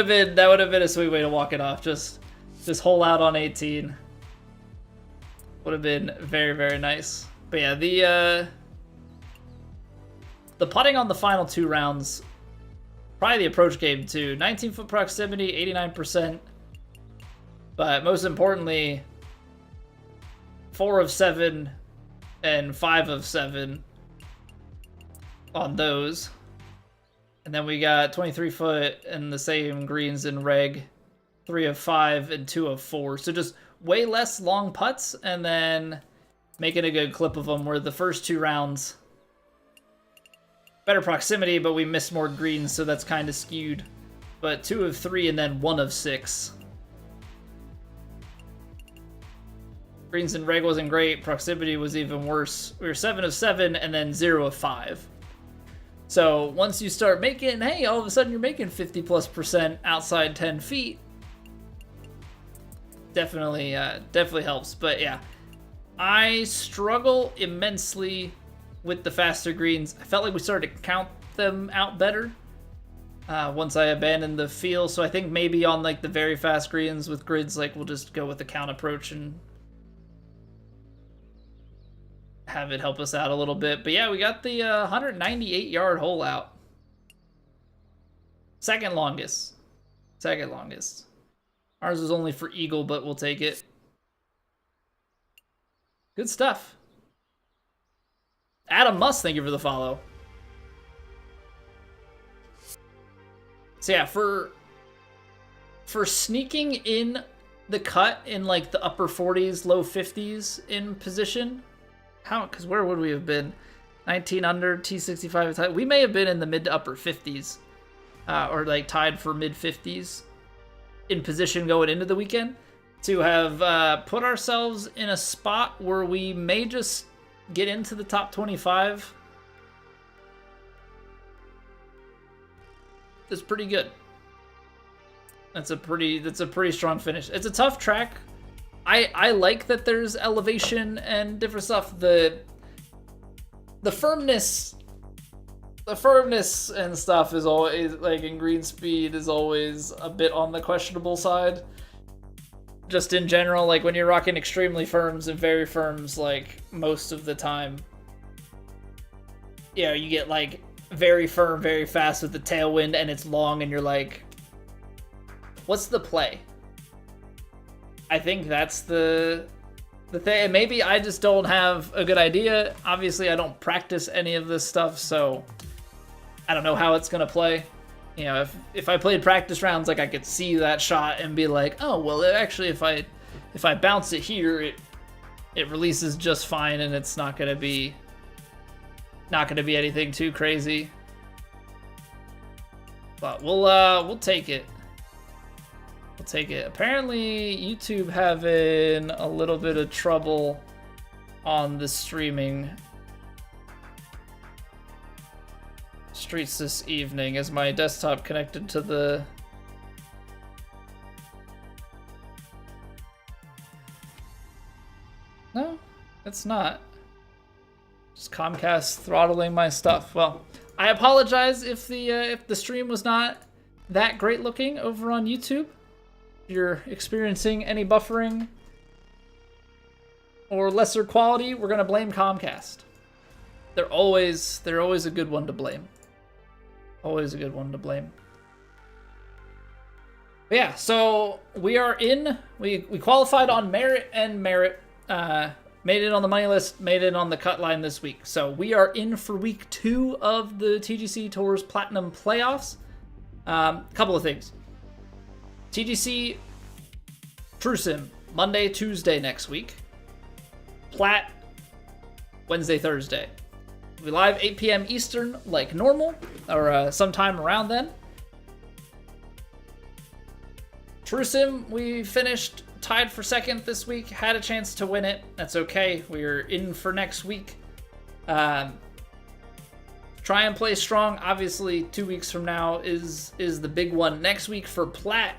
Speaker 1: have been a sweet way to walk it off. Just hole out on 18. Would have been very, very nice. But yeah, the putting on the final 2 rounds, probably the approach game too. 19-foot proximity, 89%. But most importantly, 4 of 7 and 5 of 7 on those. And then we got 23-foot and the same greens in reg, 3 of 5 and 2 of 4. So just way less long putts, and then making a good clip of them, where the first 2 rounds, better proximity, but we missed more greens, so that's kind of skewed. But 2 of 3 and then 1 of 6. Greens and reg wasn't great, proximity was even worse. We were 7 of 7 and then 0 of 5. So once you start making, hey, all of a sudden you're making 50+% outside 10 feet. Definitely helps. But yeah, I struggle immensely with the faster greens. I felt like we started to count them out better once I abandoned the feel. So I think maybe on like the very fast greens with grids, like we'll just go with the count approach and have it help us out a little bit. But yeah, we got the 198-yard hole out. Second longest. Ours was only for eagle, but we'll take it. Good stuff. Adam Musk, thank you for the follow. So yeah, for sneaking in the cut in like the upper 40s, low 50s in position, because where would we have been? 19 under, T65. We may have been in the mid to upper 50s, or like tied for mid 50s. In position going into the weekend, to have put ourselves in a spot where we may just get into the top 25. That's pretty good. That's a pretty strong finish. It's a tough track. I like that there's elevation and different stuff. The firmness and stuff is always, like, in green speed is always a bit on the questionable side. Just in general, like when you're rocking extremely firms and very firms, like most of the time, you know, you get like very firm, very fast with the tailwind and it's long and you're like, what's the play? I think that's the thing. And maybe I just don't have a good idea. Obviously, I don't practice any of this stuff, so I don't know how it's gonna play. You know, if I played practice rounds, like I could see that shot and be like, oh well, actually, if I bounce it here, it releases just fine, and it's not gonna be anything too crazy. But we'll take it. We'll take it. Apparently, YouTube having a little bit of trouble on the streaming streets this evening. Is my desktop connected to the... No, it's not. Just Comcast throttling my stuff. Well, I apologize if the stream was not that great looking over on YouTube. If you're experiencing any buffering or lesser quality, we're gonna blame Comcast. They're always a good one to blame. Always a good one to blame. But yeah, so we are in. We qualified on merit and merit. Made it on the money list, made it on the cut line this week. So we are in for week 2 of the TGC Tours Platinum playoffs. Couple of things. TGC True Sim, Monday, Tuesday next week. Plat, Wednesday, Thursday. We live 8 p.m. Eastern like normal, or sometime around then. True Sim, we finished tied for second this week, had a chance to win it. That's okay. We're in for next week. Try and play strong. Obviously, 2 weeks from now is the big one. Next week for Plat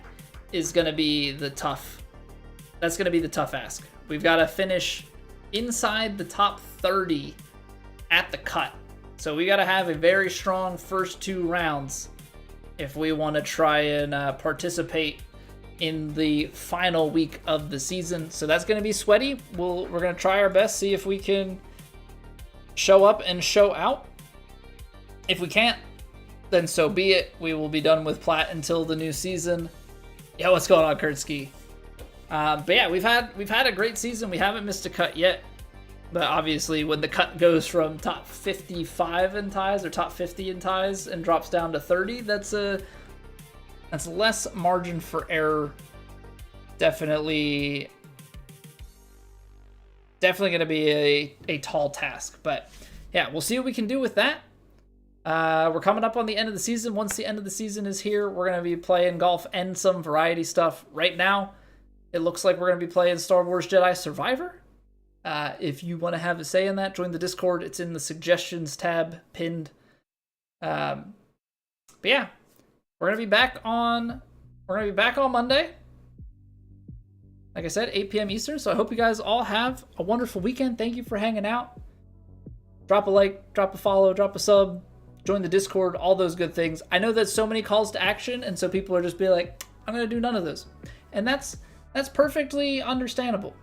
Speaker 1: is going to be the tough. That's going to be the tough ask. We've got to finish inside the top 30 at the cut. So we got to have a very strong first 2 rounds if we want to try and participate in the final week of the season. So that's going to be sweaty. We're going to try our best, see if we can show up and show out. If we can't, then so be it. We will be done with Plat until the new season. Yeah, what's going on, Kurtzky? But yeah, we've had a great season. We haven't missed a cut yet. But obviously, when the cut goes from top 55 in ties or top 50 in ties and drops down to 30, that's less margin for error. Definitely going to be a tall task. But yeah, we'll see what we can do with that. We're coming up on the end of the season. Once the end of the season is here, we're going to be playing golf and some variety stuff. Right now, it looks like we're going to be playing Star Wars Jedi Survivor. If you want to have a say in that, join the Discord. It's in the suggestions tab pinned. But yeah, we're gonna be back on Monday. Like I said, 8 p.m. Eastern. So I hope you guys all have a wonderful weekend. Thank you for hanging out. Drop a like, drop a follow, drop a sub, join the Discord, all those good things. I know that so many calls to action, and so people are just be like, I'm gonna do none of those, and that's perfectly understandable.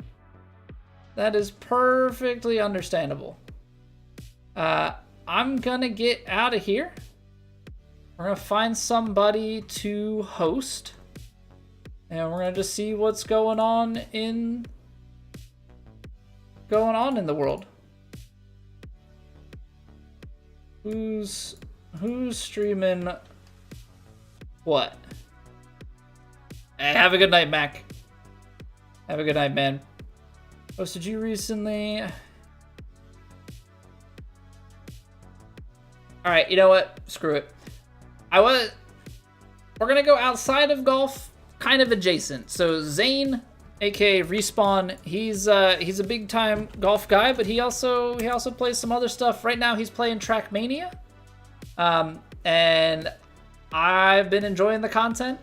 Speaker 1: That is perfectly understandable. I'm gonna get out of here. We're gonna find somebody to host, and we're gonna just see what's going on in the world. Who's streaming what? Hey, have a good night, Mac. Have a good night, man. Posted you recently. Alright, you know what? Screw it. We're gonna go outside of golf, kind of adjacent. So Zane, aka Respawn, he's a big time golf guy, but he also plays some other stuff. Right now he's playing Trackmania. And I've been enjoying the content.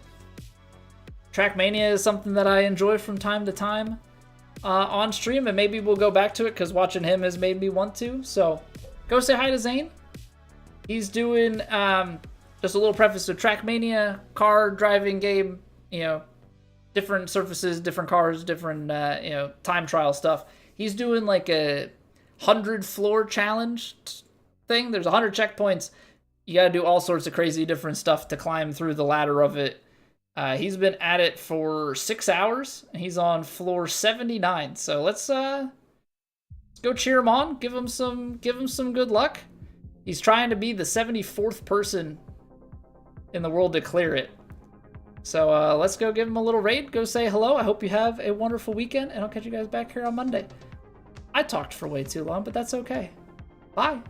Speaker 1: Trackmania is something that I enjoy from time to time on stream, and maybe we'll go back to it because watching him has made me want to. So go say hi to Zane. He's doing just a little preface to Trackmania, car driving game, different surfaces, different cars, different time trial stuff. He's doing like a 100 floor challenge thing. There's 100 checkpoints. You got to do all sorts of crazy different stuff to climb through the ladder of it. He's been at it for 6 hours, and he's on floor 79. So let's go cheer him on. Give him some good luck. He's trying to be the 74th person in the world to clear it. So let's go give him a little raid. Go say hello. I hope you have a wonderful weekend, and I'll catch you guys back here on Monday. I talked for way too long, but that's okay. Bye.